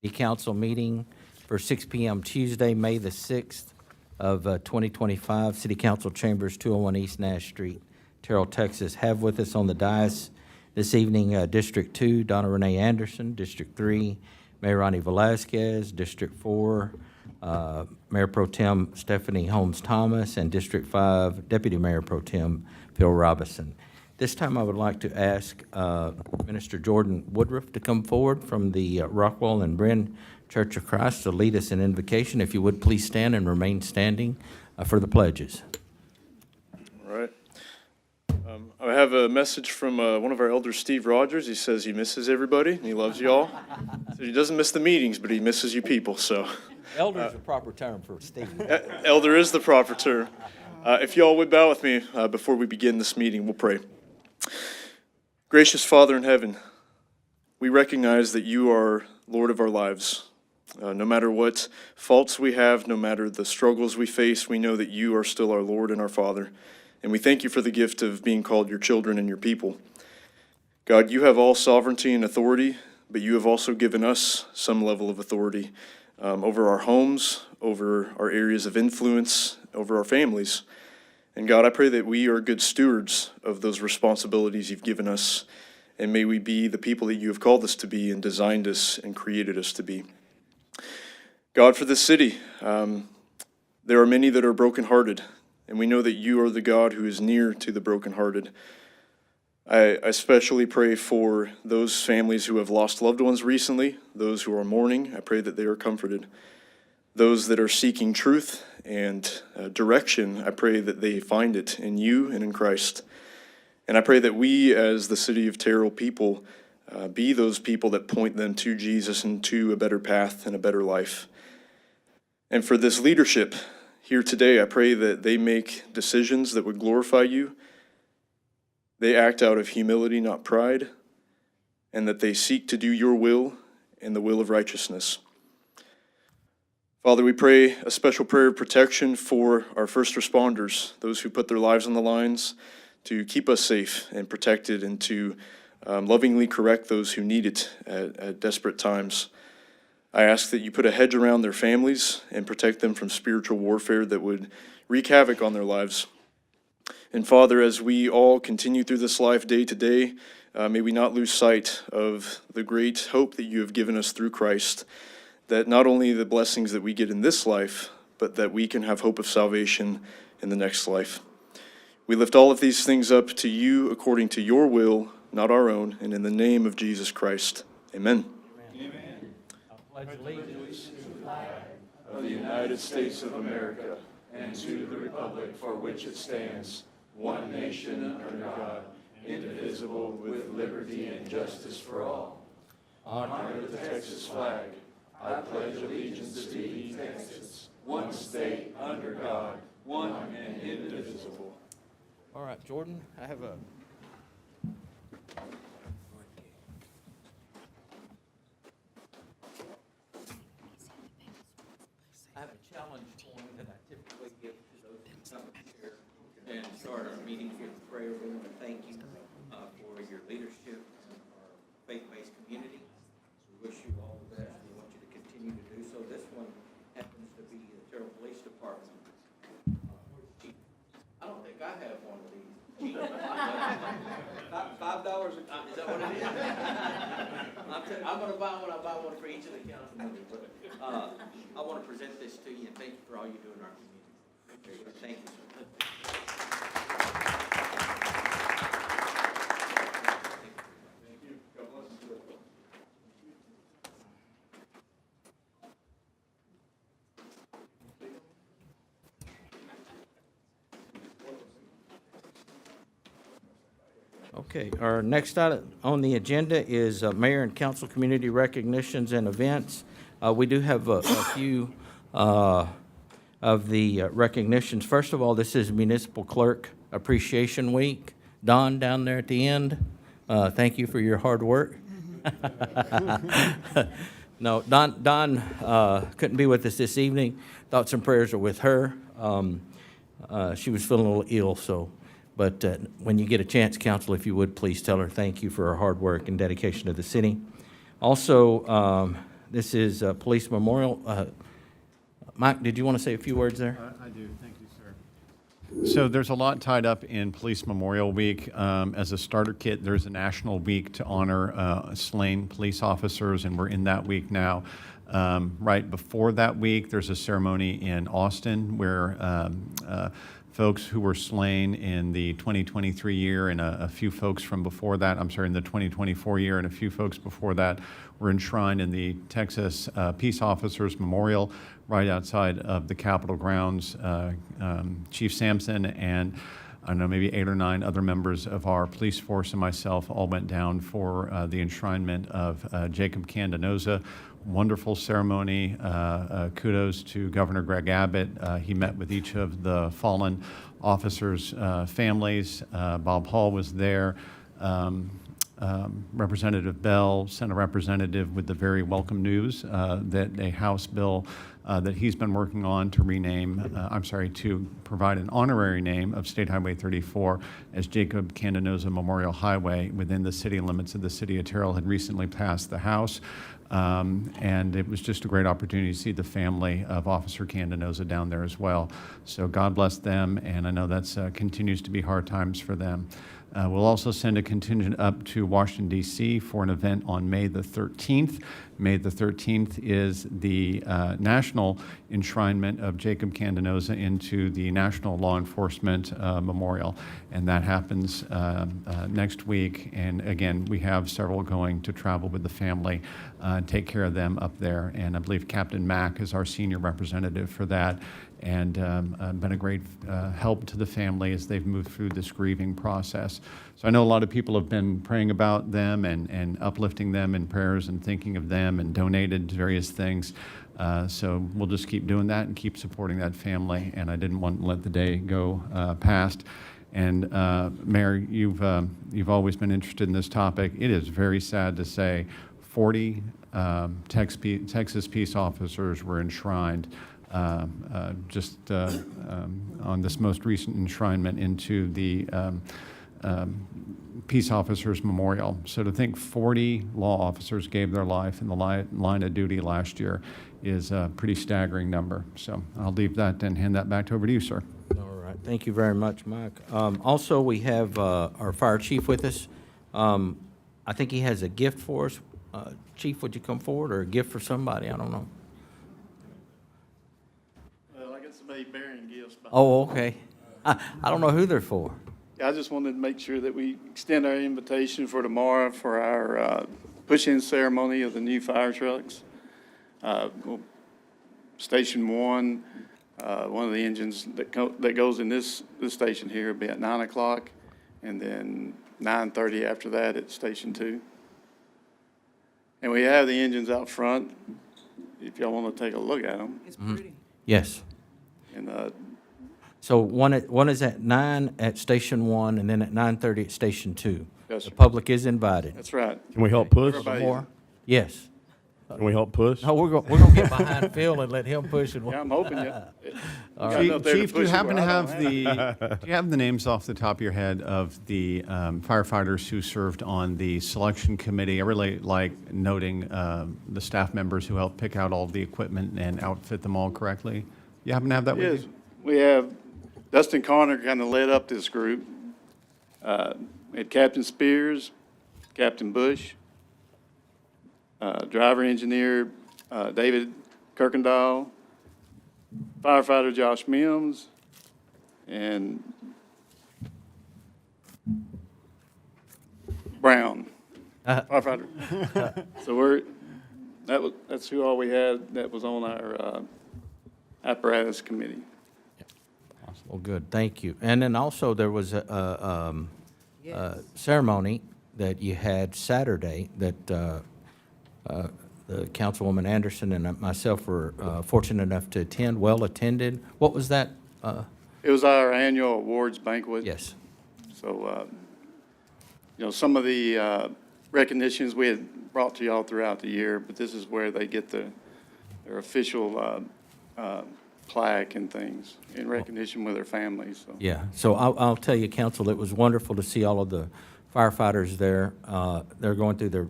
Council meeting for 6 p.m. Tuesday, May the 6th of 2025. City Council Chambers, 201 East Nash Street, Terrell, Texas. Have with us on the dais this evening District 2, Donna Renee Anderson. District 3, Mayor Ronnie Velasquez. District 4, Mayor Pro Tem Stephanie Holmes Thomas. And District 5, Deputy Mayor Pro Tem Phil Robinson. This time I would like to ask Minister Jordan Woodruff to come forward from the Rockwell and Bryn Church of Christ to lead us in invocation. If you would, please stand and remain standing for the pledges. All right. I have a message from one of our elders, Steve Rogers. He says he misses everybody and he loves you all. So he doesn't miss the meetings, but he misses you people. So Elder is a proper term for Steve. elder is the proper term. If you all would bow with me before we begin this meeting, we'll pray. Gracious Father in heaven, we recognize that you are Lord of our lives. No matter what faults we have, no matter the struggles we face, we know that you are still our Lord and our Father. And we thank you for the gift of being called your children and your people. God, you have all sovereignty and authority, but you have also given us some level of authority over our homes, over our areas of influence, over our families. And God, I pray that we are good stewards of those responsibilities you've given us, and may we be the people that you have called us to be and designed us and created us to be. God, for this city, there are many that are brokenhearted, and we know that you are the God who is near to the brokenhearted. I especially pray for those families who have lost loved ones recently, those who are mourning. I pray that they are comforted. Those that are seeking truth and direction, I pray that they find it in you and in Christ. And I pray that we, as the City of Terrell people, be those people that point them to Jesus and to a better path and a better life. And for this leadership here today, I pray that they make decisions that would glorify you. They act out of humility, not pride, and that they seek to do your will and the will of righteousness. Father, we pray a special prayer of protection for our first responders, those who put their lives on the lines to keep us safe and protected and to lovingly correct those who need it at desperate times. I ask that you put a hedge around their families and protect them from spiritual warfare that would wreak havoc on their lives. And Father, as we all continue through this life day to day, may we not lose sight of the great hope that you have given us through Christ, that not only the blessings that we get in this life, but that we can have hope of salvation in the next life. We lift all of these things up to you according to your will, not our own, and in the name of Jesus Christ. Amen. Amen. I pledge allegiance To the flag of the United States of America and to the republic for which it stands, one nation under God, indivisible, with liberty and justice for all. Honor the Texas flag. I pledge allegiance to thee, Texas, one state under God, one and indivisible. All right, Jordan, I have a challenge point that I typically give to those who come here and start our meetings with prayer. We want to thank you for your leadership in our faith-based community. We wish you all the best. We want you to continue to do so. This one happens to be the Terrell Police Department. I don't think I have one of these. $5 is that what it is? I'm going to buy one. I'll buy one for each of the council members. But I want to present this to you and thank you for all you do in our community. Thank you. Thank you. God bless you. Okay, our next item on the agenda is mayor and council community recognitions and events. We do have a few of the recognitions. First of all, this is Municipal Clerk Appreciation Week. Don down there at the end, thank you for your hard work. No, Don couldn't be with us this evening. Thoughts and prayers are with her. She was feeling a little ill, so. But when you get a chance, council, if you would, please tell her thank you for her hard work and dedication to the city. Also, This is Police Memorial. Mike, did you want to say a few words there? I do. Thank you, sir. So there's a lot tied up in Police Memorial Week. As a starter kit, there's a national week to honor slain police officers, and we're in that week now. Right before that week, there's a ceremony in Austin where folks who were slain in the 2023 year and a few folks from before that, in the 2024 year and a few folks before that were enshrined in the Texas Peace Officers Memorial right outside of the Capitol grounds. Chief Sampson and I don't know, maybe 8 or 9 other members of our police force and myself all went down for the enshrinement of Jacob Candenoza. Wonderful ceremony. Kudos to Governor Greg Abbott. He met with each of the fallen officers' families. Bob Hall was there. Representative Bell sent a representative with the very welcome news that a House bill that he's been working on to to provide an honorary name of State Highway 34 as Jacob Candenoza Memorial Highway within the city limits of the city of Terrell had recently passed the House. And it was just a great opportunity to see the family of Officer Candenoza down there as well. So God bless them, and I know that's continues to be hard times for them. We'll also send a contingent up to Washington, D.C. for an event on May the 13th. May the 13th is the national enshrinement of Jacob Candenoza into the National Law Enforcement Memorial, and that happens next week. And again, we have several going to travel with the family, take care of them up there. And I believe Captain Mack is our senior representative for that, and been a great help to the family as they've moved through this grieving process. So I know a lot of people have been praying about them and uplifting them in prayers and thinking of them and donated various things. So we'll just keep doing that and keep supporting that family. And I didn't want to let the day go past. And Mayor, you've always been interested in this topic. It is very sad to say 40 Texas peace officers were enshrined on this most recent enshrinement into the Peace Officers Memorial. So to think 40 law officers gave their life in the line of duty last year is a pretty staggering number. So I'll leave that and hand that back over to you, sir. All right. Thank you very much, Mike. Also, we have our fire chief with us. I think he has a gift for us. Chief, would you come forward, or a gift for somebody? I don't know. Well, I got somebody bearing gifts. Oh, okay. I don't know who they're for. I just wanted to make sure that we extend our invitation for tomorrow for our push-in ceremony of the new fire trucks. Station 1, one of the engines that goes in this station here will be at 9 o'clock, and then 9:30 after that at Station 2. And we have the engines out front, if y'all want to take a look at them. It's pretty. Yes. And So one is at 9 at Station 1, and then at 9:30 at Station 2. Yes, The sir. public is invited. That's right. Can we help push? Everybody- More? Yes. Can we help push? No, we're gonna get behind Phil and let him push it. Yeah, I'm hoping you. Chief, do you happen to have do you have the names off the top of your head of the firefighters who served on the selection committee? I really like noting the staff members who helped pick out all the equipment and outfit them all correctly. You happen to have that with Yes, you? we have Dustin Conner kind of led up this group. We had Captain Spears, Captain Bush, driver engineer David Kirkendall, firefighter Josh Mims, and Brown, firefighter. So that's who all we had that was on our apparatus committee. Well, good, thank you. And then also there was a ceremony that you had Saturday that the Councilwoman Anderson and myself were fortunate enough to attend, well attended. What was that? It was our annual awards banquet. Yes. So, some of the recognitions we had brought to y'all throughout the year, but this is where they get their official plaque and things in recognition with their families. So. Yeah, so I'll tell you, Council, it was wonderful to see all of the firefighters there. They're going through their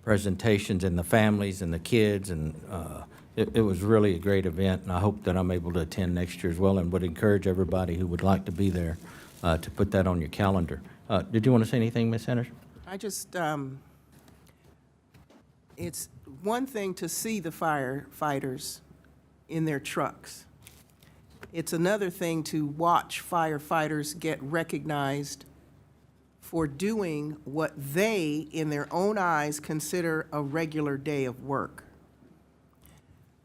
presentations and the families and the kids, and it was really a great event, and I hope that I'm able to attend next year as well, and would encourage everybody who would like to be there to put that on your calendar. Did you want to say anything, Ms. Sanders? I just, it's one thing to see the firefighters in their trucks. It's another thing to watch firefighters get recognized for doing what they, in their own eyes, consider a regular day of work.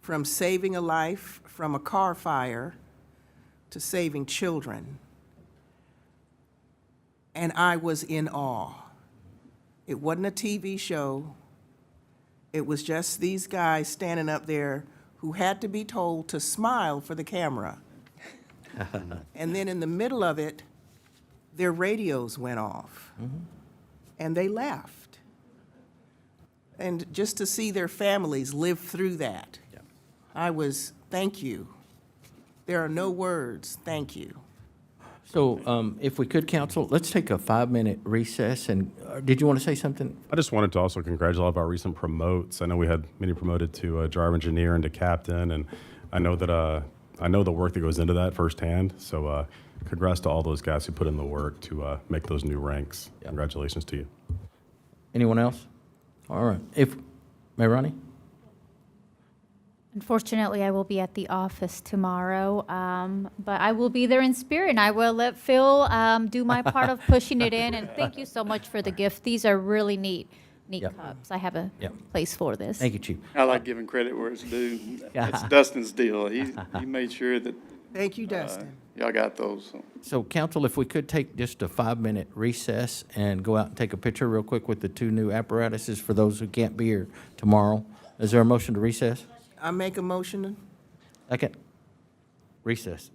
From saving a life from a car fire to saving children. And I was in awe. It wasn't a TV show. It was just these guys standing up there who had to be told to smile for the camera. And then in the middle of it, their radios went off. And they left. And just to see their families live through that, thank you. There are no words, thank you. So if we could, council, let's take a 5-minute recess, and did you want to say something? I just wanted to also congratulate all of our recent promotes. I know we had many promoted to driver engineer and to captain, and I know that I know the work that goes into that firsthand. So congrats to all those guys who put in the work to make those new ranks. Yeah. Congratulations to you. Anyone else? All right. Mayor Ronnie? Unfortunately, I will be at the office tomorrow, but I will be there in spirit, and I will let Phil do my part of pushing it in. And thank you so much for the gift. These are really neat Yep. cups. I have a Yep. place for this. Thank you, Chief. I like giving credit where it's due. It's Dustin's deal. He made sure that Thank you, Dustin. y'all got those. So. So, council, if we could take just a 5-minute recess and go out and take a picture real quick with the 2 new apparatuses for those who can't be here tomorrow. Is there a motion to recess? I make a motion. Second? Recess.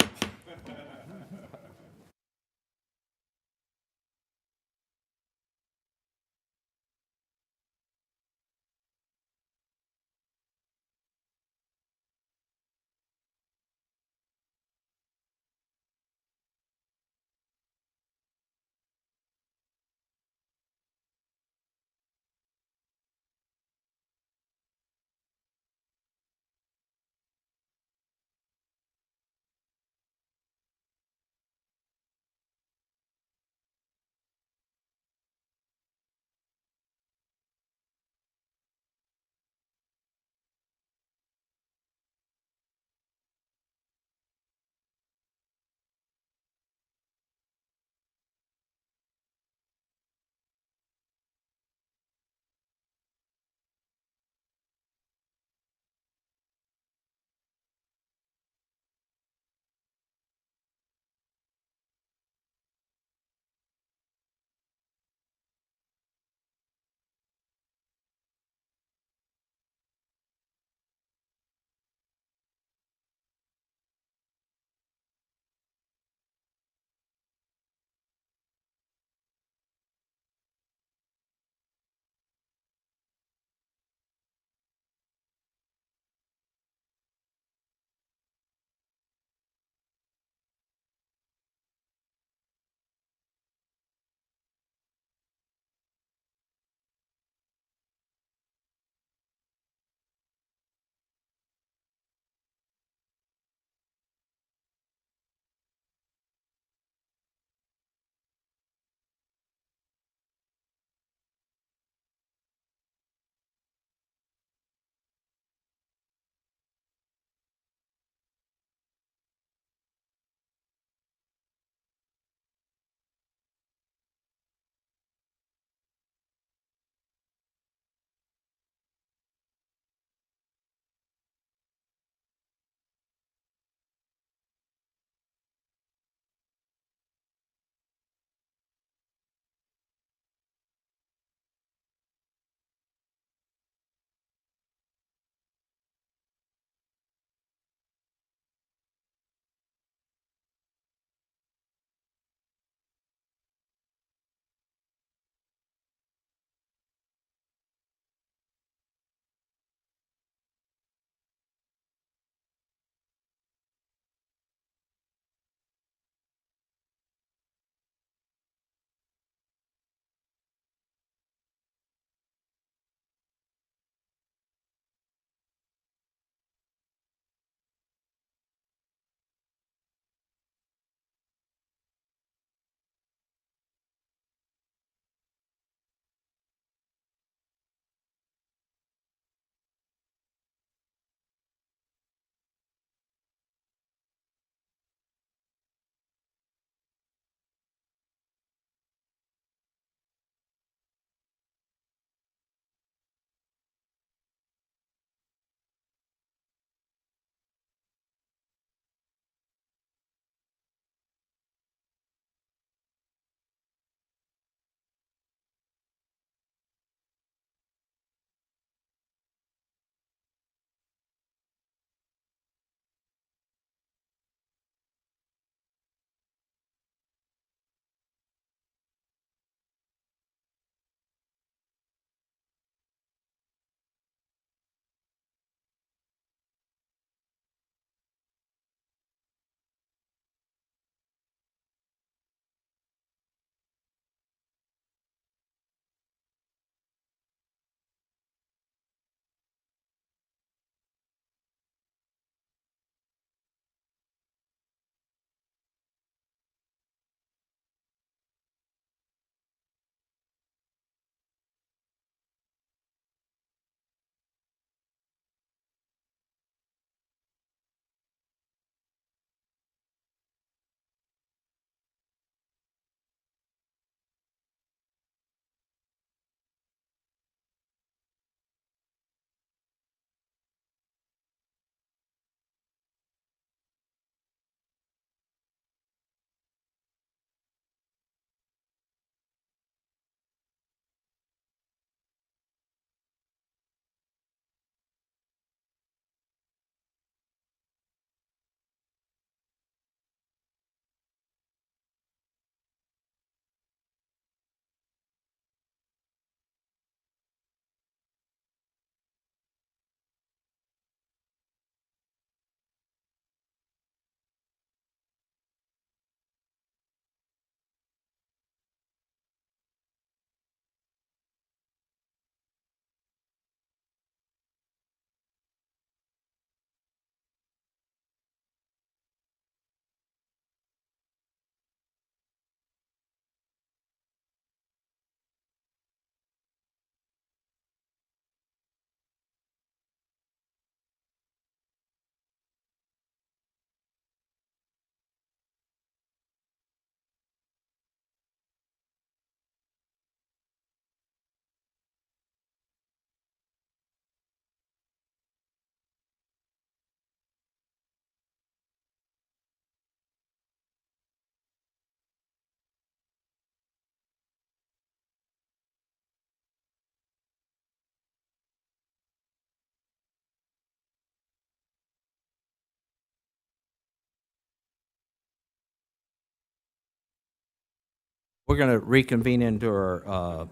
We're going to reconvene into our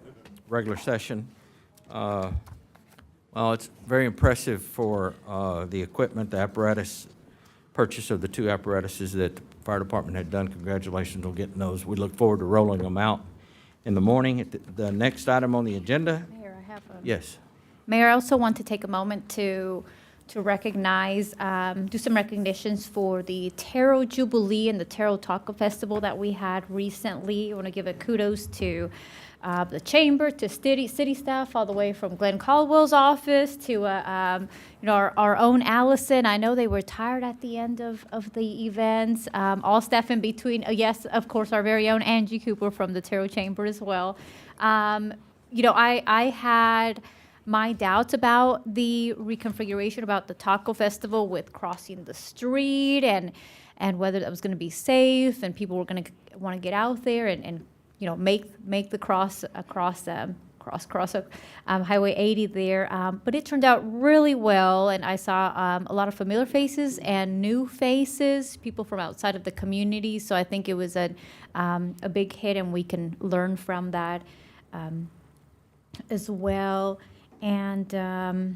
regular session. Well, it's very impressive for the equipment, the apparatus, purchase of the 2 apparatuses that the fire department had done. Congratulations on getting those. We look forward to rolling them out in the morning. The next item on the agenda? Mayor, I have a. Yes. Mayor, I also want to take a moment to recognize, do some recognitions for the Taro Jubilee and the Taro Taco Festival that we had recently. I want to give a kudos to the chamber, to city staff, all the way from Glenn Caldwell's office to our own Allison. I know they were tired at the end of the events. All staff in between. Yes, of course, our very own Angie Cooper from the Taro Chamber as well. I had my doubts about the reconfiguration, about the taco festival with crossing the street and whether that was going to be safe and people were going to want to get out there and make the cross across Highway 80 there. But it turned out really well, and I saw a lot of familiar faces and new faces, people from outside of the community. So I think it was a big hit, and we can learn from that as well. And the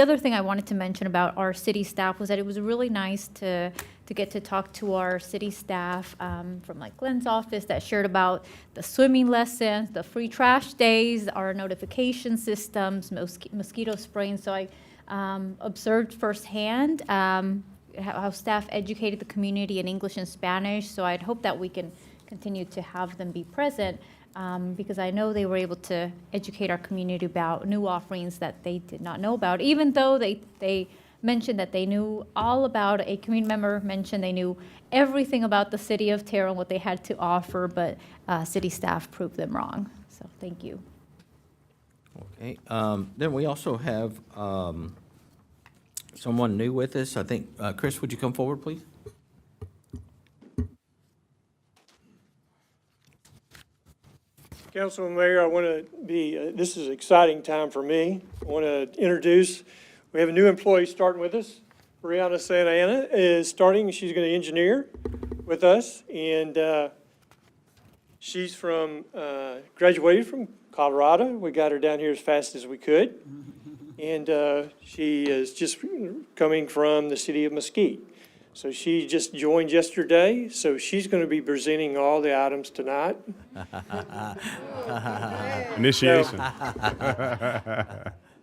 other thing I wanted to mention about our city staff was that it was really nice to get to talk to our city staff from like Glenn's office that shared about the swimming lessons, the free trash days, our notification systems, mosquito spraying. So I observed firsthand how staff educated the community in English and Spanish. So I'd hope that we can continue to have them be present. Because I know they were able to educate our community about new offerings that they did not know about, even though they mentioned that they knew all about, a community member mentioned they knew everything about the city of Taro and what they had to offer, but city staff proved them wrong. So thank you. Okay. Then we also have someone new with us. I think, Chris, would you come forward, please? Councilman Mayor, I want to this is an exciting time for me. I want to introduce, we have a new employee starting with us. Brianna Santa Ana is starting. She's going to engineer with us, and she's graduated from Colorado. We got her down here as fast as we could, and she is just coming from the city of Mesquite. So she just joined yesterday, so she's going to be presenting all the items tonight. Initiation.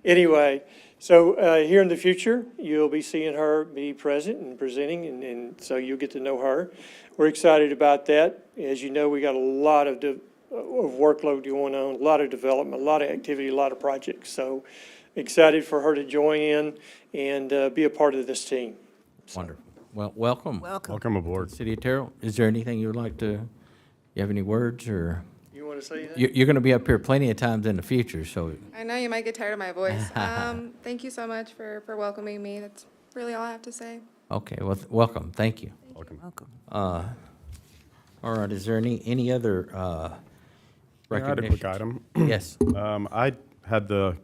Anyway, so here in the future, you'll be seeing her be present and presenting, and so you'll get to know her. We're excited about that. As you know, we got a lot of workload going on, a lot of development, a lot of activity, a lot of projects. So excited for her to join in and be a part of this team. Wonderful. Well, welcome. Welcome aboard. City of Terrell. Is there anything you would like to, you have any words, or? You want to say that? You're going to be up here plenty of times in the future, so. I know you might get tired of my voice. Thank you so much for welcoming me. That's really all I have to say. Okay, well, welcome. Thank you. Welcome. All right, is there any other I had a recognition? quick item. Yes. I had the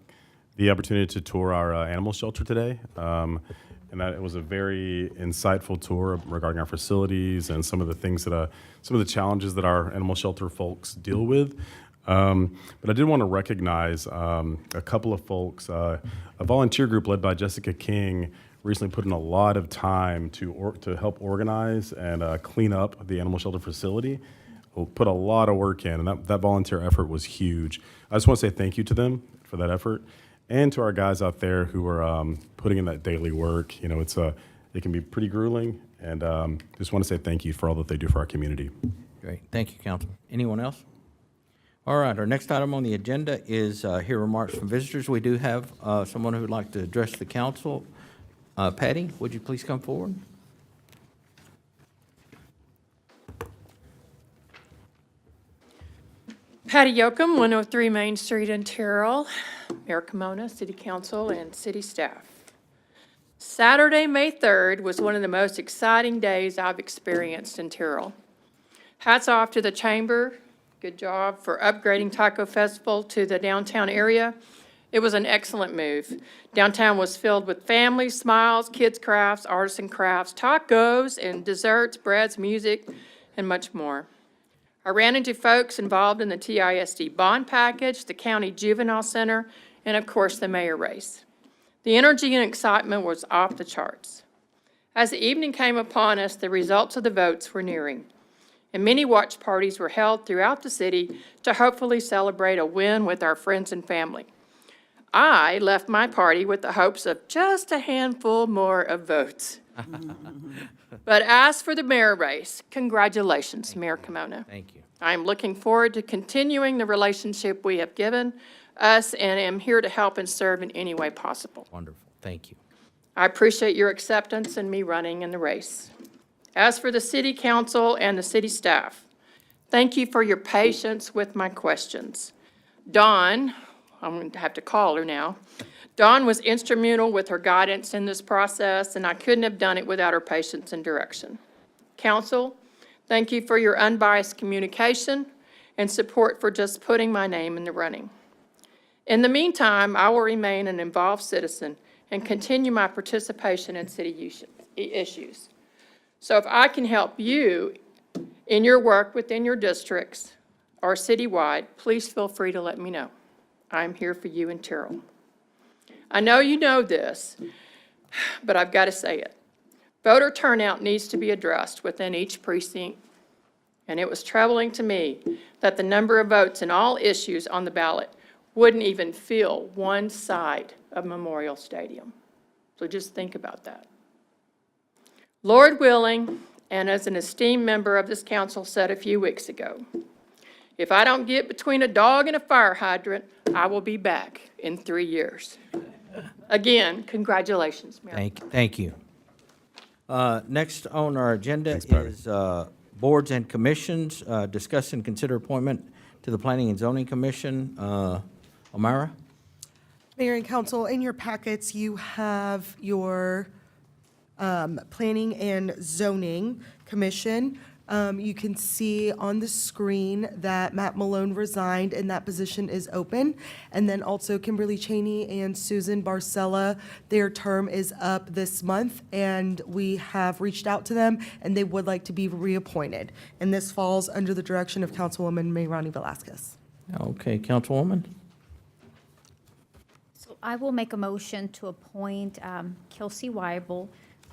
opportunity to tour our animal shelter today, and it was a very insightful tour regarding our facilities and some of the things that some of the challenges that our animal shelter folks deal with. But I did want to recognize a couple of folks. A volunteer group led by Jessica King recently put in a lot of time to help organize and clean up the animal shelter facility. We'll put a lot of work in, and that volunteer effort was huge. I just want to say thank you to them for that effort, and to our guys out there who are putting in that daily work. You know, it can be pretty grueling, and just want to say thank you for all that they do for our community. Great. Thank you, Councilman. Anyone else? All right, our next item on the agenda is hear remarks from visitors. We do have someone who would like to address the council. Patty, would you please come forward? Patty Yoakum, 103 Main Street in Terrell, Mayor Kimona, City Council, and city staff. Saturday, May 3rd was one of the most exciting days I've experienced in Terrell. Hats off to the chamber. Good job for upgrading Taco Festival to the downtown area. It was an excellent move. Downtown was filled with families, smiles, kids' crafts, artisan crafts, tacos, and desserts, breads, music, and much more. I ran into folks involved in the TISD bond package, the county juvenile center, and of course, the mayor race. The energy and excitement was off the charts. As the evening came upon us, the results of the votes were nearing, and many watch parties were held throughout the city to hopefully celebrate a win with our friends and family. I left my party with the hopes of just a handful more of votes. But as for the mayor race, congratulations, Mayor Kimona. Thank you. I am looking forward to continuing the relationship we have given us and am here to help and serve in any way possible. Wonderful. Thank you. I appreciate your acceptance and me running in the race. As for the city council and the city staff, thank you for your patience with my questions. Dawn, I'm going to have to call her now. Dawn was instrumental with her guidance in this process, and I couldn't have done it without her patience and direction. Council, thank you for your unbiased communication and support for just putting my name in the running. In the meantime, I will remain an involved citizen and continue my participation in city issues. So if I can help you in your work within your districts or citywide, please feel free to let me know. I'm here for you and Terrell. I know you know this, but I've got to say it. Voter turnout needs to be addressed within each precinct, and it was troubling to me that the number of votes in all issues on the ballot wouldn't even fill one side of Memorial Stadium. So just think about that. Lord willing, and as an esteemed member of this council said a few weeks ago, if I don't get between a dog and a fire hydrant, I will be back in 3 years. Again, congratulations, Mayor. Thank you. Next on our agenda Thanks, Bobby. is boards and commissions. Discuss and consider appointment to the Planning and Zoning Commission. O'Mara? Mayor and council, in your packets, you have your Planning and Zoning Commission. You can see on the screen that Matt Malone resigned and that position is open. And then also Kimberly Cheney and Susan Barcella, their term is up this month, and we have reached out to them and they would like to be reappointed. And this falls under the direction of Councilwoman Mayrani Velasquez. Okay, Councilwoman? So I will make a motion to appoint Kelsey Weibel,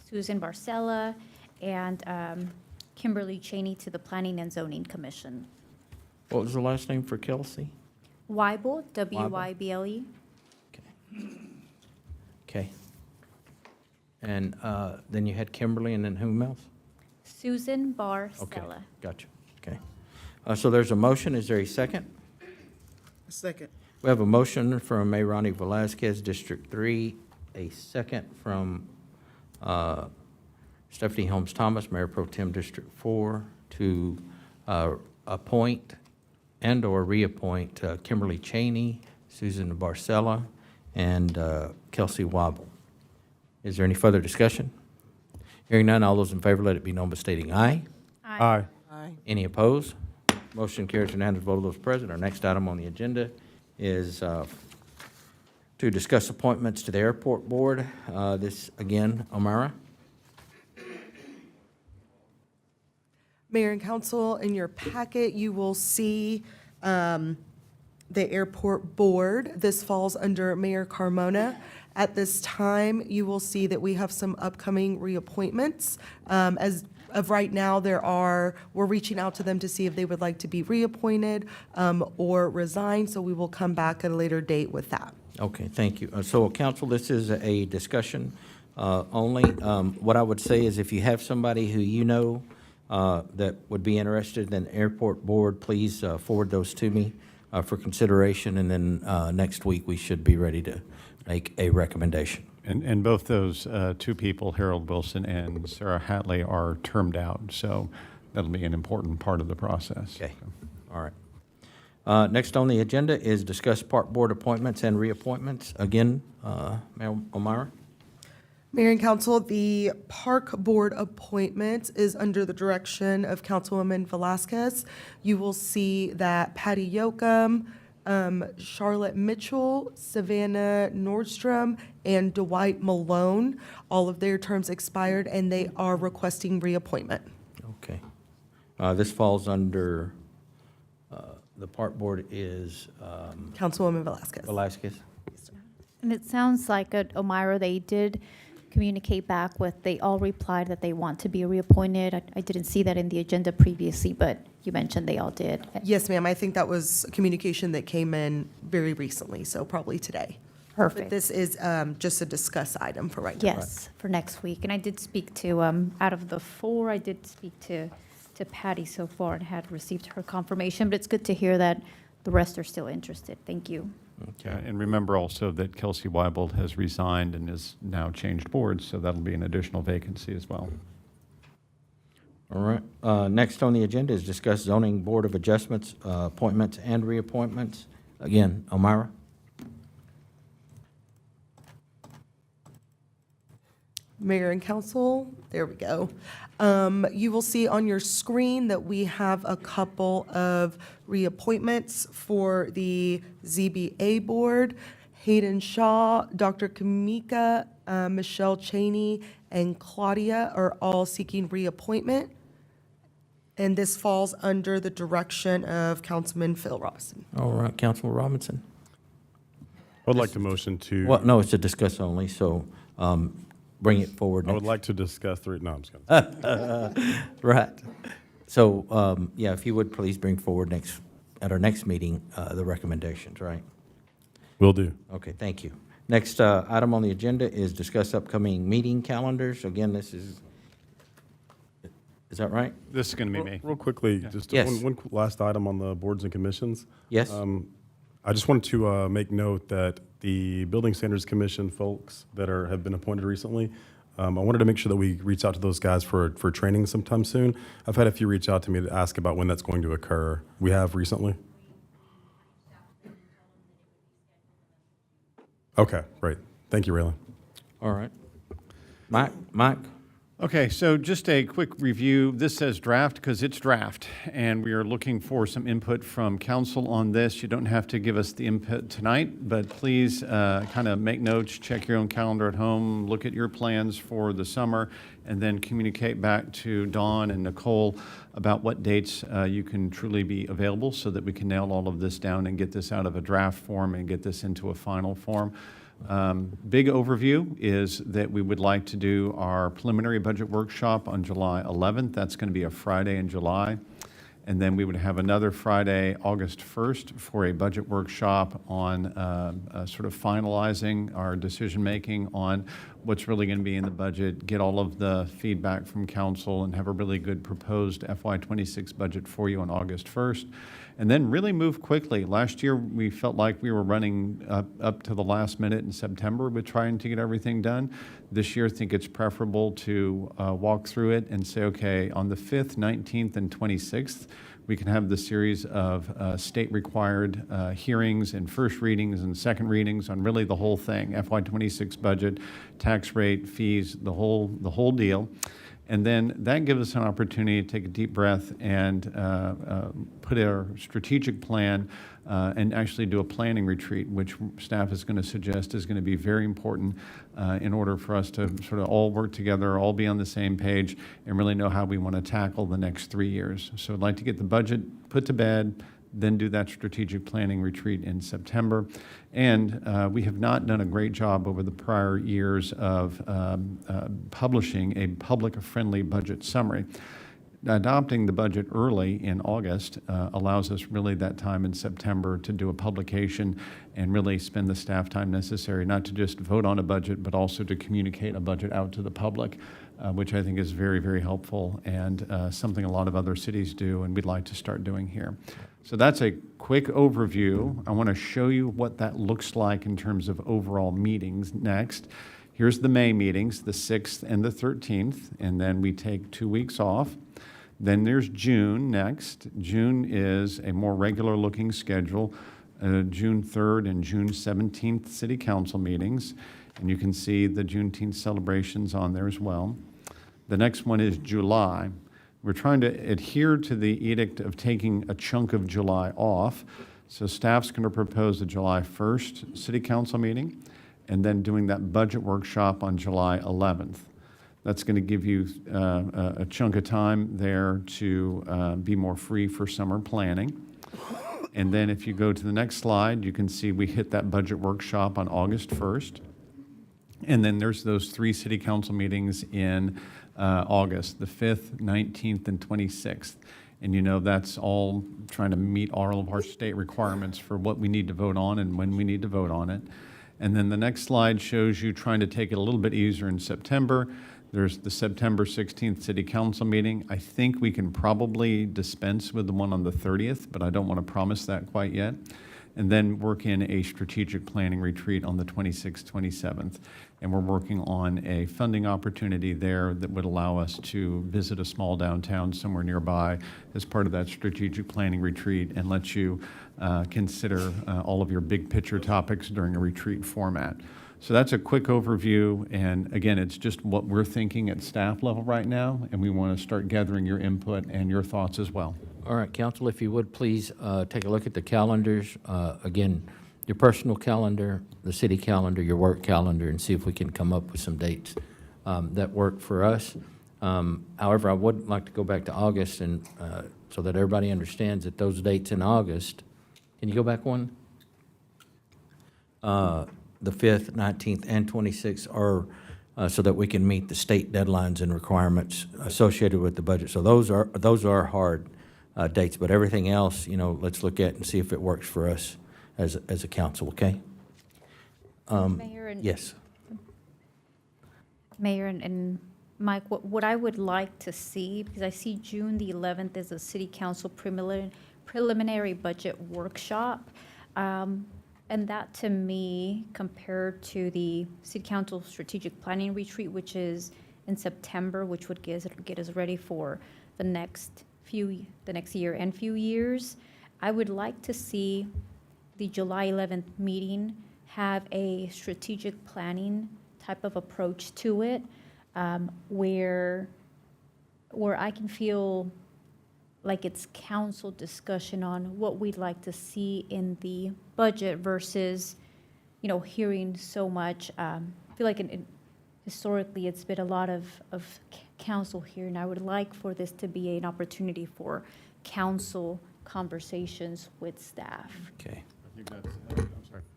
Susan Barcella, and Kimberly Cheney to the Planning and Zoning Commission. What was the last name for Kelsey? Weibel, W-Y-B-L-E. Okay. And then you had Kimberly, and then whom else? Susan Okay, Barcella. gotcha. Okay. So there's a motion. Is there a second? Second. We have a motion from Mayrani Velasquez, District 3, a second from Stephanie Holmes Thomas, Mayor Pro Tem District 4, to appoint and/or reappoint Kimberly Cheney, Susan Barcella, and Kelsey Weibel. Is there any further discussion? Hearing none, all those in favor, let it be known by stating aye. Aye. Aye. Any opposed? Motion carries unanimous vote of those present. Our next item on the agenda is to discuss appointments to the airport board. This, again, O'Mara. Mayor and council, in your packet, you will see the airport board. This falls under Mayor Carmona. At this time, you will see that we have some upcoming reappointments. As of right now, we're reaching out to them to see if they would like to be reappointed or resign, so we will come back at a later date with that. Okay, thank you. So, council, this is a discussion only. What I would say is if you have somebody who you know that would be interested in the airport board, please forward those to me for consideration, and then next week we should be ready to make a recommendation. And both those two people, Harold Wilson and Sarah Hatley, are termed out, so that'll be an important part of the process. Okay, all right. Next on the agenda is discuss park board appointments and reappointments. Again, Mayor O'Mara. Mayor and council, the park board appointment is under the direction of Councilwoman Velasquez. You will see that Patty Yoakum, Charlotte Mitchell, Savannah Nordstrom, and Dwight Malone, all of their terms expired, and they are requesting reappointment. Okay. This falls under the park board is Councilwoman Velasquez. Velasquez. And it sounds like at Elmira, they did communicate back with, they all replied that they want to be reappointed. I didn't see that in the agenda previously, but you mentioned they all did. Yes, ma'am. I think that was communication that came in very recently, so probably today. But Perfect. this is just a discuss item for right now. Yes, for next week. And I did speak to, out of the 4, I did speak to Patty so far and had received her confirmation, but it's good to hear that the rest are still interested. Thank you. Okay. And remember also that Kelsey Weibold has resigned and is now changed boards, so that'll be an additional vacancy as well. All right. Next on the agenda is discuss zoning board of adjustments, appointments and reappointments. Again, Elmira. Mayor and council, there we go. You will see on your screen that we have a couple of reappointments for the ZBA board. Hayden Shaw, Dr. Kamika, Michelle Cheney, and Claudia are all seeking reappointment. And this falls under the direction of Councilman Phil Robinson. All right, Councilman Robinson. I would like to motion to. Well, no, it's a discuss only, so bring it forward. I would next. like to discuss three. No, I'm just kidding. Right. So, yeah, if you would please bring forward at our next meeting, the recommendations, right? Will do. Okay, thank you. Next item on the agenda is discuss upcoming meeting calendars. Again, this is that right? This is going to be me. Real quickly, just Yes. one last item on the boards and commissions. Yes? I just wanted to make note that the Building Standards Commission folks that have been appointed recently, I wanted to make sure that we reach out to those guys for training sometime soon. I've had a few reach out to me to ask about when that's going to occur. We have recently? Okay, great. Thank you, Raylan. All right. Mike? Okay, so just a quick review. This says draft because it's draft, and we are looking for some input from council on this. You don't have to give us the input tonight, but please kind of make notes, check your own calendar at home, look at your plans for the summer, and then communicate back to Dawn and Nicole about what dates you can truly be available so that we can nail all of this down and get this out of a draft form and get this into a final form. Big overview is that we would like to do our preliminary budget workshop on July 11th. That's going to be a Friday in July. And then we would have another Friday, August 1st, for a budget workshop on sort of finalizing our decision-making on what's really going to be in the budget, get all of the feedback from council, and have a really good proposed FY26 budget for you on August 1st. And then really move quickly. Last year, we felt like we were running up to the last minute in September with trying to get everything done. This year, I think it's preferable to walk through it and say, okay, on the 5th, 19th, and 26th, we can have the series of state-required hearings and first readings and second readings on really the whole thing, FY26 budget, tax rate, fees, the whole deal. And then that gives us an opportunity to take a deep breath and put our strategic plan and actually do a planning retreat, which staff is going to suggest is going to be very important in order for us to sort of all work together, all be on the same page, and really know how we want to tackle the next 3 years. So I'd like to get the budget put to bed, then do that strategic planning retreat in September. And we have not done a great job over the prior years of publishing a public-friendly budget summary. Adopting the budget early in August allows us really that time in September to do a publication and really spend the staff time necessary, not to just vote on a budget, but also to communicate a budget out to the public, which I think is very, very helpful and something a lot of other cities do and we'd like to start doing here. So that's a quick overview. I want to show you what that looks like in terms of overall meetings next. Here's the May meetings, the 6th and the 13th, and then we take 2 weeks off. Then there's June next. June is a more regular looking schedule, June 3rd and June 17th city council meetings. And you can see the Juneteenth celebrations on there as well. The next one is July. We're trying to adhere to the edict of taking a chunk of July off. So staff's going to propose a July 1st city council meeting and then doing that budget workshop on July 11th. That's going to give you a chunk of time there to be more free for summer planning. And then if you go to the next slide, you can see we hit that budget workshop on August 1st. And then there's those 3 city council meetings in August, the 5th, 19th, and 26th. And you know that's all trying to meet all of our state requirements for what we need to vote on and when we need to vote on it. And then the next slide shows you trying to take it a little bit easier in September. There's the September 16th city council meeting. I think we can probably dispense with the one on the 30th, but I don't want to promise that quite yet. And then work in a strategic planning retreat on the 26th, 27th. And we're working on a funding opportunity there that would allow us to visit a small downtown somewhere nearby as part of that strategic planning retreat and let you consider all of your big picture topics during a retreat format. So that's a quick overview. And again, it's just what we're thinking at staff level right now. And we want to start gathering your input and your thoughts as well. All right, council, if you would, please take a look at the calendars. Again, your personal calendar, the city calendar, your work calendar, and see if we can come up with some dates that work for us. However, I would like to go back to August and so that everybody understands that those dates in August, can you go back one? The 5th, 19th, and 26th are so that we can meet the state deadlines and requirements associated with the budget. So those are hard dates, but everything else, you know, let's look at and see if it works for us as a council, okay? Mayor and Yes. Mayor and Mike, what I would like to see, because I see June the 11th is a city council preliminary budget workshop. And that to me, compared to the city council strategic planning retreat, which is in September, which would get us ready for the next year and few years, I would like to see the July 11th meeting have a strategic planning type of approach to it, where I can feel like it's council discussion on what we'd like to see in the budget versus, you know, hearing so much. I feel like historically it's been a lot of council here, and I would like for this to be an opportunity for council conversations with staff. Okay.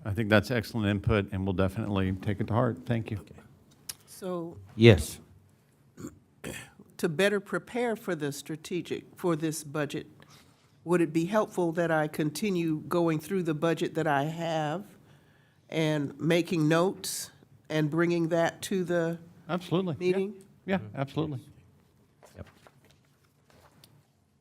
I think that's excellent input, and we'll definitely take it to heart. Thank you. So Yes. to better prepare for this budget, would it be helpful that I continue going through the budget that I have and making notes and bringing that to the Absolutely. meeting? Yeah, absolutely.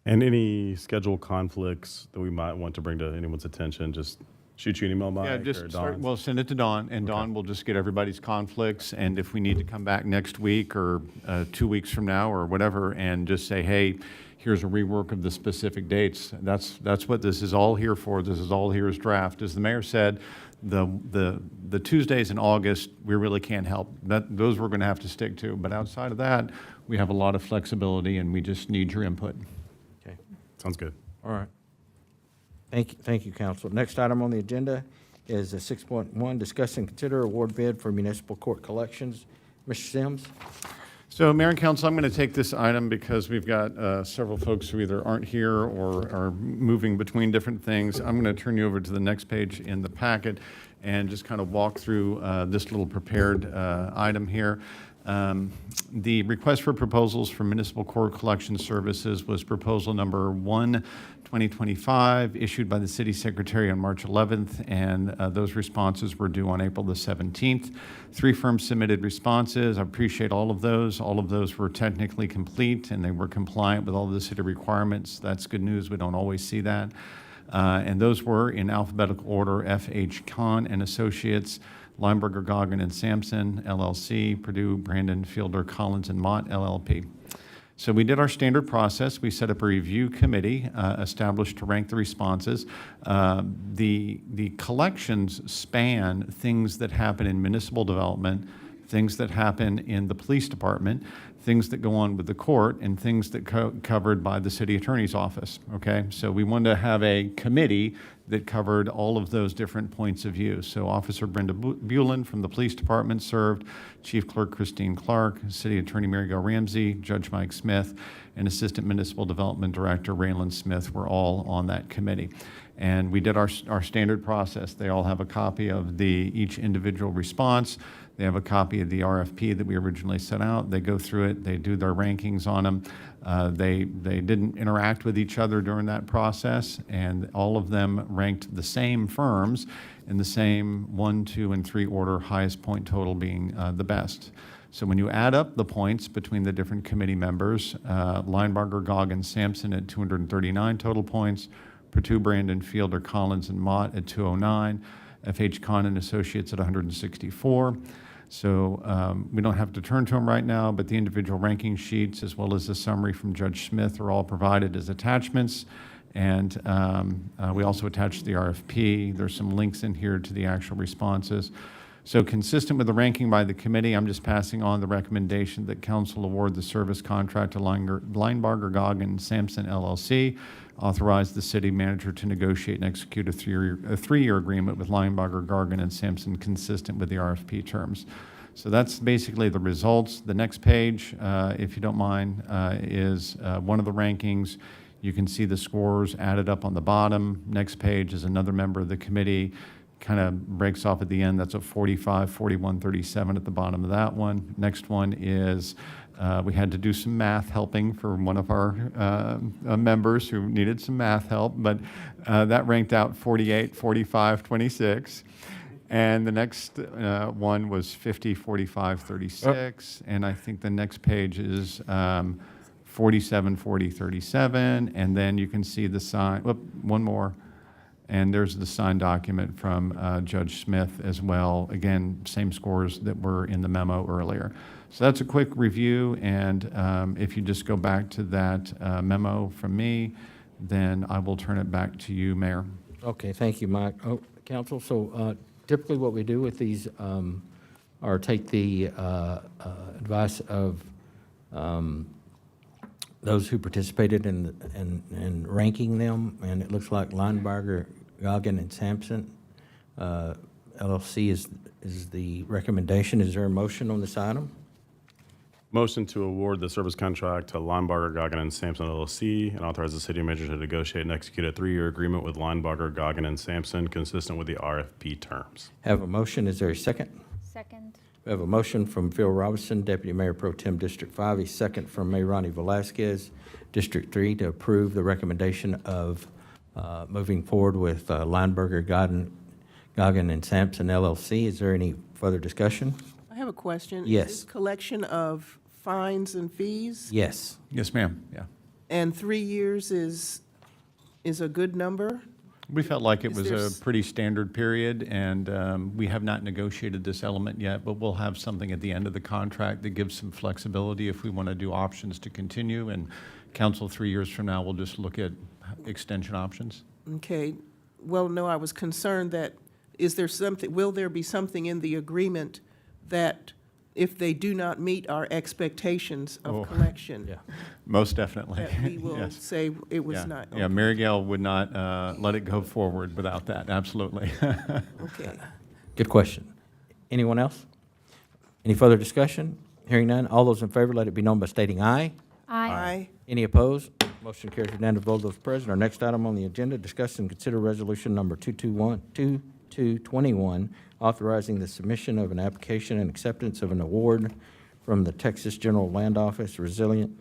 And any schedule conflicts that we might want to bring to anyone's attention, just shoot you an email, Mike, Yeah, or just Dawn? well, send it to Dawn, and Dawn will just get everybody's conflicts, and if we need to come back next week or 2 weeks from now or whatever, and just say, hey, here's a rework of the specific dates. That's what this is all here for. This is all here as draft. As the mayor said, the Tuesdays in August, we really can't help. Those we're going to have to stick to, but outside of that, we have a lot of flexibility, and we just need your input. Okay. Sounds good. All right. Thank you, council. Next item on the agenda is 6.1, discuss and consider award bid for municipal court collections. Mr. Sims? So, Mayor and Council, I'm going to take this item because we've got several folks who either aren't here or are moving between different things. I'm going to turn you over to the next page in the packet and just kind of walk through this little prepared item here. The request for proposals for municipal court collection services was proposal number 1, 2025, issued by the city secretary on March 11th, and those responses were due on April the 17th. 3 firms submitted responses. I appreciate all of those. All of those were technically complete, and they were compliant with all of the city requirements. That's good news. We don't always see that. And those were in alphabetical order: F.H. Kahn and Associates, Lineberger, Goggin and Sampson, LLC, Purdue, Brandon, Fielder, Collins and Mott, LLP. So we did our standard process. We set up a review committee established to rank the responses. The collections span things that happen in municipal development, things that happen in the police department, things that go on with the court, and things that covered by the city attorney's office, okay? So we wanted to have a committee that covered all of those different points of view. So Officer Brenda Bulin from the police department served, Chief Clerk Christine Clark, City Attorney Mary Jo Ramsey, Judge Mike Smith, and Assistant Municipal Development Director Raylan Smith were all on that committee. And we did our standard process. They all have a copy of each individual response. They have a copy of the RFP that we originally set out. They go through it. They do their rankings on them. They didn't interact with each other during that process, and all of them ranked the same firms in the same 1, 2, and 3 order, highest point total being the best. So when you add up the points between the different committee members, Linebarger, Goggin, Sampson at 239 total points, Perdue, Brandon, Fielder, Collins, and Mott at 209, F.H. Kahn and Associates at 164. So we don't have to turn to them right now, but the individual ranking sheets as well as the summary from Judge Smith are all provided as attachments. And we also attached the RFP. There's some links in here to the actual responses. So consistent with the ranking by the committee, I'm just passing on the recommendation that council award the service contract to Linebarger, Goggin, Sampson LLC, authorize the city manager to negotiate and execute a three-year agreement with Linebarger, Goggin, and Sampson consistent with the RFP terms. So that's basically the results. The next page, if you don't mind, is one of the rankings. You can see the scores added up on the bottom. Next page is another member of the committee. Kind of breaks off at the end. That's a 45, 41, 37 at the bottom of that one. Next one is we had to do some math helping for one of our members who needed some math help, but that ranked out 48, 45, 26. And the next one was 50, 45, 36. And I think the next page is 47, 40, 37. And then you can see the sign, one more. And there's the signed document from Judge Smith as well. Again, same scores that were in the memo earlier. So that's a quick review, and if you just go back to that memo from me, then I will turn it back to you, Mayor. Okay, thank you, Mike. Oh, Council, so typically what we do with these are take the advice of those who participated in ranking them, and it looks like Linebarger, Goggin, and Sampson LLC is the recommendation. Is there a motion on this item? Motion to award the service contract to Linebarger, Goggin, and Sampson LLC and authorize the city manager to negotiate and execute a 3-year agreement with Linebarger, Goggin, and Sampson consistent with the RFP terms. Have a motion. Is there a second? Second. We have a motion from Phil Robinson, Deputy Mayor Pro Tem District 5, a second from Mayor Ronnie Velasquez, District 3, to approve the recommendation of moving forward with Linebarger, Goggin, and Sampson LLC. Is there any further discussion? I have a question. Yes. Is this collection of fines and fees? Yes. Yes, ma'am. Yeah. And 3 years is a good number? We felt like it Is was there a pretty standard period, and we have not negotiated this element yet, but we'll have something at the end of the contract that gives some flexibility if we want to do options to continue. And council 3 years from now, we'll just look at extension options. Okay. Well, no, I was concerned that, will there be something in the agreement that if they do not meet our expectations of collection, Yeah. Most definitely. that we will Yes. say it was Yeah. not? Yeah, Mary Gail would not let it go forward without that, absolutely. Okay. Good question. Anyone else? Any further discussion? Hearing none, all those in favor, let it be known by stating aye. Aye. Any opposed? Motion carries unanimous vote of those present. Our next item on the agenda, discuss and consider resolution number 2221, authorizing the submission of an application and acceptance of an award from the Texas General Land Office Resilient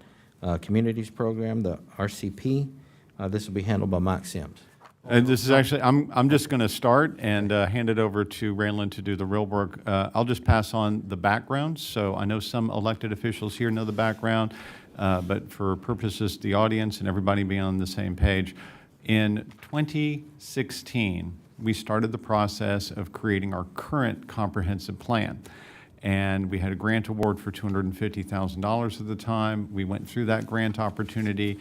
Communities Program, the RCP. This will be handled by Mike Sims. And this is actually, I'm just going to start and hand it over to Raylan to do the real work. I'll just pass on the background. So I know some elected officials here know the background, but for purposes of the audience and everybody being on the same page, in 2016, we started the process of creating our current comprehensive plan. And we had a grant award for $250,000 at the time. We went through that grant opportunity.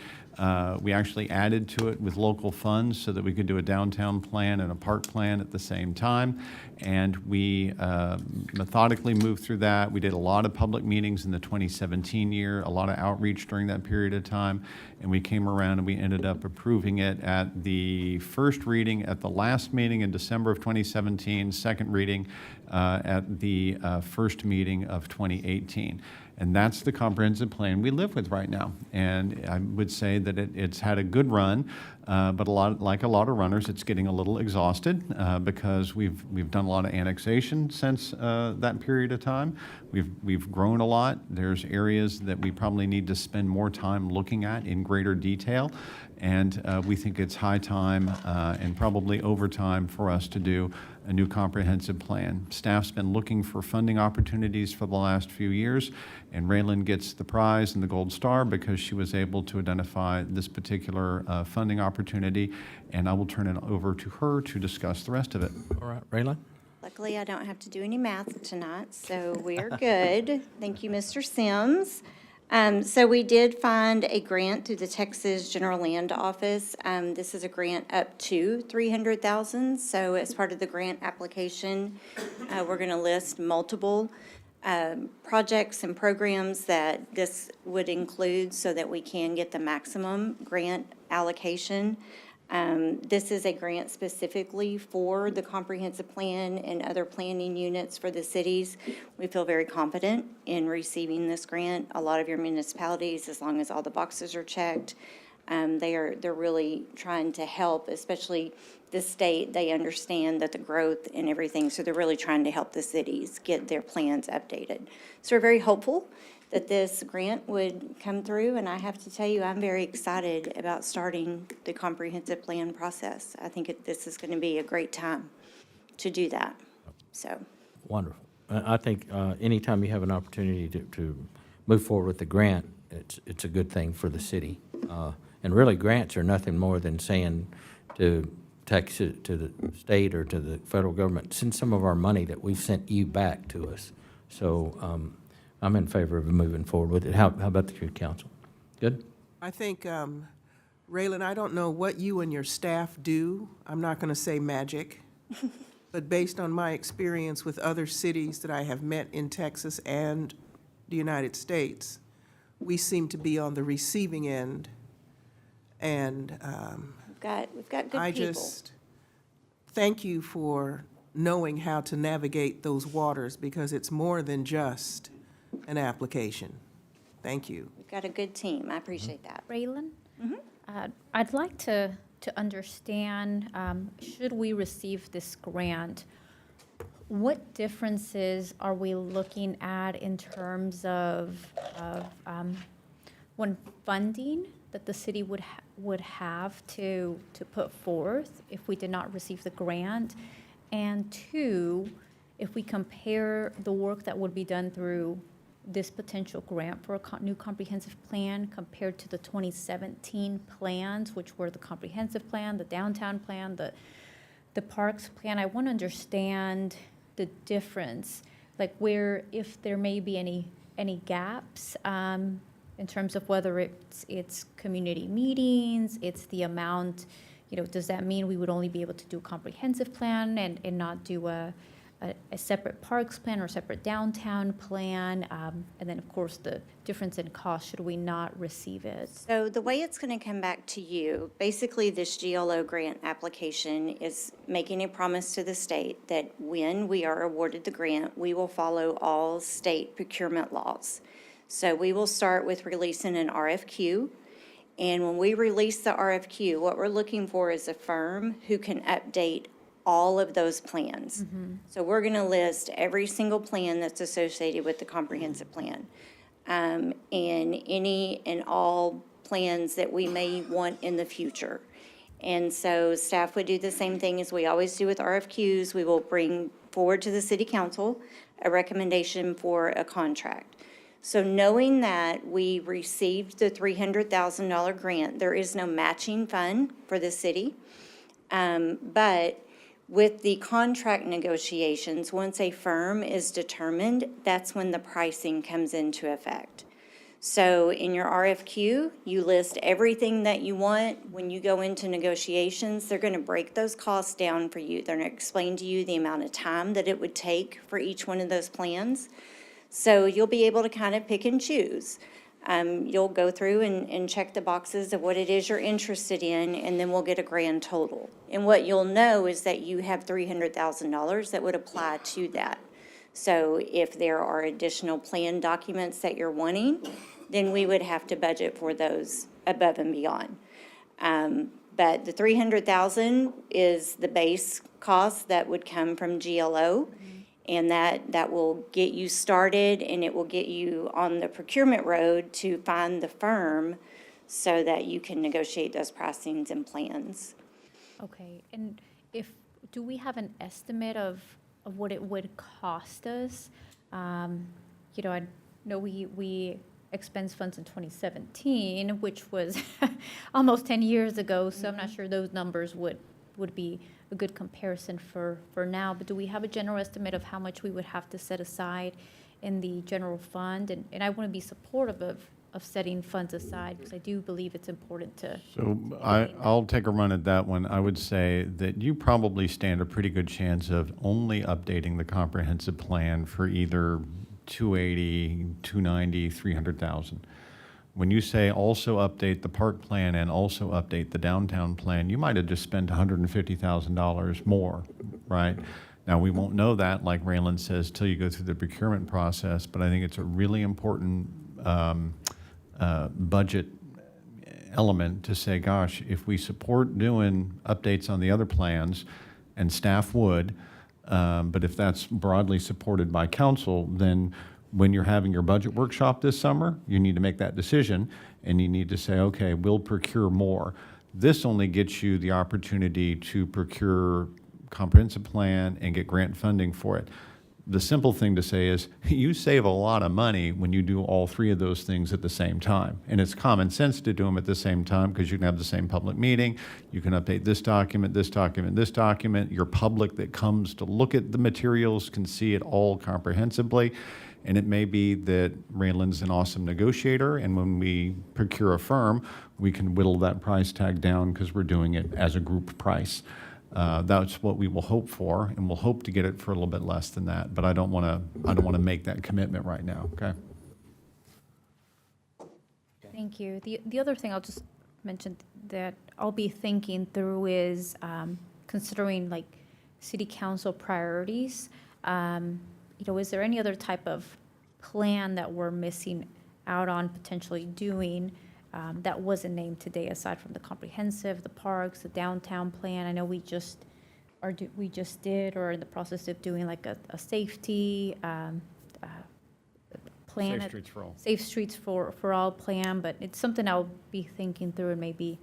We actually added to it with local funds so that we could do a downtown plan and a park plan at the same time. And we methodically moved through that. We did a lot of public meetings in the 2017 year, a lot of outreach during that period of time. And we came around and we ended up approving it at the first reading at the last meeting in December of 2017, second reading at the first meeting of 2018. And that's the comprehensive plan we live with right now. And I would say that it's had a good run, but like a lot of runners, it's getting a little exhausted because we've done a lot of annexation since that period of time. We've grown a lot. There's areas that we probably need to spend more time looking at in greater detail. And we think it's high time and probably overtime for us to do a new comprehensive plan. Staff's been looking for funding opportunities for the last few years, and Raylan gets the prize and the gold star because she was able to identify this particular funding opportunity, and I will turn it over to her to discuss the rest of it. All right, Raylan? Luckily, I don't have to do any math tonight, so we are good. Thank you, Mr. Sims. So we did find a grant through the Texas General Land Office. This is a grant up to $300,000. So as part of the grant application, we're going to list multiple projects and programs that this would include so that we can get the maximum grant allocation. This is a grant specifically for the comprehensive plan and other planning units for the cities. We feel very confident in receiving this grant. A lot of your municipalities, as long as all the boxes are checked, they're really trying to help, especially the state. They understand that the growth and everything, so they're really trying to help the cities get their plans updated. So we're very hopeful that this grant would come through, and I have to tell you, I'm very excited about starting the comprehensive plan process. I think this is going to be a great time to do that, so. Wonderful. I think anytime you have an opportunity to move forward with the grant, it's a good thing for the city. And really, grants are nothing more than saying to Texas, to the state or to the federal government, send some of our money that we've sent you back to us. So I'm in favor of moving forward with it. How about the council? Good? I think, Raylan, I don't know what you and your staff do. I'm not going to say magic. But based on my experience with other cities that I have met in Texas and the United States, we seem to be on the receiving end. And We've got good I people. just thank you for knowing how to navigate those waters, because it's more than just an application. Thank you. We've got a good team. I appreciate that. Raylan? I'd like to understand, should we receive this grant, what differences are we looking at in terms of one, funding that the city would have to put forth if we did not receive the grant? And two, if we compare the work that would be done through this potential grant for a new comprehensive plan compared to the 2017 plans, which were the comprehensive plan, the downtown plan, the parks plan, I want to understand the difference, like where, if there may be any gaps in terms of whether it's community meetings, it's the amount, does that mean we would only be able to do a comprehensive plan and not do a separate parks plan or separate downtown plan? And then, of course, the difference in cost, should we not receive it? So the way it's going to come back to you, basically this GLO grant application is making a promise to the state that when we are awarded the grant, we will follow all state procurement laws. So we will start with releasing an RFQ. And when we release the RFQ, what we're looking for is a firm who can update all of those plans. So we're going to list every single plan that's associated with the comprehensive plan, and any and all plans that we may want in the future. And so staff would do the same thing as we always do with RFQs. We will bring forward to the city council a recommendation for a contract. So knowing that we received the $300,000 grant, there is no matching fund for the city, but with the contract negotiations, once a firm is determined, that's when the pricing comes into effect. So in your RFQ, you list everything that you want. When you go into negotiations, they're going to break those costs down for you. They're going to explain to you the amount of time that it would take for each one of those plans. So you'll be able to kind of pick and choose. You'll go through and check the boxes of what it is you're interested in, and then we'll get a grand total. And what you'll know is that you have $300,000 that would apply to that. So if there are additional plan documents that you're wanting, then we would have to budget for those above and beyond. But the 300,000 is the base cost that would come from GLO. And that will get you started, and it will get you on the procurement road to find the firm so that you can negotiate those pricings and plans. Okay, and do we have an estimate of what it would cost us? I know we expense funds in 2017, which was almost 10 years ago, so I'm not sure those numbers would be a good comparison for now. But do we have a general estimate of how much we would have to set aside in the general fund? And I want to be supportive of setting funds aside, because I do believe it's important to. So I'll take a run at that one. I would say that you probably stand a pretty good chance of only updating the comprehensive plan for either 280, 290, 300,000. When you say also update the park plan and also update the downtown plan, you might have just spent $150,000 more, right? Now, we won't know that, like Raylan says, till you go through the procurement process, but I think it's a really important budget element to say, gosh, if we support doing updates on the other plans, and staff would, but if that's broadly supported by council, then when you're having your budget workshop this summer, you need to make that decision, and you need to say, okay, we'll procure more. This only gets you the opportunity to procure comprehensive plan and get grant funding for it. The simple thing to say is you save a lot of money when you do all three of those things at the same time. And it's common sense to do them at the same time, because you can have the same public meeting. You can update this document, this document, this document. Your public that comes to look at the materials can see it all comprehensively. And it may be that Raylan's an awesome negotiator, and when we procure a firm, we can whittle that price tag down because we're doing it as a group price. That's what we will hope for, and we'll hope to get it for a little bit less than that. But I don't want to make that commitment right now. Okay. Thank you. The other thing I'll just mention that I'll be thinking through is considering like city council priorities. Is there any other type of plan that we're missing out on potentially doing that wasn't named today, aside from the comprehensive, the parks, the downtown plan? I know we just did, or in the process of doing like a safety plan. Safe Streets for All. Safe Streets for All plan, but it's something I'll be thinking through and maybe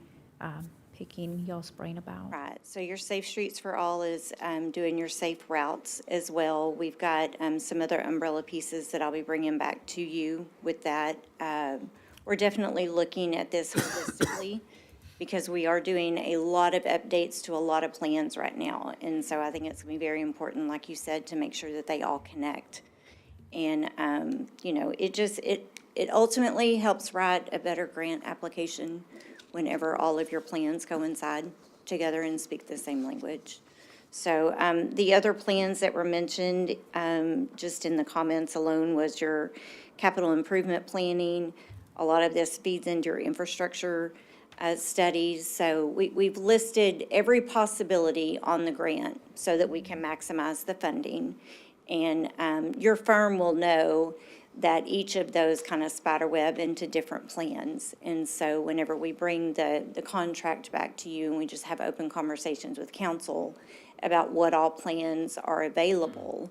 picking y'all's brain about. Right, so your Safe Streets for All is doing your safe routes as well. We've got some other umbrella pieces that I'll be bringing back to you with that. We're definitely looking at this holistically, because we are doing a lot of updates to a lot of plans right now. And so I think it's going to be very important, like you said, to make sure that they all connect. And, it ultimately helps write a better grant application whenever all of your plans coincide together and speak the same language. So the other plans that were mentioned, just in the comments alone, was your capital improvement planning. A lot of this feeds into your infrastructure studies. So we've listed every possibility on the grant so that we can maximize the funding. And your firm will know that each of those kind of spiderweb into different plans. And so whenever we bring the contract back to you and we just have open conversations with council about what all plans are available,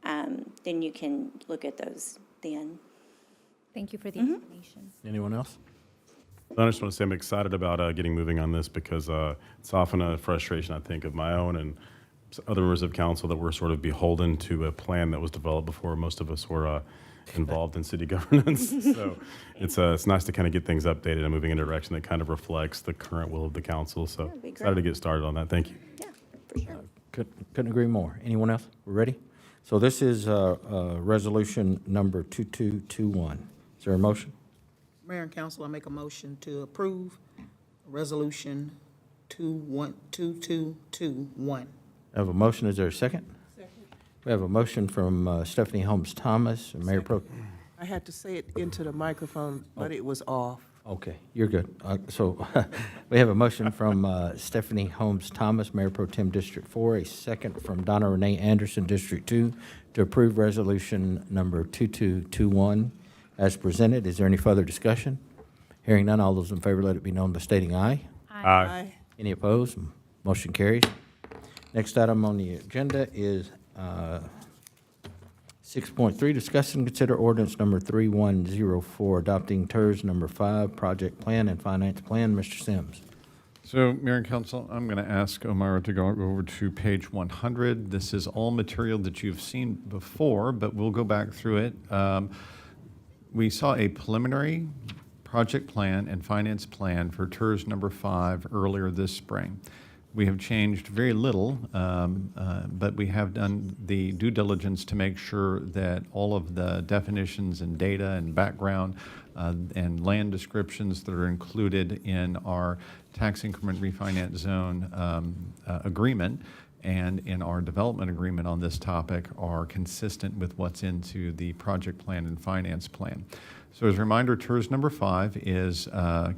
then you can look at those then. Thank you for the information. Anyone else? I just want to say I'm excited about getting moving on this, because it's often a frustration, I think, of my own and other members of council that we're sort of beholden to a plan that was developed before most of us were involved in city governance. So it's nice to kind of get things updated and moving in a direction that kind of reflects the current will of the council. So That'd be excited to great. get started on that. Thank you. Yeah, for sure. Couldn't agree more. Anyone else? We're ready? So this is resolution number 2221. Is there a motion? Mayor and council, I make a motion to approve resolution 2221. I have a motion. Is there a second? Second. We have a motion from Stephanie Holmes Thomas, Mayor Pro. I had to say it into the microphone, but it was off. Okay, you're good. So we have a motion from Stephanie Holmes Thomas, Mayor Pro Tem District 4, a second from Donna Renee Anderson, District 2, to approve resolution number 2221 as presented. Is there any further discussion? Hearing none, all those in favor, let it be known by stating aye. Aye. Any opposed? Motion carries. Next item on the agenda is 6.3, discuss and consider ordinance number 3104, adopting TERS number 5, project plan and finance plan. Mr. Sims. So, Mayor and Council, I'm going to ask Omara to go over to page 100. This is all material that you've seen before, but we'll go back through it. We saw a preliminary project plan and finance plan for TERS number 5 earlier this spring. We have changed very little, but we have done the due diligence to make sure that all of the definitions and data and background and land descriptions that are included in our tax increment refinance zone agreement and in our development agreement on this topic are consistent with what's into the project plan and finance plan. So as a reminder, TERS number 5 is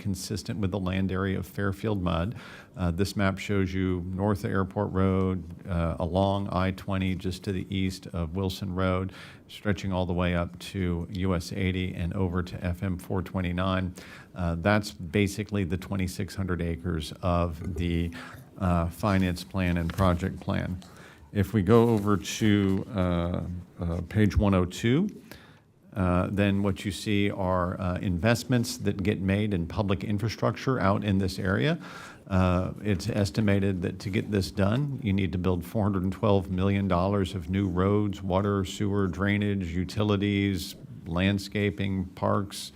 consistent with the land area of Fairfield Mud. This map shows you north of Airport Road, along I-20 just to the east of Wilson Road, stretching all the way up to US 80 and over to FM 429. That's basically the 2,600 acres of the finance plan and project plan. If we go over to page 102, then what you see are investments that get made in public infrastructure out in this area. It's estimated that to get this done, you need to build $412 million of new roads, water, sewer, drainage, utilities, landscaping, parks,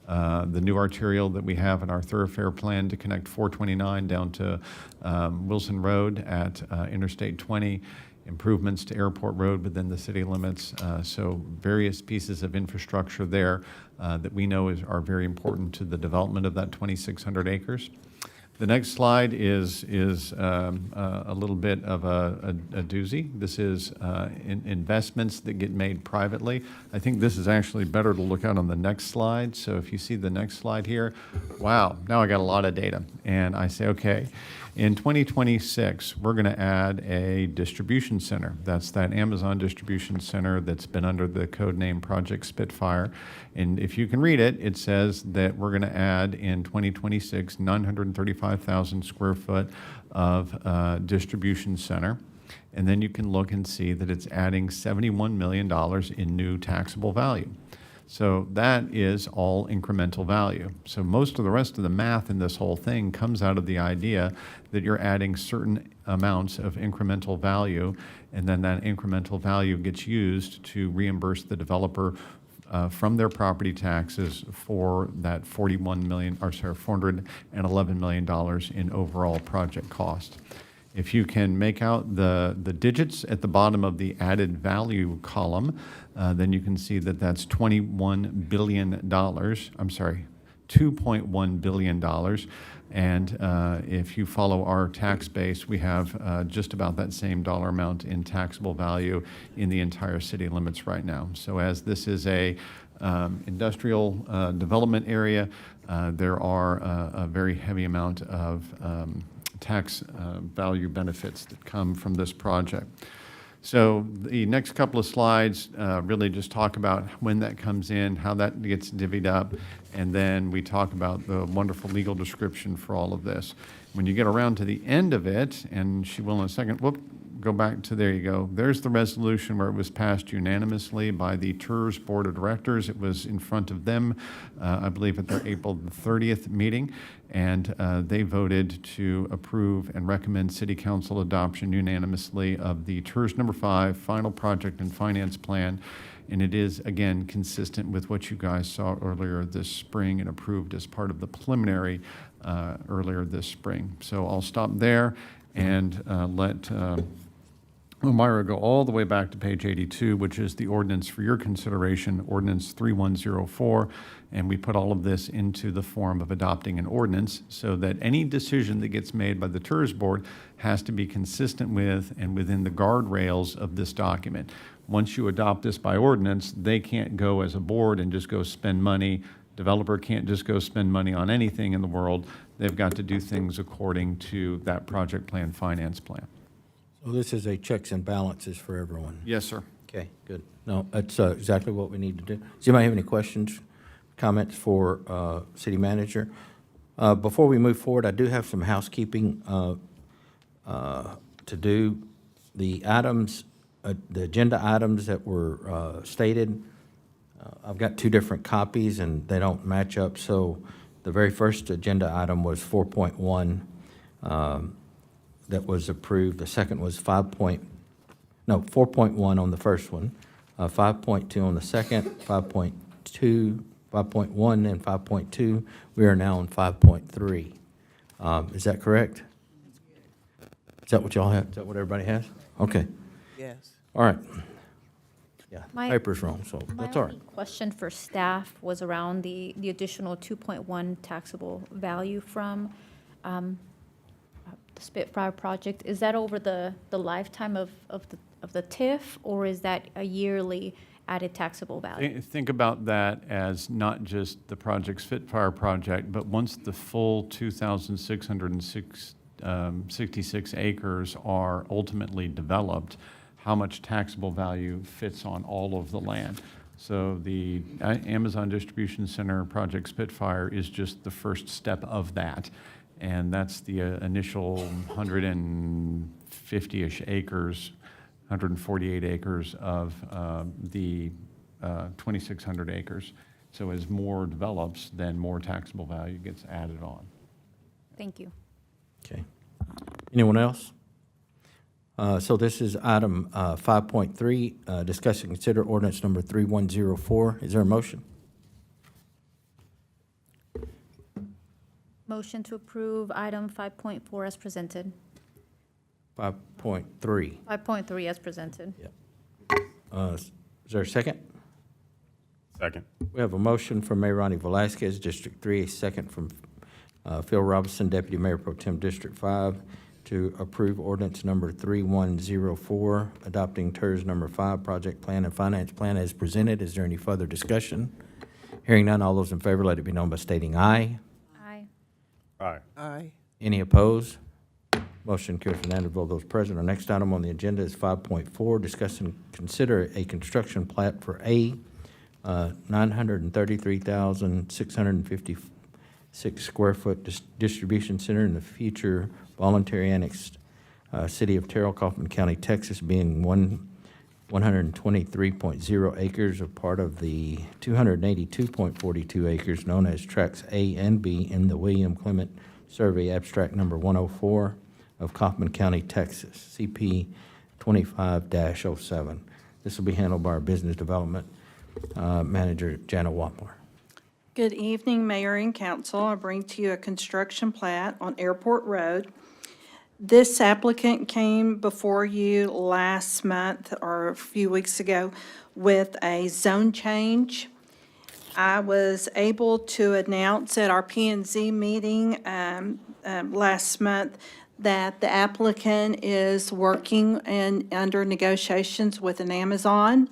the new arterial that we have in our thoroughfare plan to connect 429 down to Wilson Road at Interstate 20, improvements to Airport Road within the city limits. So various pieces of infrastructure there that we know are very important to the development of that 2,600 acres. The next slide is a little bit of a doozy. This is investments that get made privately. I think this is actually better to look at on the next slide. So if you see the next slide here, wow, now I got a lot of data. And I say, okay, in 2026, we're going to add a distribution center. That's that Amazon distribution center that's been under the code name Project Spitfire. And if you can read it, it says that we're going to add in 2026 935,000 square foot of distribution center. And then you can look and see that it's adding $71 million in new taxable value. So that is all incremental value. So most of the rest of the math in this whole thing comes out of the idea that you're adding certain amounts of incremental value, and then that incremental value gets used to reimburse the developer from their property taxes for that $411 million in overall project cost. If you can make out the digits at the bottom of the added value column, then you can see that that's $2.1 billion. And if you follow our tax base, we have just about that same dollar amount in taxable value in the entire city limits right now. So as this is a industrial development area, there are a very heavy amount of tax value benefits that come from this project. So the next couple of slides really just talk about when that comes in, how that gets divvied up, and then we talk about the wonderful legal description for all of this. When you get around to the end of it, and she will in a second, go back to, there you go. There's the resolution where it was passed unanimously by the TERS Board of Directors. It was in front of them, I believe, at their April 30th meeting, and they voted to approve and recommend City Council adoption unanimously of the TERS number 5 final project and finance plan. And it is, again, consistent with what you guys saw earlier this spring and approved as part of the preliminary earlier this spring. So I'll stop there and let Omira go all the way back to page 82, which is the ordinance for your consideration, Ordinance 3104. And we put all of this into the form of adopting an ordinance so that any decision that gets made by the TERS Board has to be consistent with and within the guardrails of this document. Once you adopt this by ordinance, they can't go as a board and just go spend money Developer can't just go spend money on anything in the world. They've got to do things according to that project plan, finance plan. So this is a checks and balances for everyone. Yes, sir. Okay, good. No, that's exactly what we need to do. Does anybody have any questions, comments for city manager? Before we move forward, I do have some housekeeping to do. The items, the agenda items that were stated, I've got two different copies and they don't match up. So the very first agenda item was 4.1 that was approved. The second was 4.1 on the first one, 5.2 on the second, 5.2, 5.1, and 5.2. We are now on 5.3. Is that correct? Is that what y'all have? Is that what everybody has? Okay, Yes. all right. Yeah, My- paper's wrong, so My that's all only right. question for staff was around the additional 2.1 taxable value from the Spitfire project. Is that over the lifetime of the TIF, or is that a yearly added taxable value? Think about that as not just the Project Spitfire project, but once the full 2,666 acres are ultimately developed, how much taxable value fits on all of the land. So the Amazon Distribution Center Project Spitfire is just the first step of that. And that's the initial 150-ish acres, 148 acres of the 2,600 acres. So as more develops, then more taxable value gets added on. Thank you. Okay. Anyone else? So this is item 5.3, discuss and consider ordinance number 3104. Is there a motion? Motion to approve item 5.4 as presented. 5.3. 5.3 as presented. Is there a second? Second. We have a motion from Mayor Ronnie Velazquez, District 3, a second from Phil Robinson, Deputy Mayor Pro Tem, District 5, to approve ordinance number 3104, adopting TERS number 5, project plan and finance plan as presented. Is there any further discussion? Hearing none, all those in favor, let it be known by stating aye. Aye. Aye. Aye. Any opposed? Motion carries unanimously. All those present. Our next item on the agenda is 5.4, discuss and consider a construction plat for a 933,656 square foot distribution center in the future voluntary annexed city of Terrell, Kaufman County, Texas, being 123.0 acres of part of the 282.42 acres known as Tracts A and B in the William Clement Survey Abstract Number 104 of Kaufman County, Texas, CP 25-07. This will be handled by our Business Development Manager, Jana Watmore. Good evening, Mayor and Council. I bring to you a construction plat on Airport Road. This applicant came before you last month or a few weeks ago with a zone change. I was able to announce at our P&Z meeting last month that the applicant is working and under negotiations with an Amazon.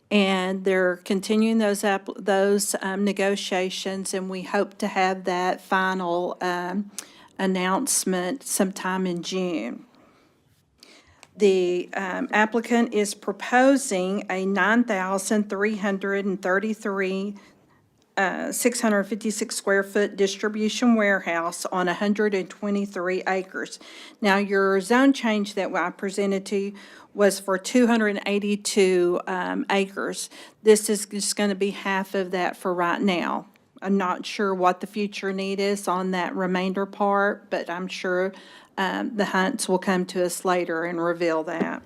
And they're continuing those negotiations, and we hope to have that final announcement sometime in June. The applicant is proposing a 9,333 656 square foot distribution warehouse on 123 acres. Now, your zone change that I presented to you was for 282 acres. This is just going to be half of that for right now. I'm not sure what the future need is on that remainder part, but I'm sure the Hunts will come to us later and reveal that.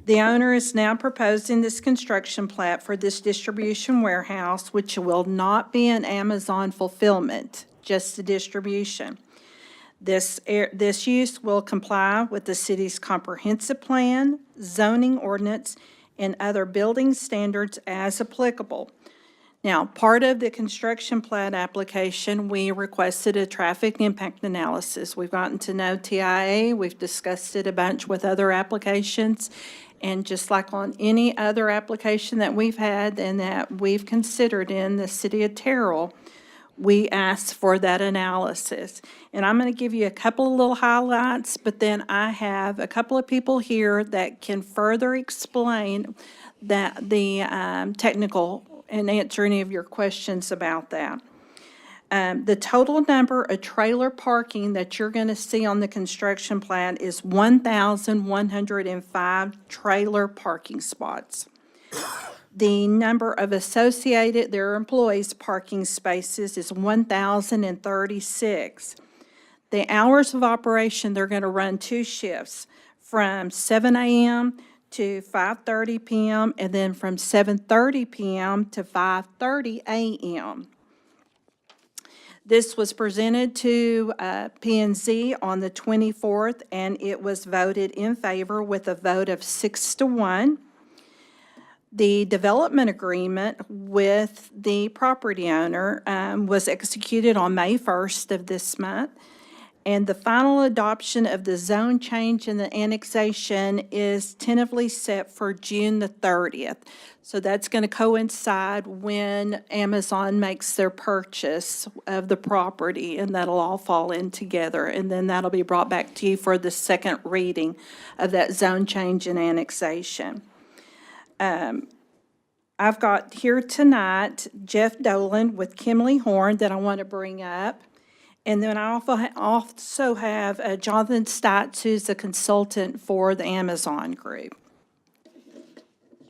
The owner is now proposing this construction plat for this distribution warehouse, which will not be an Amazon fulfillment, just the distribution. This use will comply with the city's comprehensive plan, zoning ordinance, and other building standards as applicable. Now, part of the construction plat application, we requested a traffic impact analysis. We've gotten to know TIA, we've discussed it a bunch with other applications, And just like on any other application that we've had and that we've considered in the city of Terrell, we asked for that analysis. And I'm going to give you a couple of little highlights, but then I have a couple of people here that can further explain that the technical and answer any of your questions about that. The total number of trailer parking that you're going to see on the construction plan is 1,105 trailer parking spots. The number of associated, their employees' parking spaces is 1,036. The hours of operation, they're going to run 2 shifts, from 7 a.m. to 5:30 p.m., and then from 7:30 p.m. to 5:30 a.m. This was presented to P&Z on the 24th, and it was voted in favor with a vote of 6-1. The development agreement with the property owner was executed on May 1st of this month, and the final adoption of the zone change and the annexation is tentatively set for June the 30th. So that's going to coincide when Amazon makes their purchase of the property, and that'll all fall in together. And then that'll be brought back to you for the second reading of that zone change and annexation. I've got here tonight Jeff Dolan with Kimley Horn that I want to bring up. And then I also have Jonathan Stites, who's a consultant for the Amazon Group.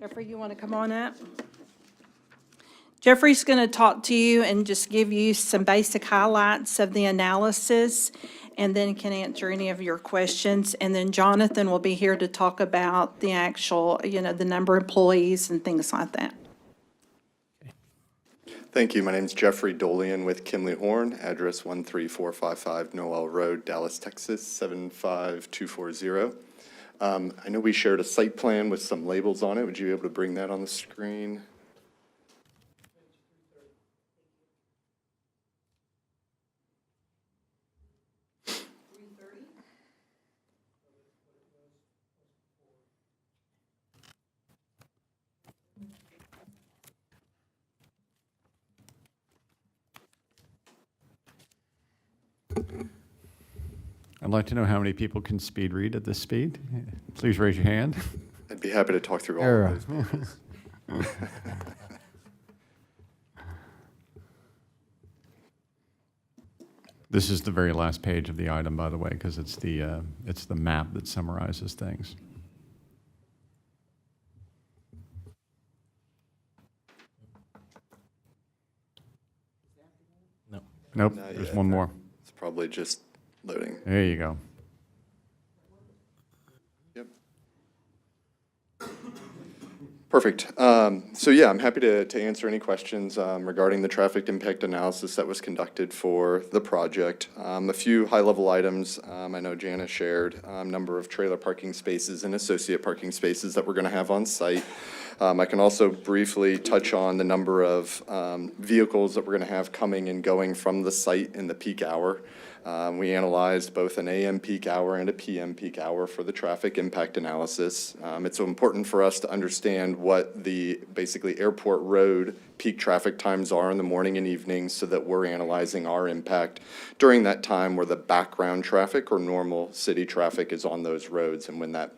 Jeffrey, you want to come on up? Jeffrey's going to talk to you and just give you some basic highlights of the analysis, and then can answer any of your questions. And then Jonathan will be here to talk about the actual, the number of employees and things like that. Thank you. My name is Jeffrey Dolian with Kimley Horn, address 13455 Noel Road, Dallas, Texas, 75240. I know we shared a site plan with some labels on it. Would you be able to bring that on the screen? I'd like to know how many people can speed read at this speed. Please raise your hand. I'd be happy to talk through all Sure. of those pages. This is the very last page of the item, by the way, because it's the map that summarizes things. No. Nope, Not there's yet. one more. It's probably just loading. There you go. Yep. Perfect. So yeah, I'm happy to answer any questions regarding the traffic impact analysis that was conducted for the project. A few high-level items I know Jana shared, number of trailer parking spaces and associate parking spaces that we're going to have on site. I can also briefly touch on the number of vehicles that we're going to have coming and going from the site in the peak hour. We analyzed both an AM peak hour and a PM peak hour for the traffic impact analysis. It's important for us to understand what the basically airport road peak traffic times are in the morning and evening so that we're analyzing our impact during that time where the background traffic or normal city traffic is on those roads and when that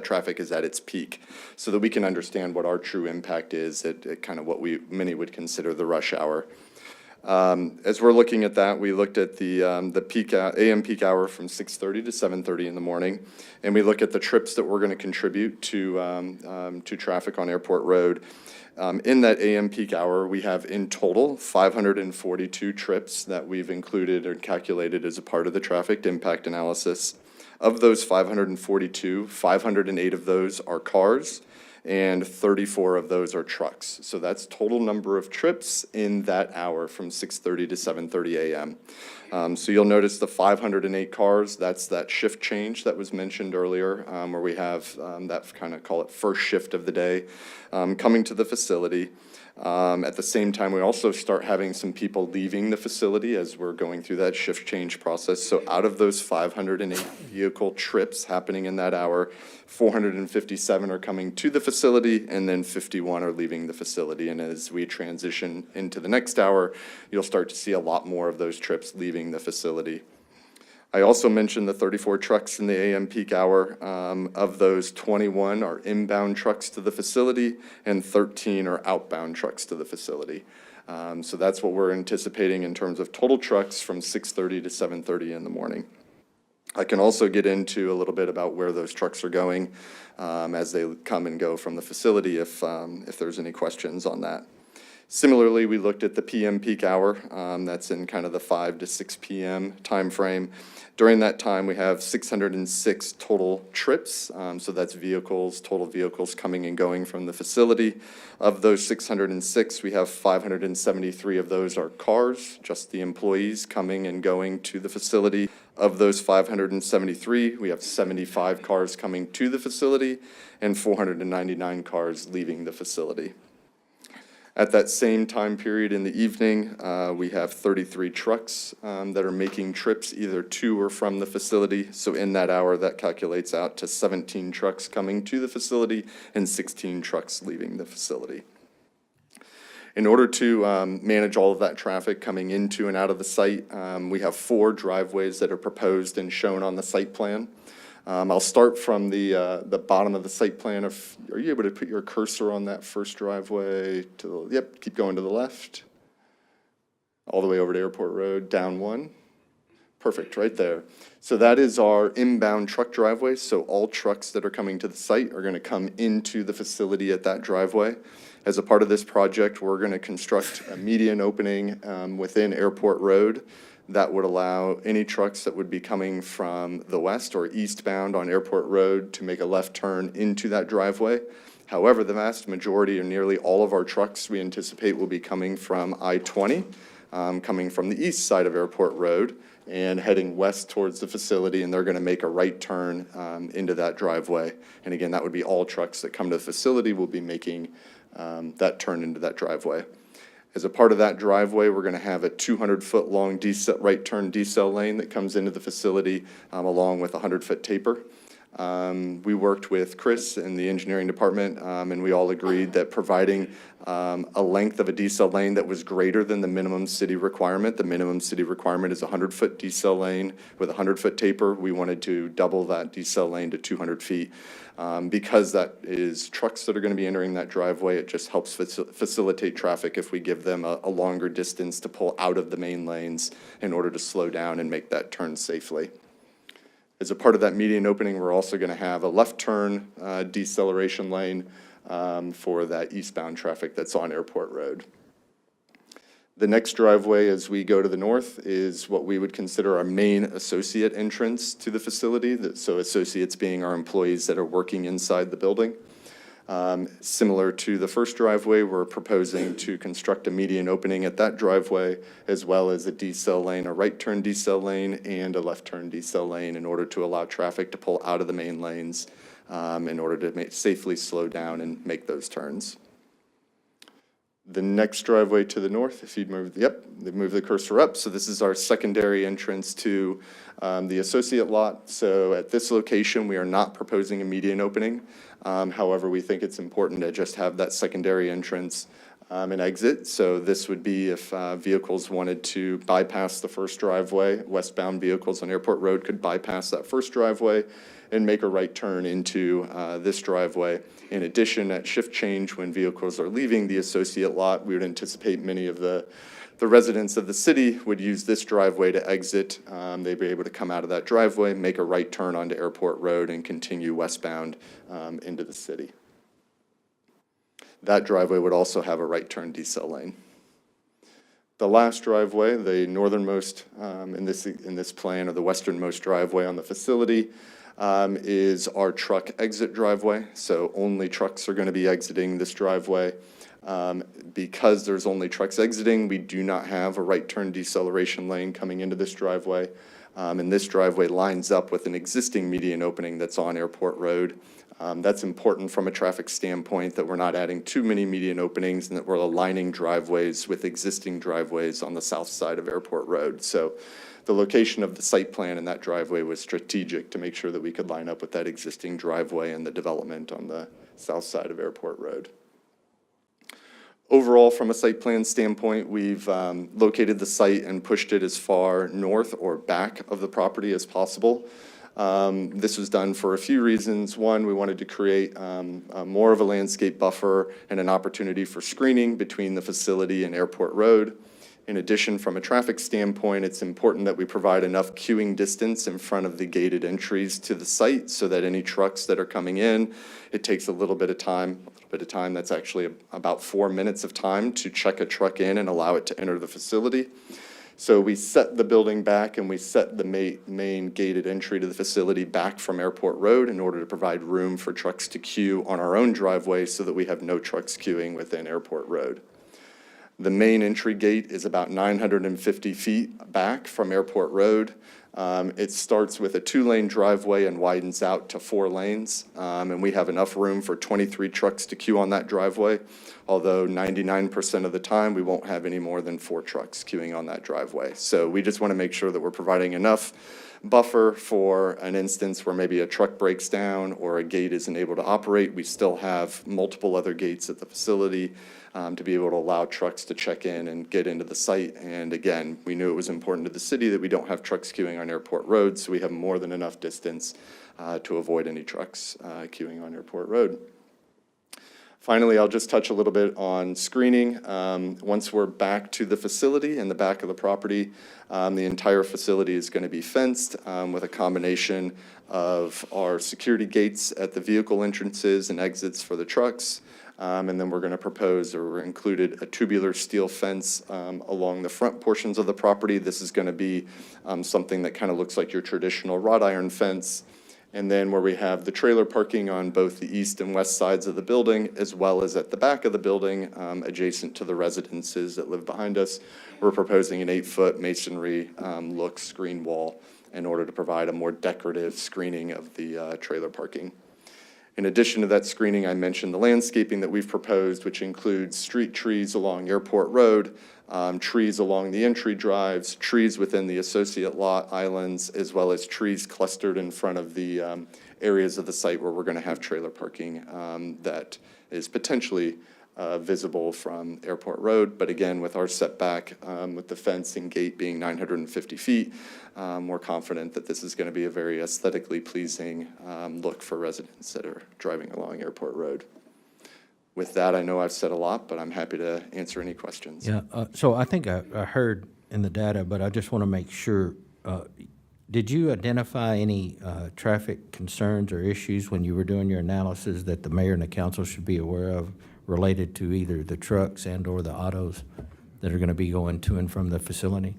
traffic is at its peak, so that we can understand what our true impact is at kind of what many would consider the rush hour. As we're looking at that, we looked at the AM peak hour from 6:30 to 7:30 in the morning, and we look at the trips that we're going to contribute to traffic on Airport Road. In that AM peak hour, we have in total 542 trips that we've included or calculated as a part of the traffic impact analysis. Of those 542, 508 of those are cars, and 34 of those are trucks. So that's total number of trips in that hour from 6:30 to 7:30 a.m. So you'll notice the 508 cars, that's that shift change that was mentioned earlier, where we have that kind of call it first shift of the day coming to the facility. At the same time, we also start having some people leaving the facility as we're going through that shift change process. So out of those 508 vehicle trips happening in that hour, 457 are coming to the facility, and then 51 are leaving the facility. And as we transition into the next hour, you'll start to see a lot more of those trips leaving the facility. I also mentioned the 34 trucks in the AM peak hour. Of those, 21 are inbound trucks to the facility and 13 are outbound trucks to the facility. So that's what we're anticipating in terms of total trucks from 6:30 to 7:30 in the morning. I can also get into a little bit about where those trucks are going as they come and go from the facility if there's any questions on that. Similarly, we looked at the PM peak hour. That's in kind of the 5 to 6 p.m. timeframe. During that time, we have 606 total trips. So that's vehicles, total vehicles coming and going from the facility. Of those 606, we have 573 of those are cars, just the employees coming and going to the facility. Of those 573, we have 75 cars coming to the facility and 499 cars leaving the facility. At that same time period in the evening, we have 33 trucks that are making trips either to or from the facility. So in that hour, that calculates out to 17 trucks coming to the facility and 16 trucks leaving the facility. In order to manage all of that traffic coming into and out of the site, we have 4 driveways that are proposed and shown on the site plan. I'll start from the bottom of the site plan. Are you able to put your cursor on that first driveway? Yep, keep going to the left. All the way over to Airport Road, down 1. Perfect, right there. So that is our inbound truck driveway. So all trucks that are coming to the site are going to come into the facility at that driveway. As a part of this project, we're going to construct a median opening within Airport Road that would allow any trucks that would be coming from the west or eastbound on Airport Road to make a left turn into that driveway. However, the vast majority or nearly all of our trucks we anticipate will be coming from I-20, coming from the east side of Airport Road and heading west towards the facility, and they're going to make a right turn into that driveway. And again, that would be all trucks that come to the facility will be making that turn into that driveway. As a part of that driveway, we're going to have a 200-foot long right turn decel lane that comes into the facility along with a 100-foot taper. We worked with Chris in the engineering department, and we all agreed that providing a length of a decel lane that was greater than the minimum city requirement. The minimum city requirement is a 100-foot decel lane with a 100-foot taper. We wanted to double that decel lane to 200 feet. Because that is trucks that are going to be entering that driveway, it just helps facilitate traffic if we give them a longer distance to pull out of the main lanes in order to slow down and make that turn safely. As a part of that median opening, we're also going to have a left turn deceleration lane for that eastbound traffic that's on Airport Road. The next driveway as we go to the north is what we would consider our main associate entrance to the facility. So associates being our employees that are working inside the building. Similar to the first driveway, we're proposing to construct a median opening at that driveway, as well as a decel lane, a right turn decel lane, and a left turn decel lane in order to allow traffic to pull out of the main lanes in order to safely slow down and make those turns. The next driveway to the north, if you'd move, move the cursor up. So this is our secondary entrance to the associate lot. So at this location, we are not proposing a median opening. However, we think it's important to just have that secondary entrance and exit. So this would be if vehicles wanted to bypass the first driveway, westbound vehicles on Airport Road could bypass that first driveway and make a right turn into this driveway. In addition, at shift change, when vehicles are leaving the associate lot, we would anticipate many of the residents of the city would use this driveway to exit. They'd be able to come out of that driveway, make a right turn onto Airport Road, and continue westbound into the city. That driveway would also have a right turn decel lane. The last driveway, the northernmost in this plan, or the westernmost driveway on the facility, is our truck exit driveway. So only trucks are going to be exiting this driveway. Because there's only trucks exiting, we do not have a right turn deceleration lane coming into this driveway. And this driveway lines up with an existing median opening that's on Airport Road. That's important from a traffic standpoint, that we're not adding too many median openings and that we're aligning driveways with existing driveways on the south side of Airport Road. So the location of the site plan in that driveway was strategic to make sure that we could line up with that existing driveway and the development on the south side of Airport Road. Overall, from a site plan standpoint, we've located the site and pushed it as far north or back of the property as possible. This was done for a few reasons. One, we wanted to create more of a landscape buffer and an opportunity for screening between the facility and Airport Road. In addition, from a traffic standpoint, it's important that we provide enough queuing distance in front of the gated entries to the site so that any trucks that are coming in, it takes a little bit of time. That's actually about 4 minutes of time to check a truck in and allow it to enter the facility. So we set the building back and we set the main gated entry to the facility back from Airport Road in order to provide room for trucks to queue on our own driveway so that we have no trucks queuing within Airport Road. The main entry gate is about 950 feet back from Airport Road. It starts with a 2-lane driveway and widens out to 4 lanes. And we have enough room for 23 trucks to queue on that driveway, although 99% of the time we won't have any more than 4 trucks queuing on that driveway. So we just want to make sure that we're providing enough buffer for an instance where maybe a truck breaks down or a gate isn't able to operate. We still have multiple other gates at the facility to be able to allow trucks to check in and get into the site. And again, we knew it was important to the city that we don't have trucks queuing on Airport Road, so we have more than enough distance to avoid any trucks queuing on Airport Road. Finally, I'll just touch a little bit on screening. Once we're back to the facility in the back of the property, the entire facility is going to be fenced with a combination of our security gates at the vehicle entrances and exits for the trucks. And then we're going to propose or included a tubular steel fence along the front portions of the property. This is going to be something that kind of looks like your traditional wrought iron fence. And then where we have the trailer parking on both the east and west sides of the building, as well as at the back of the building, adjacent to the residences that live behind us, we're proposing an 8-foot masonry look screen wall in order to provide a more decorative screening of the trailer parking. In addition to that screening, I mentioned the landscaping that we've proposed, which includes street trees along Airport Road, trees along the entry drives, trees within the associate lot islands, as well as trees clustered in front of the areas of the site where we're going to have trailer parking that is potentially visible from Airport Road. But again, with our setback, with the fence and gate being 950 feet, we're confident that this is going to be a very aesthetically pleasing look for residents that are driving along Airport Road. With that, I know I've said a lot, but I'm happy to answer any questions. Yeah, so I think I heard in the data, but I just want to make sure, did you identify any traffic concerns or issues when you were doing your analysis that the mayor and the council should be aware of related to either the trucks and or the autos that are going to be going to and from the facility?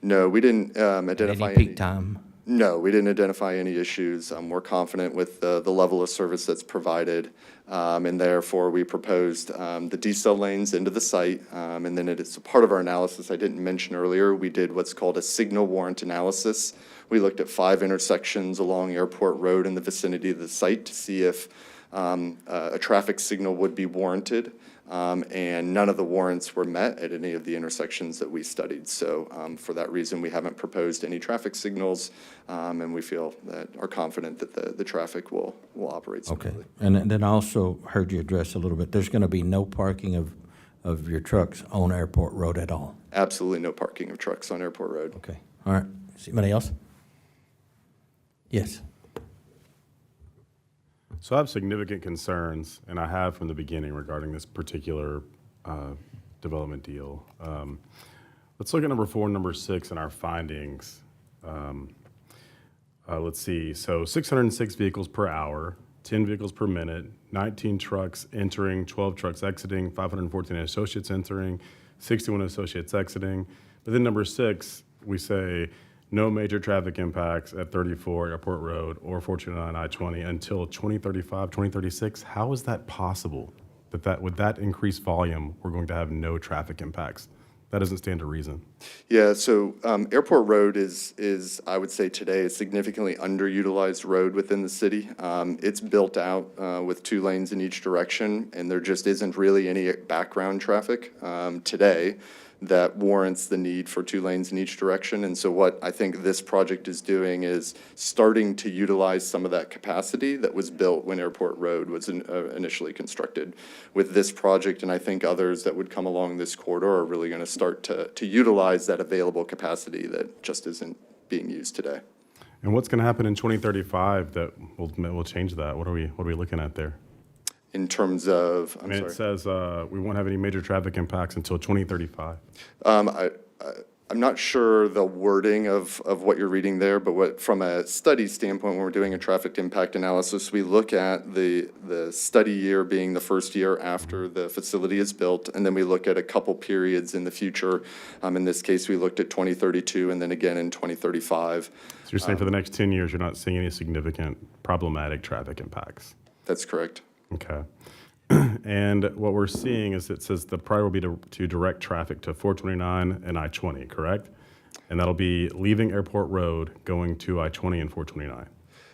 No, we didn't identify Any peak time? No, we didn't identify any issues. We're confident with the level of service that's provided, and therefore we proposed the decel lanes into the site, and then it's a part of our analysis I didn't mention earlier. We did what's called a signal warrant analysis. We looked at 5 intersections along Airport Road in the vicinity of the site to see if a traffic signal would be warranted. And none of the warrants were met at any of the intersections that we studied. So for that reason, we haven't proposed any traffic signals, and we feel that are confident that the traffic will operate smoothly. Okay, and then I also heard you address a little bit, there's going to be no parking of your trucks on Airport Road at all? Absolutely no parking of trucks on Airport Road. Okay, all right. Anybody else? Yes. So I have significant concerns, and I have from the beginning regarding this particular development deal. Let's look at number 4 and number 6 in our findings. Let's see, so 606 vehicles per hour, 10 vehicles per minute, 19 trucks entering, 12 trucks exiting, 514 associates entering, 61 associates exiting. But then number 6, we say no major traffic impacts at 34 Airport Road or 429 I-20 until 2035, 2036. How is that possible? with that increased volume, we're going to have no traffic impacts. That doesn't stand to reason. Yeah, so Airport Road is, I would say today, a significantly underutilized road within the city. It's built out with 2 lanes in each direction, and there just isn't really any background traffic today that warrants the need for 2 lanes in each direction. And so what I think this project is doing is starting to utilize some of that capacity that was built when Airport Road was initially constructed. With this project, and I think others that would come along this corridor, are really going to start to utilize that available capacity that just isn't being used today. And what's going to happen in 2035 that will change that? What are we looking at there? In terms of, I mean, it says we won't have any major traffic impacts until 2035. I'm not sure the wording of what you're reading there, but from a study standpoint, when we're doing a traffic impact analysis, we look at the study year being the first year after the facility is built, and then we look at a couple periods in the future. In this case, we looked at 2032 and then again in 2035. So you're saying for the next 10 years, you're not seeing any significant problematic traffic impacts? That's correct. Okay. And what we're seeing is it says the priority will be to direct traffic to 429 and I-20, correct? And that'll be leaving Airport Road, going to I-20 and 429.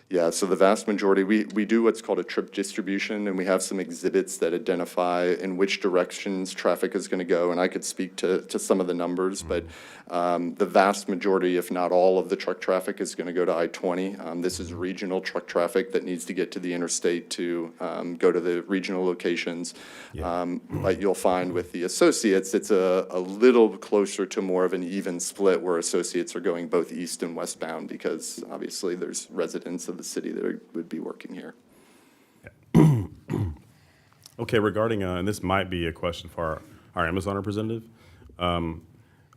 Yeah, so the vast majority, we do what's called a trip distribution, and we have some exhibits that identify in which directions traffic is going to go, and I could speak to some of the numbers, but the vast majority, if not all of the truck traffic is going to go to I-20. This is regional truck traffic that needs to get to the interstate to go to the regional locations. But you'll find with the associates, it's a little closer to more of an even split where associates are going both east and westbound because obviously there's residents of the city that would be working here. Okay, regarding, and this might be a question for our Amazon representative.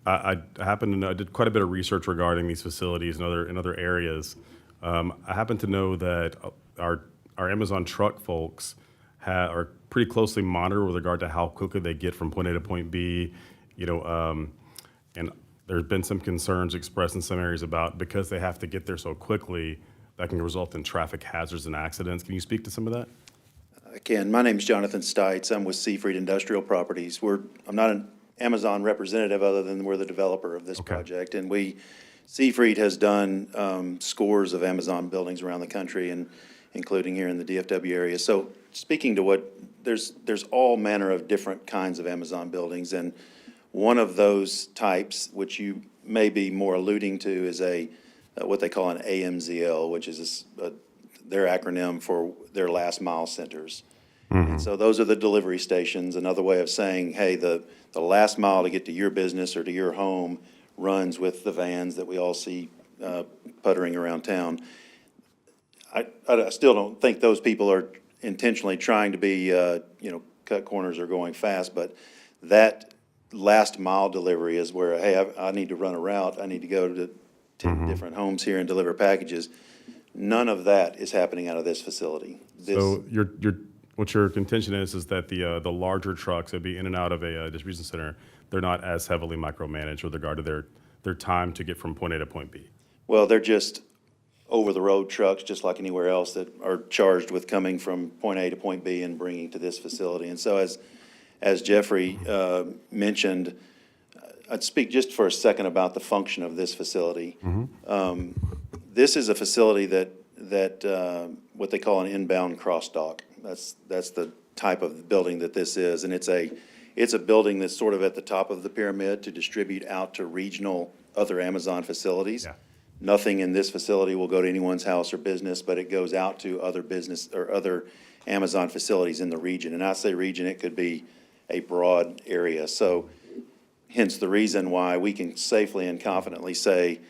I happen to know, I did quite a bit of research regarding these facilities in other areas. I happen to know that our Amazon truck folks are pretty closely monitored with regard to how quickly they get from point A to point B, and there's been some concerns expressed in some areas about because they have to get there so quickly, that can result in traffic hazards and accidents. Can you speak to some of that? I can. My name's Jonathan Stites. I'm with Seafried Industrial Properties. I'm not an Amazon representative other than we're the developer of this project. And Seafried has done scores of Amazon buildings around the country, and including here in the DFW area. So speaking to there's all manner of different kinds of Amazon buildings. And one of those types, which you may be more alluding to, is what they call an AMZL, which is their acronym for their last mile centers. And so those are the delivery stations. Another way of saying, hey, the last mile to get to your business or to your home runs with the vans that we all see puttering around town. I still don't think those people are intentionally trying to be, cut corners or going fast, but that last mile delivery is where, hey, I need to run a route. I need to go to 10 different homes here and deliver packages. None of that is happening out of this facility. So what your contention is that the larger trucks that be in and out of a distribution center, they're not as heavily micromanaged with regard to their time to get from point A to point B. Well, they're just over-the-road trucks, just like anywhere else, that are charged with coming from point A to point B and bringing to this facility. And so as Jeffrey mentioned, I'd speak just for a second about the function of this facility. This is a facility that what they call an inbound cross dock. That's the type of building that this is, and it's a building that's sort of at the top of the pyramid to distribute out to regional other Amazon facilities. Yeah. Nothing in this facility will go to anyone's house or business, but it goes out to other business or other Amazon facilities in the region. And I say region, it could be a broad area. So hence the reason why we can safely and confidently say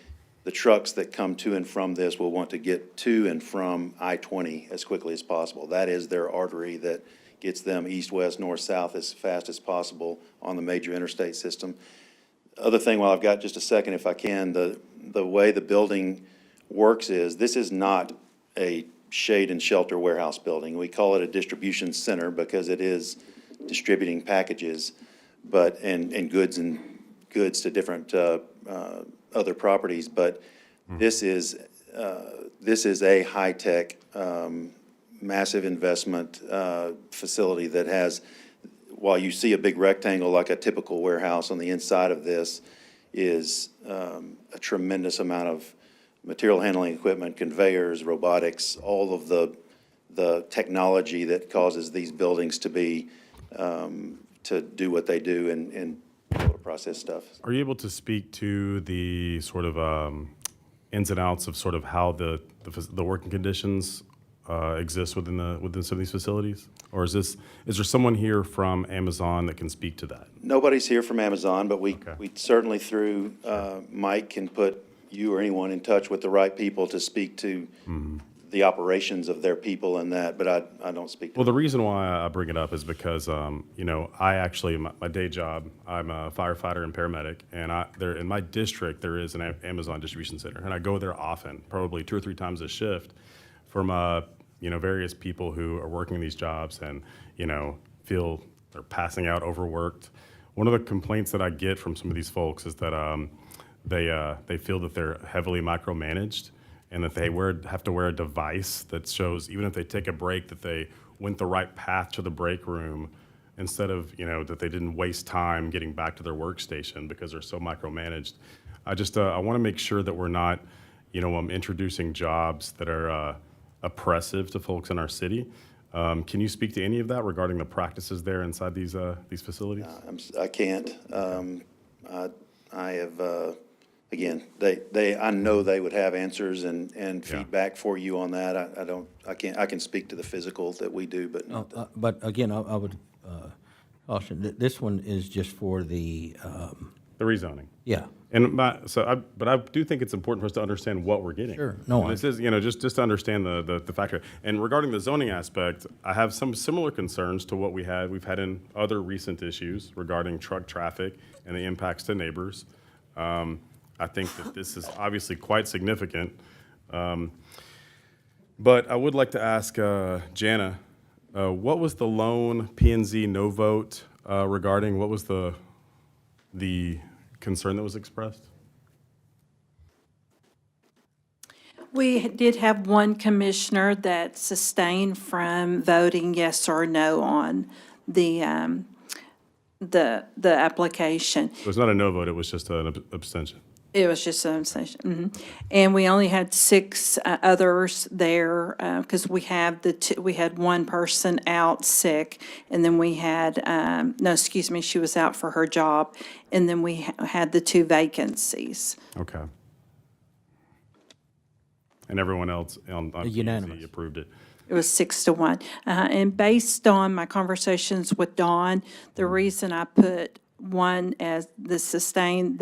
the trucks that come to and from this will want to get to and from I-20 as quickly as possible. That is their artery that gets them east, west, north, south as fast as possible on the major interstate system. Other thing, while I've got just a second, if I can, the way the building works is this is not a shade and shelter warehouse building. We call it a distribution center because it is distributing packages, and goods to different other properties. But this is a high-tech massive investment facility that has, while you see a big rectangle like a typical warehouse, on the inside of this is a tremendous amount of material handling equipment, conveyors, robotics, all of the technology that causes these buildings to be, to do what they do and be able to process stuff. Are you able to speak to the sort of ins and outs of sort of how the working conditions exist within some of these facilities? Or is there someone here from Amazon that can speak to that? Nobody's here from Amazon, but we certainly through Mike can put you or anyone in touch with the right people to speak to the operations of their people and that, but I don't speak to Well, the reason why I bring it up is because, I actually, my day job, I'm a firefighter and paramedic, and there in my district, there is an Amazon distribution center, and I go there often, probably 2 or 3 times a shift, from, various people who are working these jobs and, feel they're passing out, overworked. One of the complaints that I get from some of these folks is that they feel that they're heavily micromanaged, and that they have to wear a device that shows, even if they take a break, that they went the right path to the break room, instead of, that they didn't waste time getting back to their workstation because they're so micromanaged. I want to make sure that we're not, introducing jobs that are oppressive to folks in our city. Can you speak to any of that regarding the practices there inside these facilities? I can't. I have, again, I know they would have answers and feedback for you on that. I can speak to the physical that we do, but not the. But again, I would caution, this one is just for the. The rezoning. Yeah. But I do think it's important for us to understand what we're getting. Sure. No, And this is, just to understand the factor. And regarding the zoning aspect, I have some similar concerns to what we've had in other recent issues regarding truck traffic and the impacts to neighbors. I think that this is obviously quite significant. But I would like to ask Jana, what was the lone P&Z no vote regarding? What was the concern that was expressed? We did have one commissioner that sustained from voting yes or no on the application. It was not a no vote, it was just an abstention. It was just an abstention. And we only had 6 others there, because we had one person out sick, and then we had, she was out for her job, and then we had the 2 vacancies. Okay. And everyone else on Unanimous. P&Z approved it. It was 6-1. And based on my conversations with Dawn, the reason I put 1 as the sustain,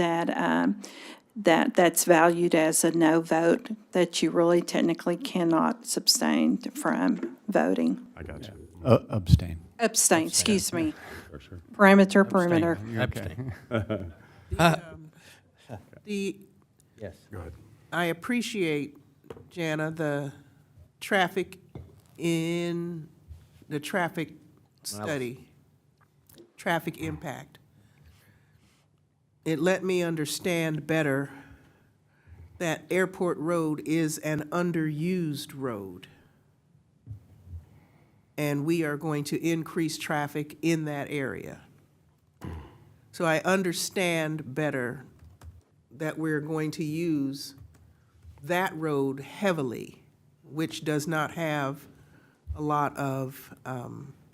that's valued as a no vote, that you really technically cannot abstain from voting. I got you. Abstain. Abstain, excuse me. Sure. Perimeter. Abstain. Yes. Go ahead. I appreciate, Jana, the traffic study, traffic impact. It let me understand better that Airport Road is an underused road. And we are going to increase traffic in that area. So I understand better that we're going to use that road heavily, which does not have a lot of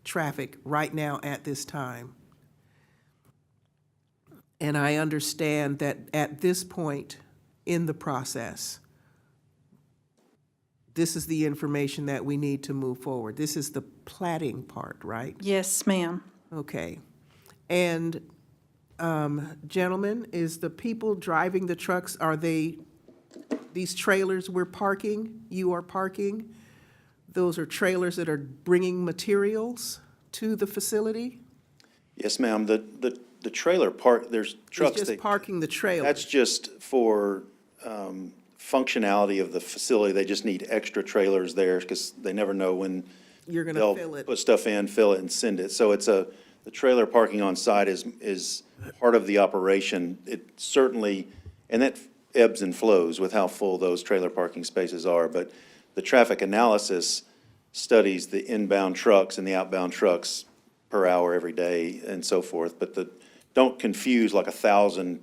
traffic right now at this time. And I understand that at this point in the process, this is the information that we need to move forward. This is the platting part, right? Yes, ma'am. Okay. And gentlemen, is the people driving the trucks, are they, these trailers we're parking, you are parking, those are trailers that are bringing materials to the facility? Yes, ma'am. The trailer park, there's trucks It's just parking the trailer. That's just for functionality of the facility. They just need extra trailers there because they never know when You're gonna they'll fill it. put stuff in, fill it, and send it. So it's the trailer parking on site is part of the operation. It certainly, and that ebbs and flows with how full those trailer parking spaces are. But the traffic analysis studies the inbound trucks and the outbound trucks per hour every day and so forth. But don't confuse like 1,000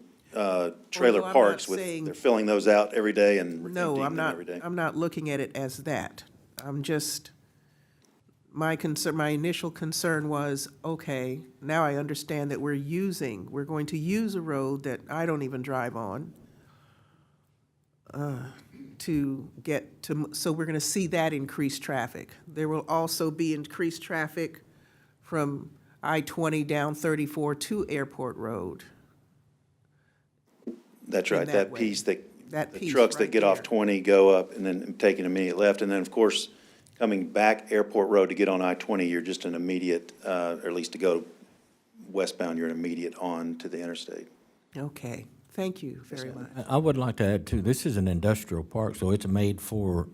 trailer I'm not parks with, saying- they're filling those out every day and No, emptying I'm them not, every day. I'm not looking at it as that. I'm just, my initial concern was, okay, now I understand that we're going to use a road that I don't even drive on to get to, so we're going to see that increased traffic. There will also be increased traffic from I-20 down 34 to Airport Road. That's in right, that that way. piece that, That the piece trucks that right get off there. 20 go up and then take an immediate left. And then, of course, coming back Airport Road to get on I-20, you're just an immediate, or at least to go westbound, you're an immediate on to the interstate. Okay, thank you very much. I would like to add too, this is an industrial park, so it's made for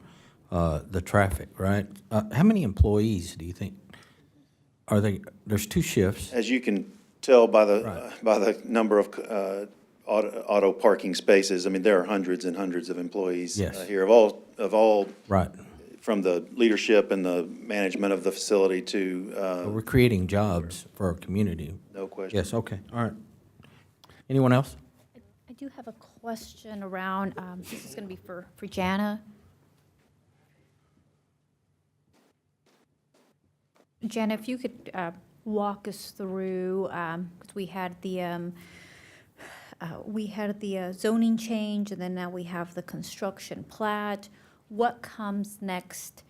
the traffic, right? How many employees do you think are they? There's 2 shifts. As you can tell by the, Right. by the number of auto parking spaces, I mean, there are hundreds and hundreds of employees Yes. here of all, Right. from the leadership and the management of the facility to, We're creating jobs for our community. no question. Yes, okay, all right. Anyone else? I do have a question around, this is going to be for Jana. Jana, if you could walk us through, because we had the zoning change, and then now we have the construction plat. What comes next?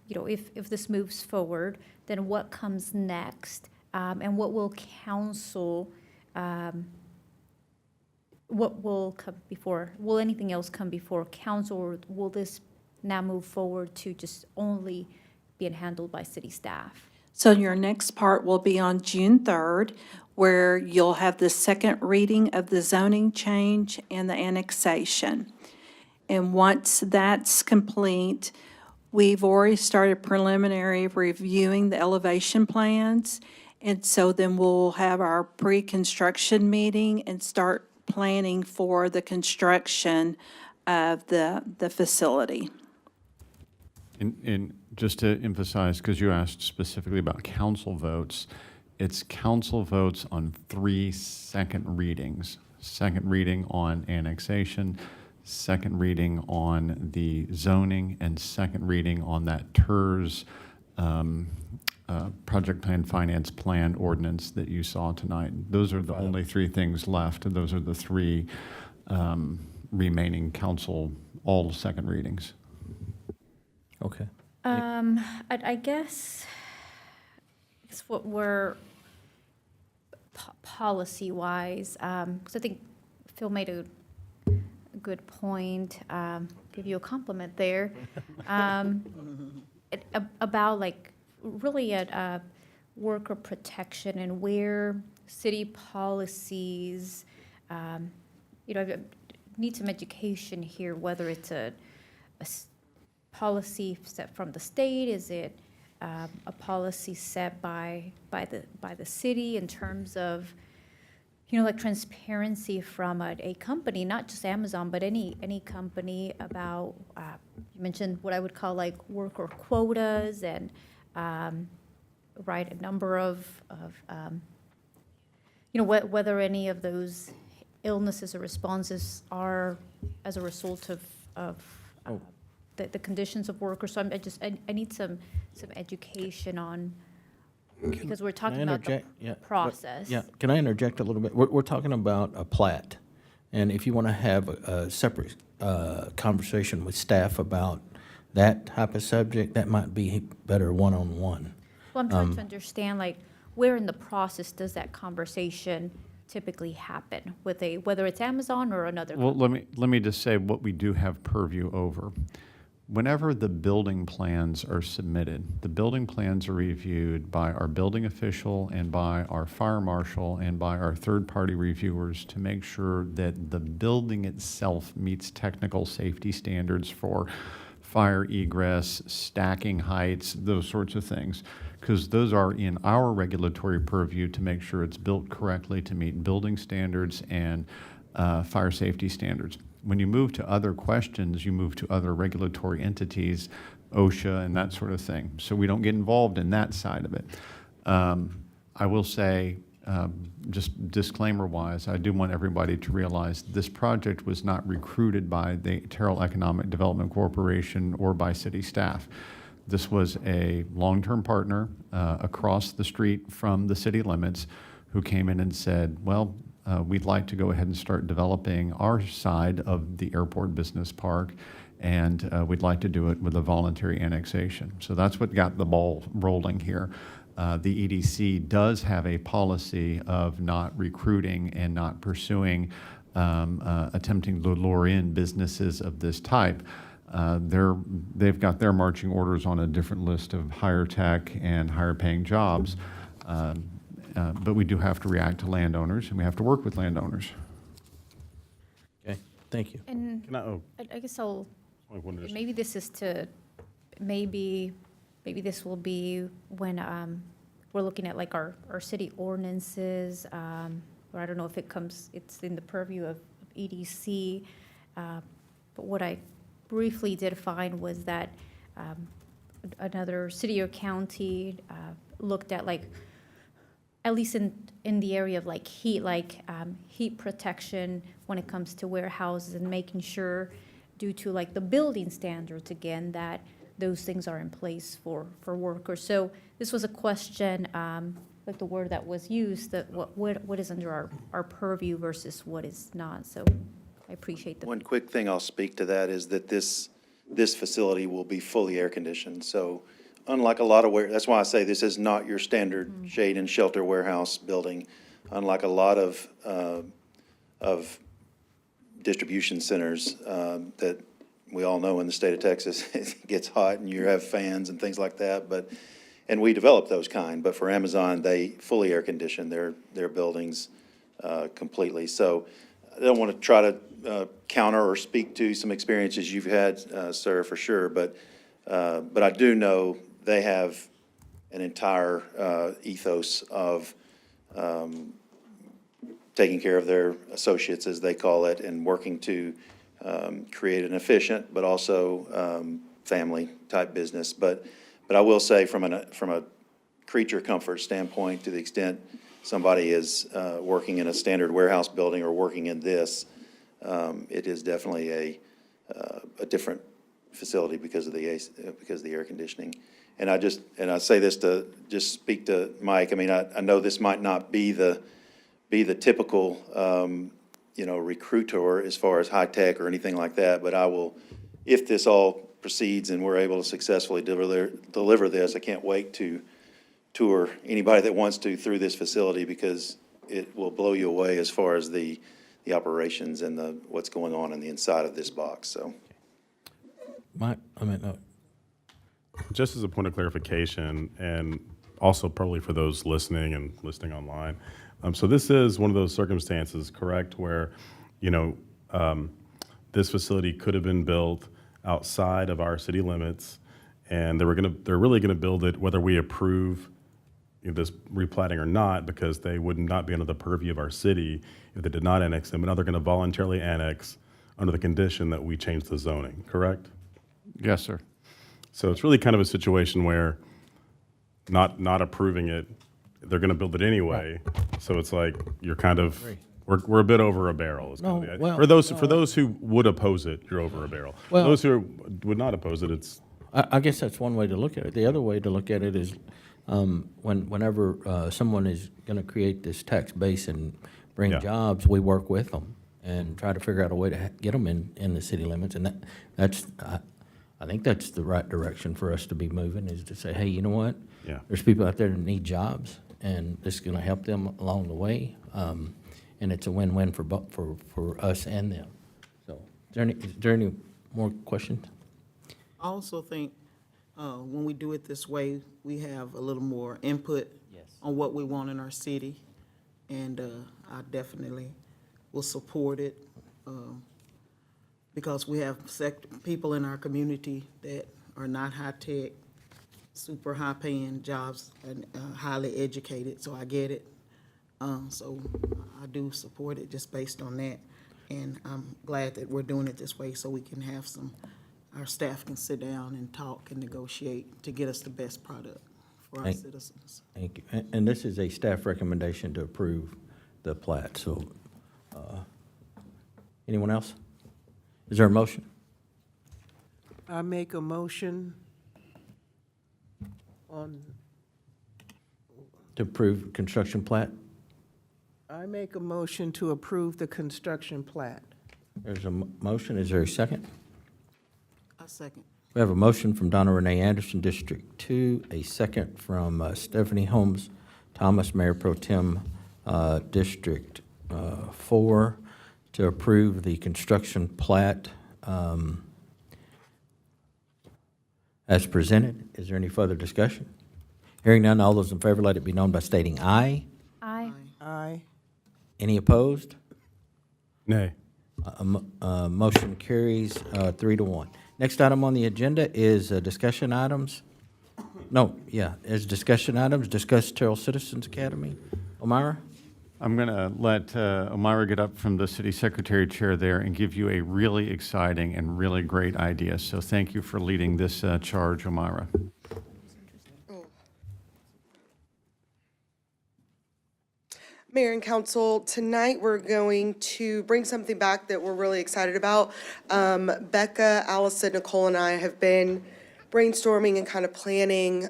If this moves forward, then what comes next? And what will council, what will come before, will anything else come before council, or will this now move forward to just only being handled by city staff? So your next part will be on June 3rd, where you'll have the second reading of the zoning change and the annexation. And once that's complete, we've already started preliminary reviewing the elevation plans. And so then we'll have our pre-construction meeting and start planning for the construction of the facility. And just to emphasize, because you asked specifically about council votes, it's council votes on 3 second readings. Second reading on annexation, second reading on the zoning, and second reading on that TERS project plan, finance plan ordinance that you saw tonight. Those are the only 3 things left, and those are the 3 remaining council, all second readings. Okay. I guess it's what we're policy-wise, because I think Phil made a good point, give you a compliment there, about like really at worker protection and where city policies, I need some education here, whether it's a policy set from the state, is it a policy set by the city in terms of, like transparency from a company, not just Amazon, but any company about, you mentioned what I would call like worker quotas and, right, a number of whether any of those illnesses or responses are as a result of the conditions of workers. So I need some education on, because we're talking about the process. Yeah, can I interject a little bit? We're talking about a plat, and if you want to have a separate conversation with staff about that type of subject, that might be better one-on-one. Well, I'm trying to understand, like, where in the process does that conversation typically happen with whether it's Amazon or another Well, company? let me just say what we do have purview over. Whenever the building plans are submitted, the building plans are reviewed by our building official and by our fire marshal and by our third-party reviewers to make sure that the building itself meets technical safety standards for fire egress, stacking heights, those sorts of things, because those are in our regulatory purview to make sure it's built correctly to meet building standards and fire safety standards. When you move to other questions, you move to other regulatory entities OSHA and that sort of thing. So we don't get involved in that side of it. I will say, just disclaimer-wise, I do want everybody to realize this project was not recruited by the Terrell Economic Development Corporation or by city staff. This was a long-term partner across the street from the city limits who came in and said, well, we'd like to go ahead and start developing our side of the airport business park, and we'd like to do it with a voluntary annexation. So that's what got the ball rolling here. The EDC does have a policy of not recruiting and not pursuing, attempting to lure in businesses of this type. They've got their marching orders on a different list of higher tech and higher paying jobs. But we do have to react to landowners, and we have to work with landowners. Okay, thank you. And Can I- I guess I'll, I wanted to- maybe this is to, maybe this will be when we're looking at like our city ordinances, or I don't know if it's in the purview of EDC. But what I briefly did find was that another city or county looked at like, at least in the area of like heat protection when it comes to warehouses, and making sure, due to like the building standards again, that those things are in place for workers. So this was a question, like the word that was used, that what is under our purview versus what is not. So I appreciate the. One quick thing I'll speak to that is that this facility will be fully air conditioned. So unlike a lot of that's why I say this is not your standard shade and shelter warehouse building. Unlike a lot of distribution centers that we all know in the state of Texas, it gets hot and you have fans and things like that. And we develop those kind. But for Amazon, they fully air condition their buildings completely. So I don't want to try to counter or speak to some experiences you've had, sir, for sure. But I do know they have an entire ethos of taking care of their associates, as they call it, and working to create an efficient but also family-type business. But I will say, from a creature comfort standpoint, to the extent somebody is working in a standard warehouse building or working in this, it is definitely a different facility because of the air conditioning. And I say this to just speak to Mike. I mean, I know this might not be the typical recruiter as far as high tech or anything like that, but I will, if this all proceeds and we're able to successfully deliver this, I can't wait to tour anybody that wants to through this facility, because it will blow you away as far as the operations and what's going on the inside of this box. So, Just as a point of clarification, and also probably for those listening and listening online, so this is one of those circumstances, correct, where, this facility could have been built outside of our city limits, and they're really gonna build it whether we approve this replatting or not, because they would not be under the purview of our city if they did not annex them. And now they're gonna voluntarily annex under the condition that we change the zoning, correct? Yes, sir. So it's really kind of a situation where not approving it, they're gonna build it anyway. So it's like, you're kind of, we're a bit over a barrel. Is kind of the idea. For those who would oppose it, you're over a barrel. For those who would not oppose it, it's. I guess that's one way to look at it. The other way to look at it is whenever someone is going to create this tax base and bring jobs, we work with them and try to figure out a way to get them in the city limits. And I think that's the right direction for us to be moving, is to say, hey, you know what? Yeah. There's people out there that need jobs, and this is going to help them along the way. And it's a win-win for us and them. So is there any more questions? I also think when we do it this way, we have a little more input on what we want in our city. And I definitely will support it because we have people in our community that are not high-tech, super high-paying jobs, and highly educated, so I get it. So I do support it just based on that. And I'm glad that we're doing it this way so we can have some our staff can sit down and talk and negotiate to get us the best product for our Thank- citizens. Thank you. And this is a staff recommendation to approve the plat, so, anyone else? Is there a motion? I make a motion on, To approve construction plat? I make a motion to approve the construction plat. There's a motion. Is there a second? A second. We have a motion from Donna Renee Anderson, District 2, a second from Stephanie Holmes Thomas, Mayor Pro Tem, District 4, to approve the construction plat as presented. Is there any further discussion? Hearing none, all those in favor, let it be known by stating aye. Aye. Aye. Any opposed? Nay. Motion carries 3-1. Next item on the agenda is discussion items. No, yeah, is discussion items. Discuss Terrell Citizens Academy. Omira? I'm going to let Omira get up from the city secretary chair there and give you a really exciting and really great idea. So thank you for leading this charge, Omira. Mayor and Council, tonight we're going to bring something back that we're really excited about. Becca, Allison, Nicole, and I have been brainstorming and kind of planning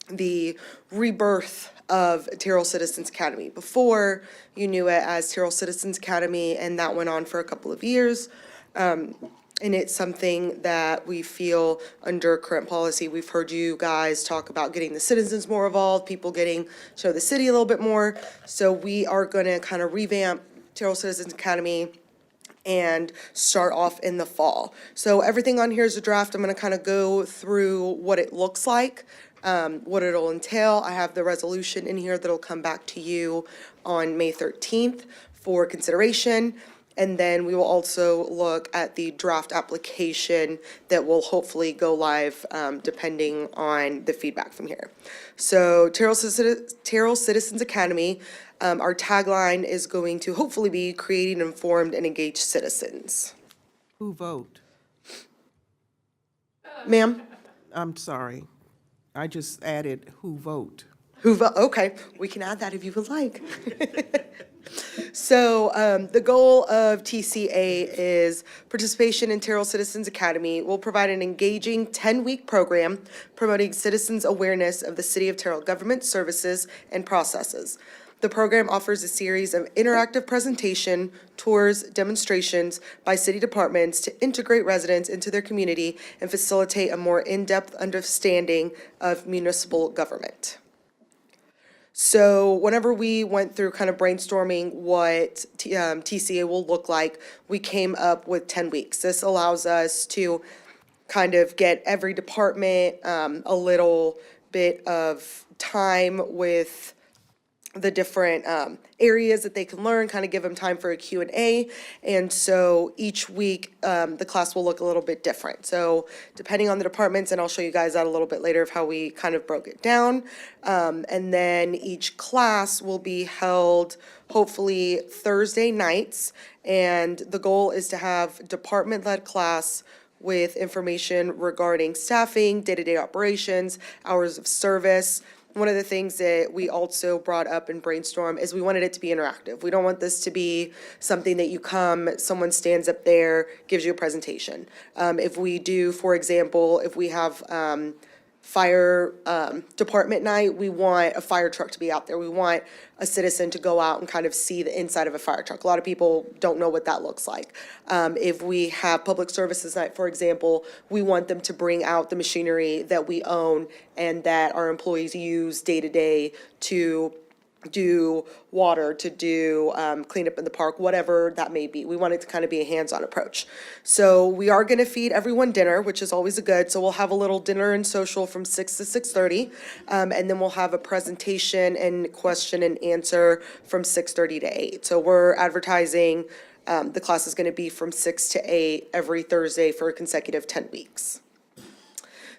the rebirth of Terrell Citizens Academy. Before, you knew it as Terrell Citizens Academy, and that went on for a couple of years. And it's something that we feel under current policy. We've heard you guys talk about getting the citizens more involved, people getting to know the city a little bit more. So we are gonna kind of revamp Terrell Citizens Academy and start off in the fall. So everything on here is a draft. I'm gonna kind of go through what it looks like, what it'll entail. I have the resolution in here that'll come back to you on May 13th for consideration. And then we will also look at the draft application that will hopefully go live depending on the feedback from here. So Terrell Citizens Academy, our tagline is going to hopefully be creating informed and engaged citizens. Who vote? Ma'am? I'm sorry. I just added who vote. Who vote? Okay, we can add that if you would like. So the goal of TCA is participation in Terrell Citizens Academy will provide an engaging 10-week program promoting citizens' awareness of the City of Terrell government services and processes. The program offers a series of interactive presentation, tours, demonstrations by city departments to integrate residents into their community and facilitate a more in-depth understanding of municipal government. So whenever we went through kind of brainstorming what TCA will look like, we came up with 10 weeks. This allows us to kind of get every department a little bit of time with the different areas that they can learn, kind of give them time for a Q&A. And so each week, the class will look a little bit different. So depending on the departments, and I'll show you guys that a little bit later of how we kind of broke it down. And then each class will be held hopefully Thursday nights. And the goal is to have department-led class with information regarding staffing, day-to-day operations, hours of service. One of the things that we also brought up and brainstormed is we wanted it to be interactive. We don't want this to be something that you come, someone stands up there, gives you a presentation. If we do, for example, if we have fire department night, we want a fire truck to be out there. We want a citizen to go out and kind of see the inside of a fire truck. A lot of people don't know what that looks like. If we have public services night, for example, we want them to bring out the machinery that we own and that our employees use day to day to do water, to do cleanup in the park, whatever that may be. We want it to kind of be a hands-on approach. So we are going to feed everyone dinner, which is always a good. So we'll have a little dinner and social from 6 to 6:30. And then we'll have a presentation and question and answer from 6:30 to 8. So we're advertising the class is going to be from 6 to 8 every Thursday for a consecutive 10 weeks.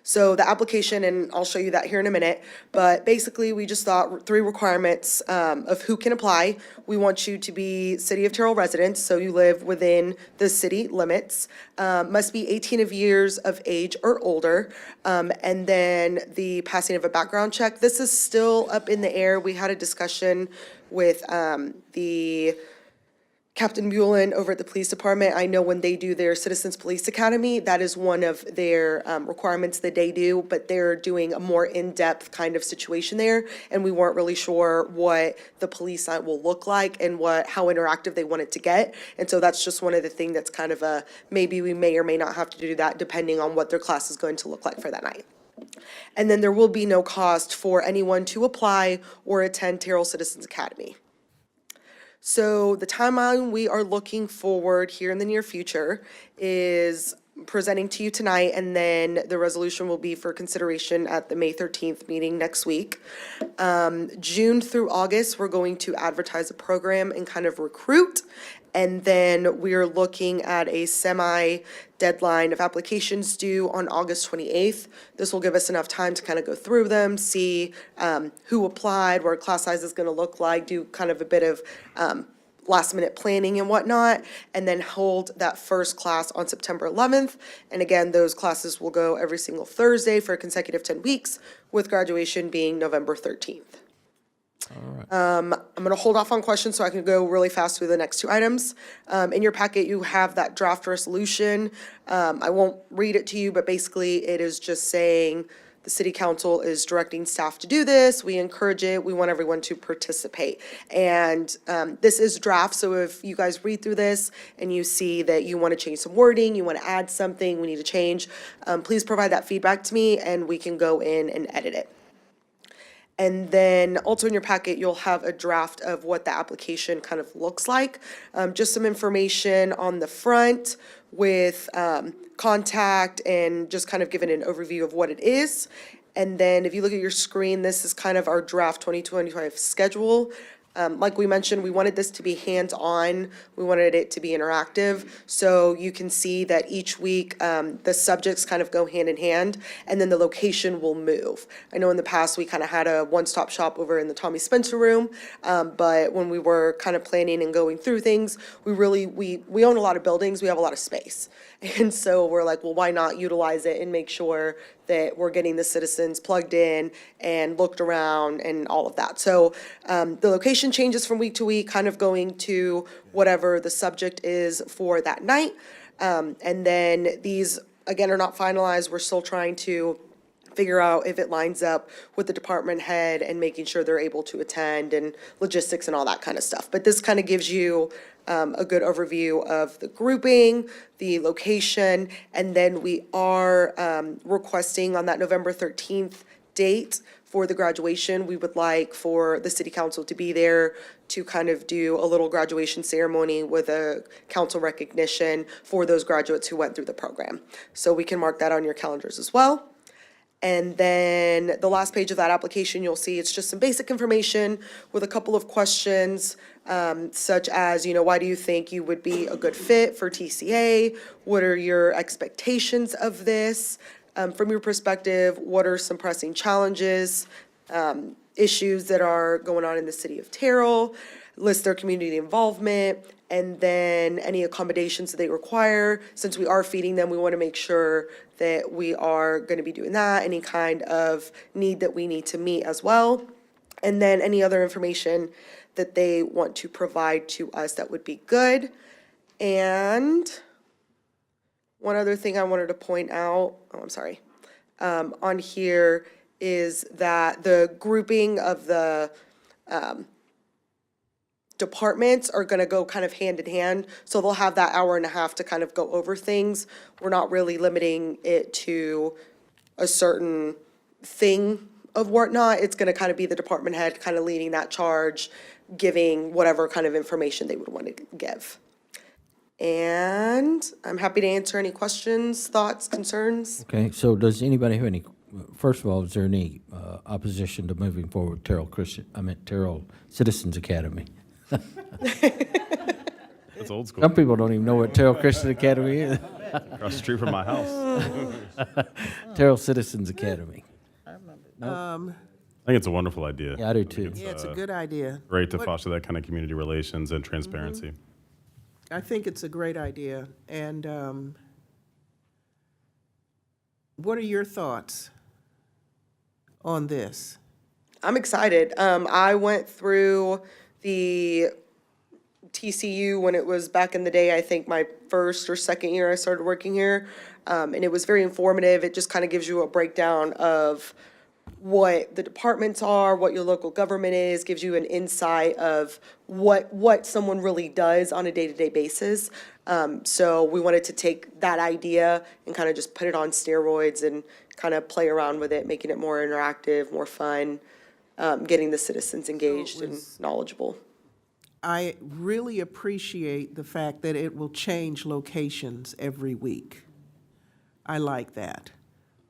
So the application, and I'll show you that here in a minute, but basically we just thought 3 requirements of who can apply. We want you to be City of Terrell residents, so you live within the city limits, must be 18 years of age or older, and then the passing of a background check. This is still up in the air. We had a discussion with the Captain Bullen over at the police department. I know when they do their Citizens Police Academy, that is one of their requirements that they do, but they're doing a more in-depth kind of situation there, and we weren't really sure what the police night will look like and how interactive they want it to get. And so that's just one of the things that's kind of maybe we may or may not have to do that depending on what their class is going to look like for that night. And then there will be no cost for anyone to apply or attend Terrell Citizens Academy. So the timeline we are looking forward here in the near future is presenting to you tonight, and then the resolution will be for consideration at the May 13th meeting next week. June through August, we're going to advertise a program and kind of recruit. And then we're looking at a semi-deadline of applications due on August 28th. This will give us enough time to kind of go through them, see who applied, what class size is going to look like, do kind of a bit of last-minute planning and whatnot, and then hold that first class on September 11th. And again, those classes will go every single Thursday for a consecutive 10 weeks, with graduation being November 13th. I'm going to hold off on questions so I can go really fast through the next 2 items. In your packet, you have that draft resolution. I won't read it to you, but basically it is just saying the city council is directing staff to do this. We encourage it. We want everyone to participate. And this is draft, so if you guys read through this and you see that you want to change some wording, you want to add something, we need to change, please provide that feedback to me and we can go in and edit it. And then also in your packet, you'll have a draft of what the application kind of looks like. Just some information on the front with contact and just kind of giving an overview of what it is. And then if you look at your screen, this is kind of our draft 2025 schedule. Like we mentioned, we wanted this to be hands-on. We wanted it to be interactive. So you can see that each week, the subjects kind of go hand in hand, and then the location will move. I know in the past, we kind of had a one-stop shop over in the Tommy Spencer room, but when we were kind of planning and going through things, we own a lot of buildings, we have a lot of space. And so we're like, well, why not utilize it and make sure that we're getting the citizens plugged in and looked around and all of that. So the location changes from week to week, kind of going to whatever the subject is for that night. And then these, again, are not finalized. We're still trying to figure out if it lines up with the department head and making sure they're able to attend and logistics and all that kind of stuff. But this kind of gives you a good overview of the grouping, the location, and then we are requesting on that November 13th date for the graduation. We would like for the city council to be there to kind of do a little graduation ceremony with a council recognition for those graduates who went through the program. So we can mark that on your calendars as well. And then the last page of that application, you'll see it's just some basic information with a couple of questions, such as, why do you think you would be a good fit for TCA? What are your expectations of this? From your perspective, what are some pressing challenges, issues that are going on in the city of Terrell? List their community involvement, and then any accommodations that they require. Since we are feeding them, we want to make sure that we are going to be doing that, any kind of need that we need to meet as well. And then any other information that they want to provide to us that would be good. And one other thing I wanted to point out, on here is that the grouping of the departments are going to go kind of hand in hand. So they'll have that hour and a half to kind of go over things. We're not really limiting it to a certain thing of whatnot. It's going to kind of be the department head kind of leading that charge, giving whatever kind of information they would want to give. And I'm happy to answer any questions, thoughts, concerns. Okay, so does anybody have any, first of all, is there any opposition to moving forward Terrell Citizens Academy? That's old school. Some people don't even know what Terrell Christian Academy is. Across the street from my house. Terrell Citizens Academy. I think it's a wonderful idea. Yeah, I do too. Yeah, it's a good idea. Great to What- foster that kind of community relations and transparency. I think it's a great idea. And what are your thoughts on this? I'm excited. I went through the TCU when it was back in the day, I think my first or second year I started working here. And it was very informative. It just kind of gives you a breakdown of what the departments are, what your local government is, gives you an insight of what someone really does on a day-to-day basis. So we wanted to take that idea and kind of just put it on steroids and kind of play around with it, making it more interactive, more fun, getting the citizens engaged and knowledgeable. I really appreciate the fact that it will change locations every week. I like that.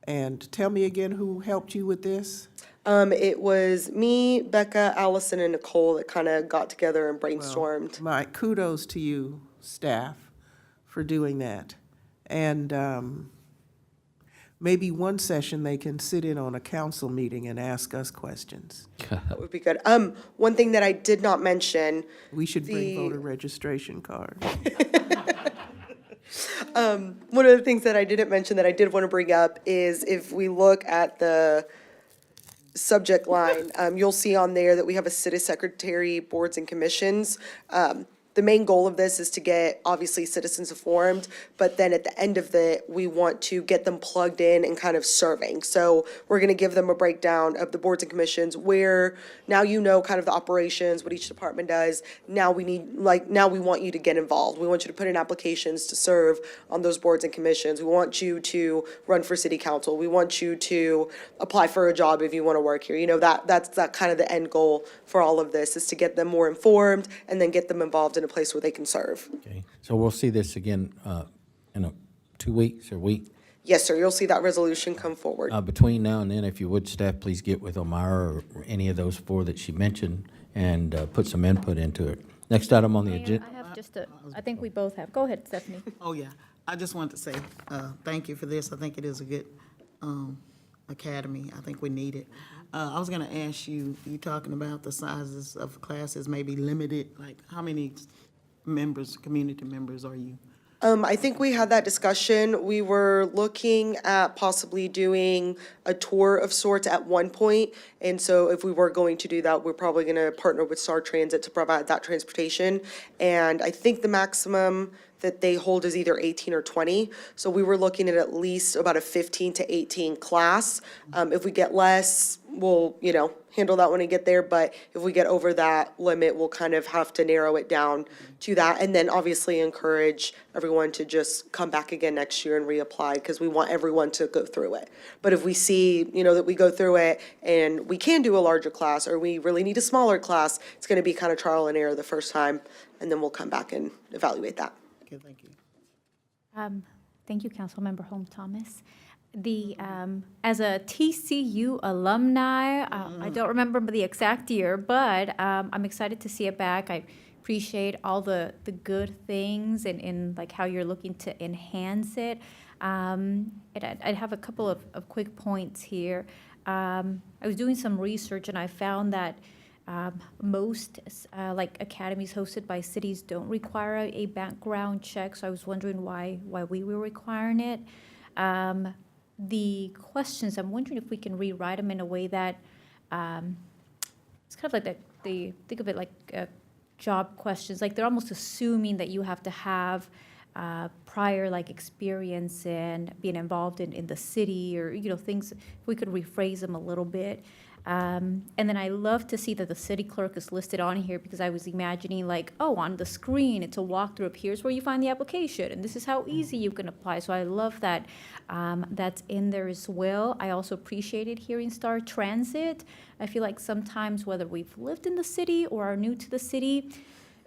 And tell me again who helped you with this? It was me, Becca, Allison, and Nicole that kind of got together and brainstormed. My kudos to you, staff, for doing that. And maybe one session they can sit in on a council meeting and ask us questions. That would be good. One thing that I did not mention. We should bring The- voter registration cards. One of the things that I didn't mention that I did want to bring up is if we look at the subject line, you'll see on there that we have a city secretary, boards and commissions. The main goal of this is to get, obviously, citizens informed, but then at the end of it, we want to get them plugged in and kind of serving. So we're going to give them a breakdown of the boards and commissions where now you know kind of the operations, what each department does. Now we want you to get involved. We want you to put in applications to serve on those boards and commissions. We want you to run for city council. We want you to apply for a job if you want to work here. You know, that's kind of the end goal for all of this, is to get them more informed and then get them involved in a place where they can serve. Okay, so we'll see this again in 2 weeks or week. Yes, sir, you'll see that resolution come forward. Between now and then, if you would, staff, please get with Omira or any of those four that she mentioned and put some input into it. Next item on the Mayor, agenda. I have just I think we both have. Go ahead, Stephanie. Oh, yeah. I just wanted to say, thank you for this. I think it is a good, academy. I think we need it. I was gonna ask you talking about the sizes of classes may be limited, like how many members, community members are you? I think we had that discussion. We were looking at possibly doing a tour of sorts at one point. And so if we were going to do that, we're probably gonna partner with Star Transit to provide that transportation. And I think the maximum that they hold is either 18 or 20. So we were looking at least about a 15 to 18 class. If we get less, we'll, handle that when we get there. But if we get over that limit, we'll kind of have to narrow it down to that. And then obviously encourage everyone to just come back again next year and reapply, because we want everyone to go through it. But if we see, that we go through it and we can do a larger class, or we really need a smaller class, it's gonna be kind of trial and error the first time, and then we'll come back and evaluate that. Okay, thank you. Thank you, Councilmember Holmes Thomas. As a TCU alumni, I don't remember the exact year, but I'm excited to see it back. I appreciate all the good things and like how you're looking to enhance it. And I'd have a couple of quick points here. I was doing some research and I found that most academies hosted by cities don't require a background check, so I was wondering why we were requiring it. The questions, I'm wondering if we can rewrite them in a way that it's kind of like think of it like job questions, like they're almost assuming that you have to have prior experience in being involved in the city, or things. If we could rephrase them a little bit. And then I love to see that the city clerk is listed on here, because I was imagining on the screen it's a walkthrough of here's where you find the application and this is how easy you can apply. So I love that that's in there as well. I also appreciated hearing Star Transit. I feel like sometimes, whether we've lived in the city or are new to the city,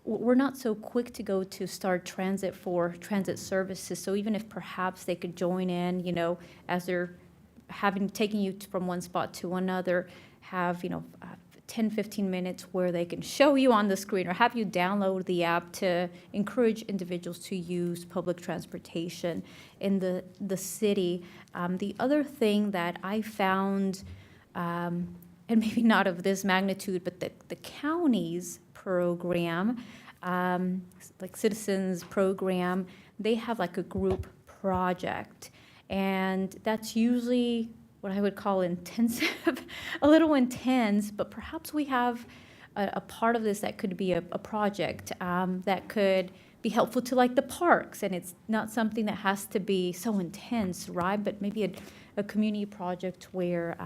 we're not so quick to go to Star Transit for transit services. So even if perhaps they could join in, as they're taking you from one spot to another, have 10, 15 minutes where they can show you on the screen or have you download the app to encourage individuals to use public transportation in the city. The other thing that I found, and maybe not of this magnitude, but the county's program, like Citizens Program, they have like a group project. And that's usually what I would call intensive, a little intense, but perhaps we have a part of this that could be a project that could be helpful to like the parks. And it's not something that has to be so intense, right? But maybe a community project where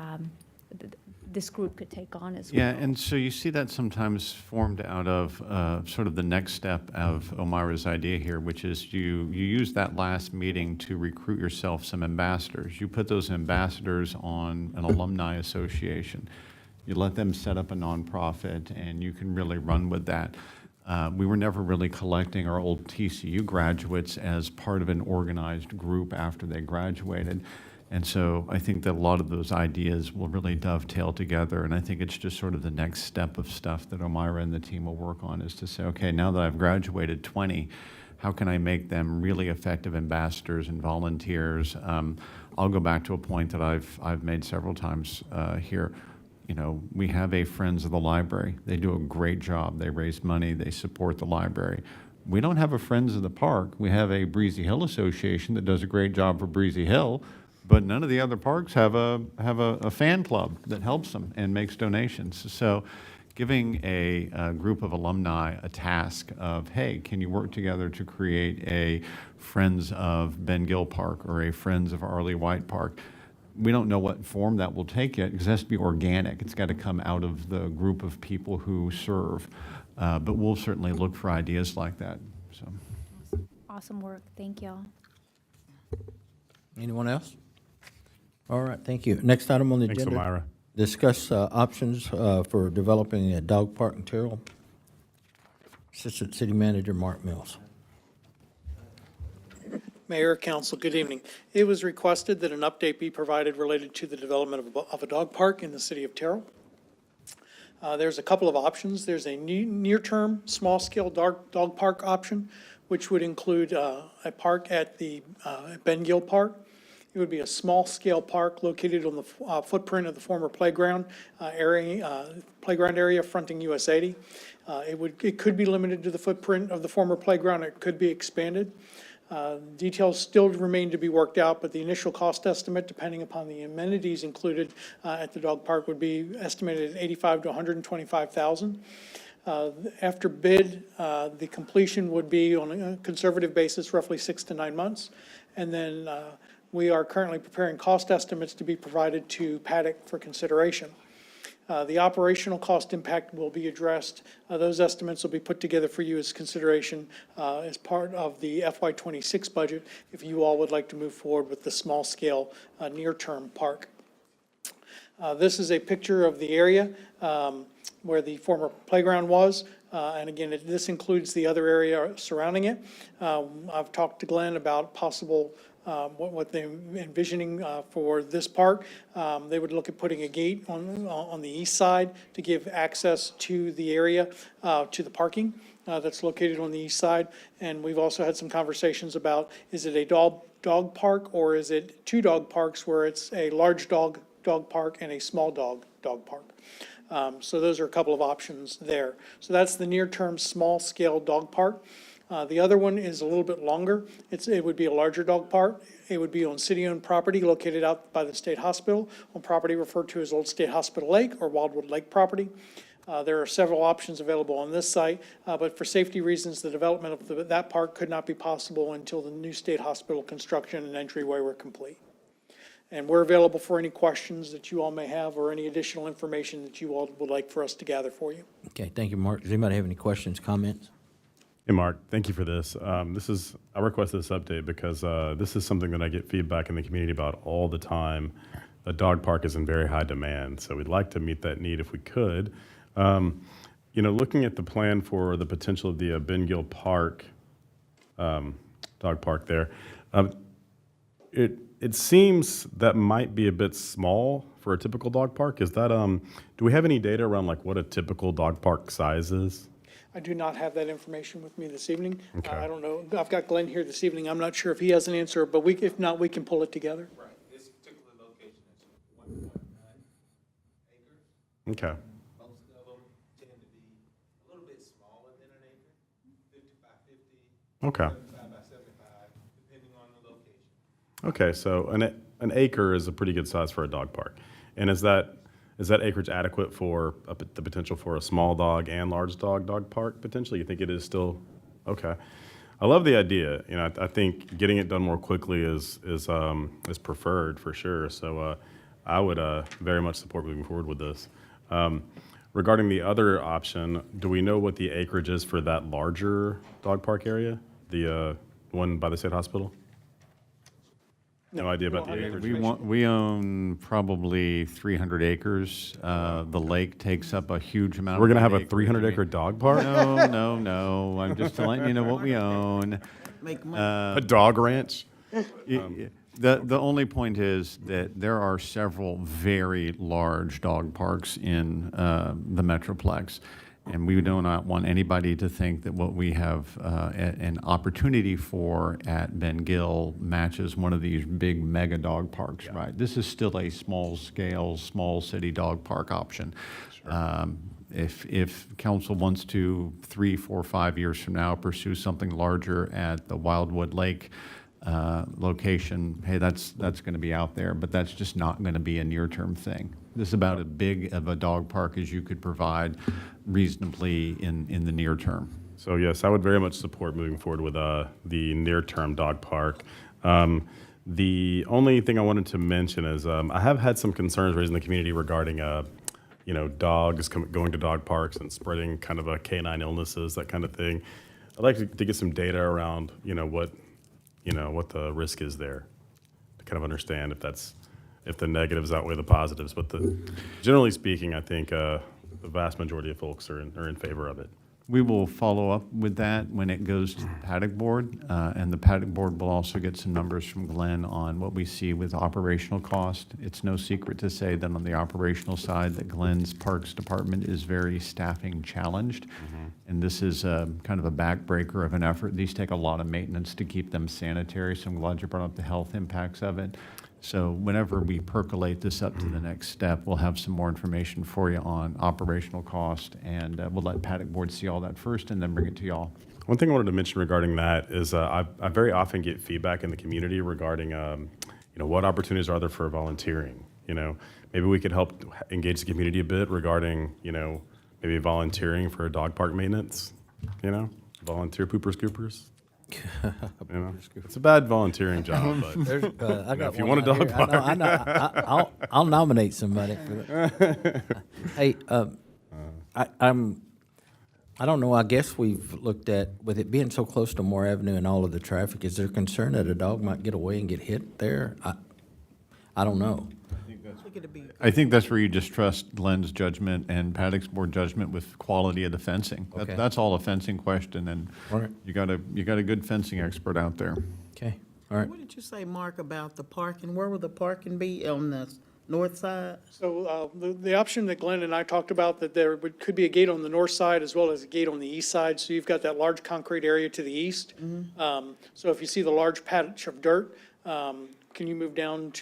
this group could take on as well. Yeah, and so you see that sometimes formed out of sort of the next step of Omira's idea here, which is you use that last meeting to recruit yourself some ambassadors. You put those ambassadors on an alumni association. You let them set up a nonprofit, and you can really run with that. We were never really collecting our old TCU graduates as part of an organized group after they graduated. And so I think that a lot of those ideas will really dovetail together, and I think it's just sort of the next step of stuff that Omira and the team will work on, is to say, okay, now that I've graduated 20, how can I make them really effective ambassadors and volunteers? I'll go back to a point that I've made several times here. You know, we have a Friends of the Library. They do a great job. They raise money. They support the library. We don't have a Friends of the Park. We have a Breezy Hill Association that does a great job for Breezy Hill. But none of the other parks have a fan club that helps them and makes donations. So giving a group of alumni a task of, hey, can you work together to create a Friends of Ben Gill Park or a Friends of Arlie White Park? We don't know what form that will take yet, because it has to be organic. It's got to come out of the group of people who serve. But we'll certainly look for ideas like that. So. Awesome work. Thank y'all. Anyone else? All right, thank you. Next item on the Thanks, agenda. Omira. Discuss options for developing a dog park in Terrell. Assistant City Manager Mark Mills. Mayor, Council, good evening. It was requested that an update be provided related to the development of a dog park in the city of Terrell. There's a couple of options. There's a near-term, small-scale dog park option, which would include a park at the Ben Gill Park. It would be a small-scale park located on the footprint of the former playground area fronting US 80. It could be limited to the footprint of the former playground. It could be expanded. Details still remain to be worked out, but the initial cost estimate, depending upon the amenities included at the dog park, would be estimated at $85,000 to $125,000. After bid, the completion would be on a conservative basis, roughly 6 to 9 months. And then we are currently preparing cost estimates to be provided to Paddock for consideration. The operational cost impact will be addressed. Those estimates will be put together for you as consideration as part of the FY26 budget if you all would like to move forward with the small-scale near-term park. This is a picture of the area where the former playground was. And again, this includes the other area surrounding it. I've talked to Glenn about possible what they're envisioning for this park. They would look at putting a gate on the east side to give access to the area, to the parking that's located on the east side. And we've also had some conversations about, is it a dog park, or is it two dog parks where it's a large dog park and a small dog park? So those are a couple of options there. So that's the near-term small-scale dog park. The other one is a little bit longer. It would be a larger dog park. It would be on city-owned property located out by the state hospital, on property referred to as Old State Hospital Lake or Wildwood Lake property. There are several options available on this site, but for safety reasons, the development of that park could not be possible until the new state hospital construction and entryway were complete. And we're available for any questions that you all may have or any additional information that you all would like for us to gather for you. Okay, thank you, Mark. Does anybody have any questions, comments? Hey, Mark, thank you for this. I requested this update because this is something that I get feedback in the community about all the time. The dog park is in very high demand, so we'd like to meet that need if we could. Looking at the plan for the potential of the Ben Gill Park, dog park there, it seems that might be a bit small for a typical dog park. Is that, do we have any data around like what a typical dog park size is? I do not have that information with me this evening. Okay. I don't know. I've got Glenn here this evening. I'm not sure if he has an answer, but if not, we can pull it together. Okay. Okay. Okay, so an acre is a pretty good size for a dog park. And is that acreage adequate for the potential for a small dog and large dog park potentially? You think it is still? Okay. I love the idea. You know, I think getting it done more quickly is preferred for sure. So I would very much support moving forward with this. Regarding the other option, do we know what the acreage is for that larger dog park area? The one by the state hospital? No idea about the acreage. We own probably 300 acres. The lake takes up a huge amount. We're of going to have that a 300-acre dog park? No. I'm just letting you know what we own. Make money. A dog ranch? The only point is that there are several very large dog parks in the Metroplex, and we do not want anybody to think that what we have an opportunity for at Ben Gill matches one of these big mega dog parks, right? This is still a small-scale, small-city dog park option. If council wants to 3, 4, 5 years from now pursue something larger at the Wildwood Lake location, hey, that's going to be out there, but that's just not going to be a near-term thing. This is about as big of a dog park as you could provide reasonably in the near term. So yes, I would very much support moving forward with the near-term dog park. The only thing I wanted to mention is I have had some concerns raised in the community regarding dogs going to dog parks and spreading kind of canine illnesses, that kind of thing. I'd like to get some data around what the risk is there, to kind of understand if the negatives outweigh the positives. But generally speaking, I think the vast majority of folks are in favor of it. We will follow up with that when it goes to the paddock board, and the paddock board will also get some numbers from Glenn on what we see with operational cost. It's no secret to say that on the operational side that Glenn's Parks Department is very staffing challenged, and this is kind of a backbreaker of an effort. These take a lot of maintenance to keep them sanitary, so I'm glad you brought up the health impacts of it. So whenever we percolate this up to the next step, we'll have some more information for you on operational cost, and we'll let paddock board see all that first and then bring it to y'all. One thing I wanted to mention regarding that is I very often get feedback in the community regarding what opportunities are there for volunteering. Maybe we could help engage the community a bit regarding maybe volunteering for dog park maintenance. Volunteer poopers scoopers. It's a bad volunteering job, but I got if you one want a out dog here. park, I know. I'll nominate somebody for that. Hey, I don't know. I guess we've looked at, with it being so close to Moore Avenue and all of the traffic, is there concern that a dog might get away and get hit there? I don't know. I think that's where you just trust Glenn's judgment and paddock's board judgment with quality of the fencing. Okay. That's all a fencing question, and All right. you got a good fencing expert out there. Okay, all right. What did you say, Mark, about the parking? Where will the parking be, on the north side? So the option that Glenn and I talked about, that there could be a gate on the north side as well as a gate on the east side. So you've got that large concrete area to the east. So if you see the large patch of dirt, can you move down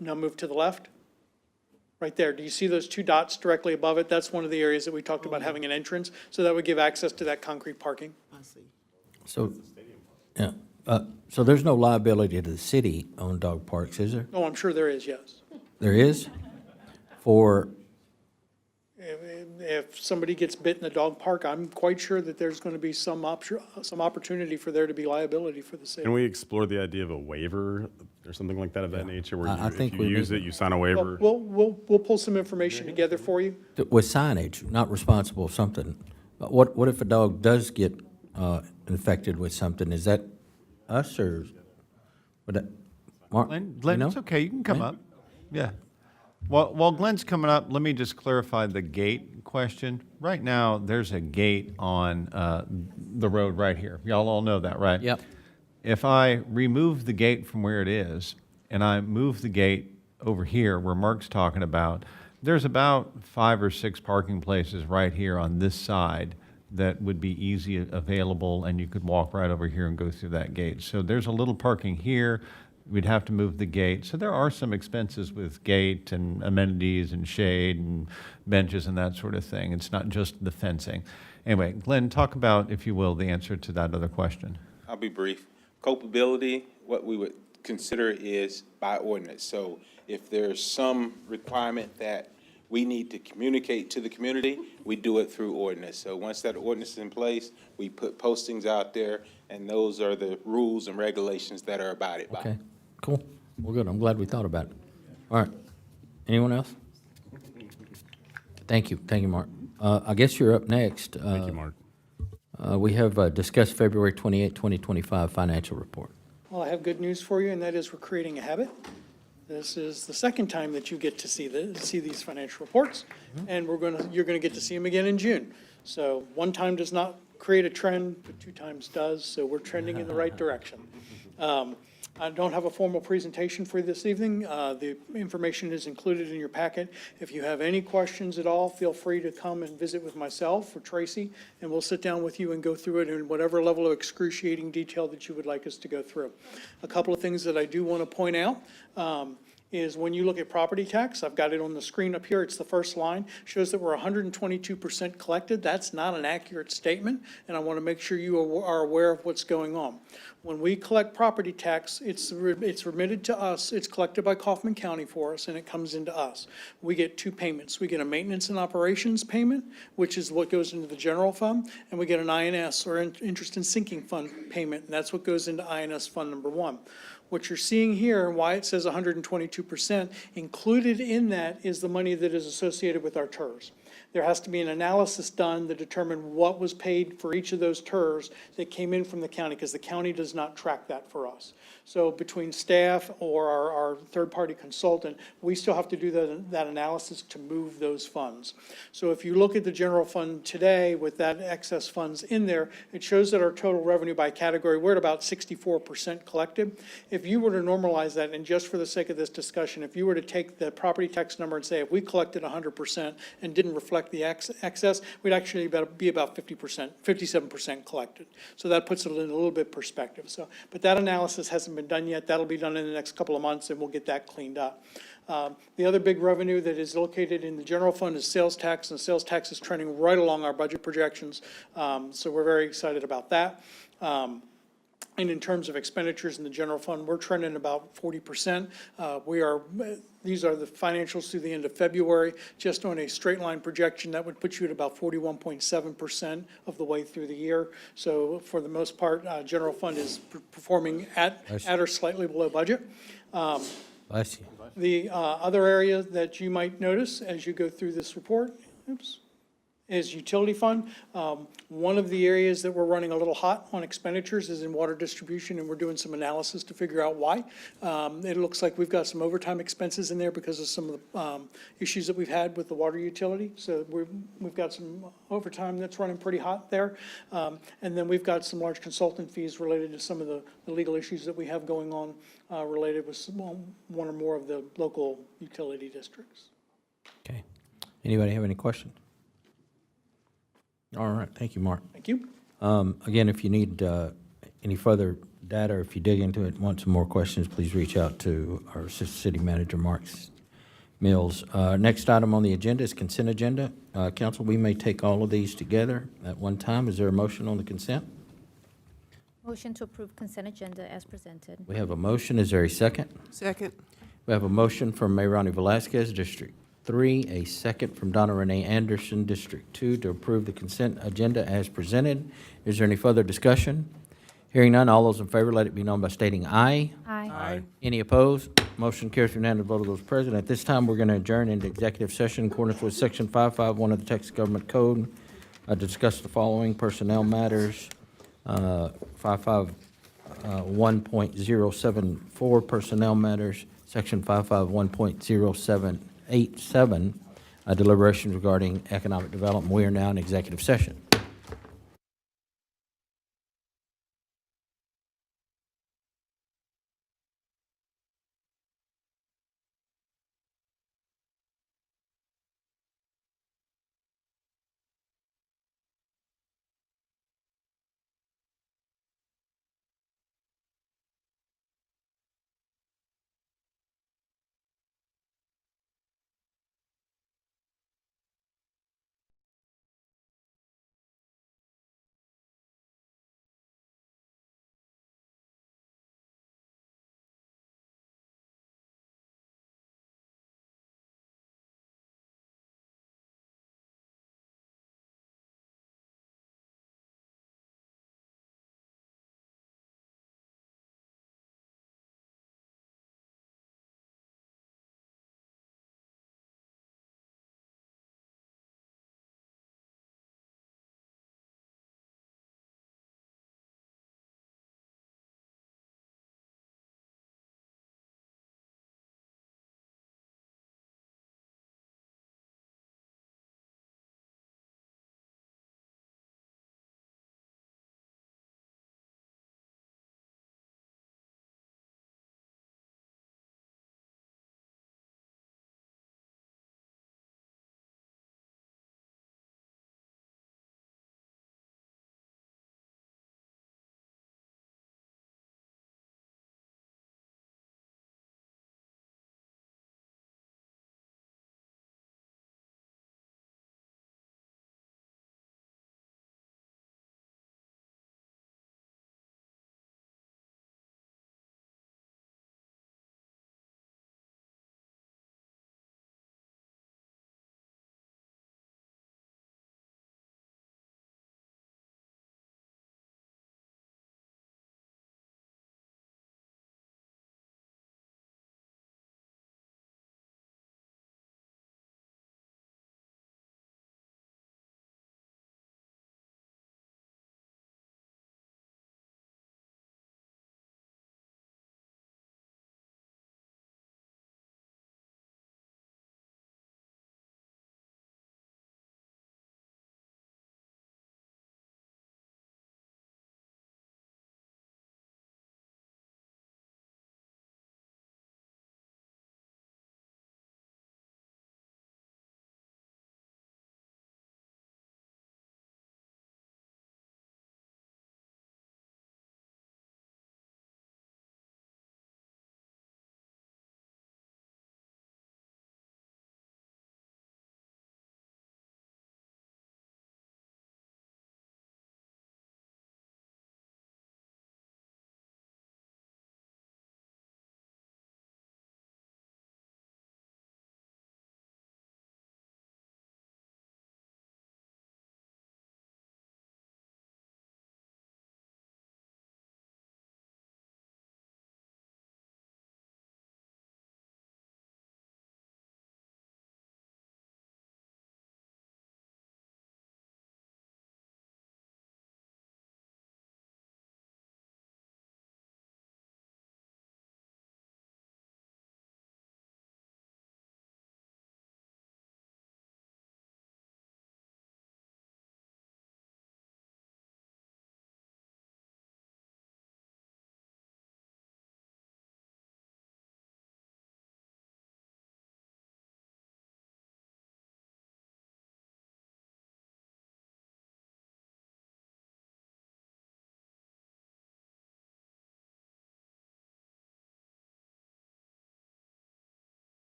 move to the left? Right there. Do you see those 2 dots directly above it? That's one of the areas that we talked about having an entrance. So that would give access to that concrete parking. I see. So, yeah, so there's no liability to the city on dog parks, is there? Oh, I'm sure there is, yes. There is? For, If somebody gets bit in a dog park, I'm quite sure that there's going to be some opportunity for there to be liability for the city. can we explore the idea of a waiver or something like that of that nature, where I think if you we use need- it, you sign a waiver? We'll pull some information together for you. with signage, not responsible, something. But what if a dog does get infected with something? Is that us or? Would that, Mark? Glenn, you it's know? okay, you can come Glenn? up. Yeah. While Glenn's coming up, let me just clarify the gate question. Right now, there's a gate on the road right here. Y'all all know that, right? Yep. If I remove the gate from where it is and I move the gate over here where Mark's talking about, there's about 5 or 6 parking places right here on this side that would be easy available, and you could walk right over here and go through that gate. So there's a little parking here. We'd have to move the gate. So there are some expenses with gate and amenities and shade and benches and that sort of thing. It's not just the fencing. Anyway, Glenn, talk about, if you will, the answer to that other question. I'll be brief. Culpability, what we would consider is by ordinance. So if there's some requirement that we need to communicate to the community, we do it through ordinance. So once that ordinance is in place, we put postings out there, and those are the rules and regulations that are abided by. Okay, cool. Well, good. I'm glad we thought about it. All right. Anyone else? Thank you. Thank you, Mark. I guess you're up next. Thank you, Mark. We have discussed February 28, 2025 financial report. Well, I have good news for you, and that is we're creating a habit. This is the second time that you get to see these financial reports, and you're gonna get to see them again in June. So one time does not create a trend, but 2 times does, so we're trending in the right direction. I don't have a formal presentation for you this evening. The information is included in your packet. If you have any questions at all, feel free to come and visit with myself or Tracy, and we'll sit down with you and go through it in whatever level of excruciating detail that you would like us to go through. A couple of things that I do want to point out is when you look at property tax, I've got it on the screen up here, it's the first line, shows that we're 122% collected. That's not an accurate statement, and I want to make sure you are aware of what's going on. When we collect property tax, it's remitted to us, it's collected by Kaufman County for us, and it comes into us. We get 2 payments. We get a maintenance and operations payment, which is what goes into the general fund, and we get an INS, or interest and sinking fund payment, and that's what goes into INS fund number 1. What you're seeing here, and why it says 122%, included in that is the money that is associated with our TERS. There has to be an analysis done to determine what was paid for each of those TERS that came in from the county, because the county does not track that for us. So between staff or our third-party consultant, we still have to do that analysis to move those funds. So if you look at the general fund today with that excess funds in there, it shows that our total revenue by category, we're at about 64% collected. If you were to normalize that, and just for the sake of this discussion, if you were to take the property tax number and say, if we collected 100% and didn't reflect the excess, we'd actually be about 50%, 57% collected. So that puts it in a little bit perspective. So, but that analysis hasn't been done yet. That'll be done in the next couple of months, and we'll get that cleaned up. The other big revenue that is located in the general fund is sales tax, and sales tax is trending right along our budget projections. So we're very excited about that. And in terms of expenditures in the general fund, we're trending about 40%. These are the financials through the end of February. Just on a straight line projection, that would put you at about 41.7% of the way through the year. So for the most part, general fund is performing at or slightly below budget. Bless you. The other area that you might notice as you go through this report, is utility fund. One of the areas that we're running a little hot on expenditures is in water distribution, and we're doing some analysis to figure out why. It looks like we've got some overtime expenses in there because of some of the issues that we've had with the water utility. So we've got some overtime that's running pretty hot there. And then we've got some large consultant fees related to some of the legal issues that we have going on related with one or more of the local utility districts. Okay. Anybody have any questions? All right, thank you, Mark. Thank you. Again, if you need any further data, or if you dig into it and want some more questions, please reach out to our Assistant City Manager, Mark Mills. Next item on the agenda is consent agenda. Council, we may take all of these together at one time. Is there a motion on the consent? Motion to approve consent agenda as presented. We have a motion. Is there a second? Second. We have a motion from Mayor Ronnie Velasquez, District 3, a second from Donna Renee Anderson, District 2, to approve the consent agenda as presented. Is there any further discussion? Hearing none, all those in favor, let it be known by stating aye. Aye. Any opposed? Motion carries unanimous vote of those present. At this time, we're going to adjourn into executive session in accordance with Section 551 of the Texas Government Code to discuss the following personnel matters. 551.074 personnel matters, Section 551.0787 deliberations regarding economic development. We are now in executive session.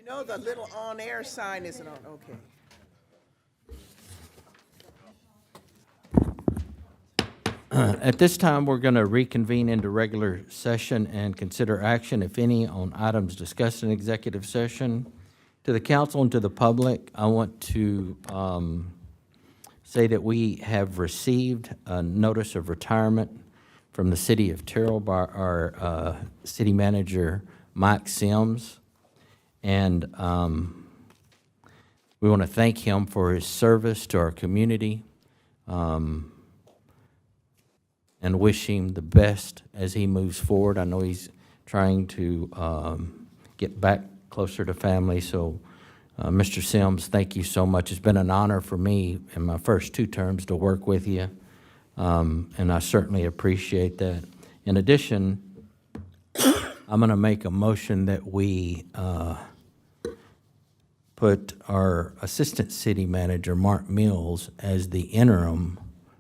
No, the little on-air sign isn't on, okay. At this time, we're going to reconvene into regular session and consider action, if any, on items discussed in executive session. To the council and to the public, I want to say that we have received a notice of retirement from the city of Terrell by our city manager, Mike Sims. And we want to thank him for his service to our community. And wish him the best as he moves forward. I know he's trying to get back closer to family, so Mr. Sims, thank you so much. It's been an honor for me in my first 2 terms to work with you, and I certainly appreciate that. In addition, I'm going to make a motion that we put our Assistant City Manager, Mark Mills, as the interim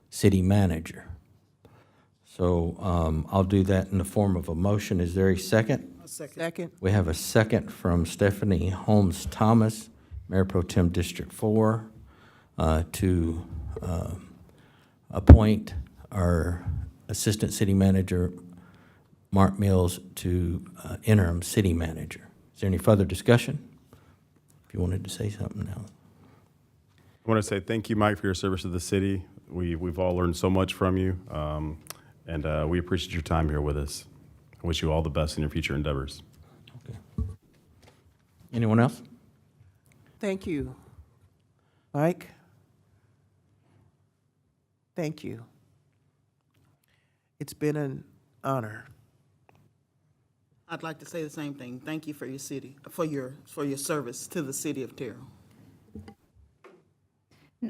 city manager. So I'll do that in the form of a motion. Is there a second? Second. We have a second from Stephanie Holmes Thomas, Mayor Pro Tem District 4, to appoint our Assistant City Manager, Mark Mills, to interim city manager. Is there any further discussion? If you wanted to say something now. I want to say thank you, Mike, for your service to the city. We've all learned so much from you, and we appreciate your time here with us. I wish you all the best in your future endeavors. Okay. Anyone else? Thank you. Mike? Thank you. It's been an honor. I'd like to say the same thing. Thank you for your city, for your service to the city of Terrell.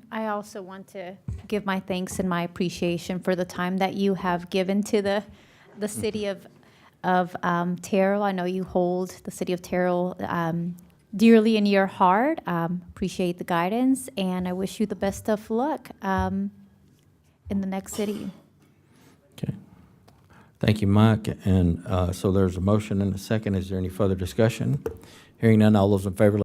I also want to give my thanks and my appreciation for the time that you have given to the city of Terrell. I know you hold the city of Terrell dearly in your heart. Appreciate the guidance, and I wish you the best of luck in the next city. Okay. Thank you, Mike. And so there's a motion and a second. Is there any further discussion? Hearing none, all those in favor,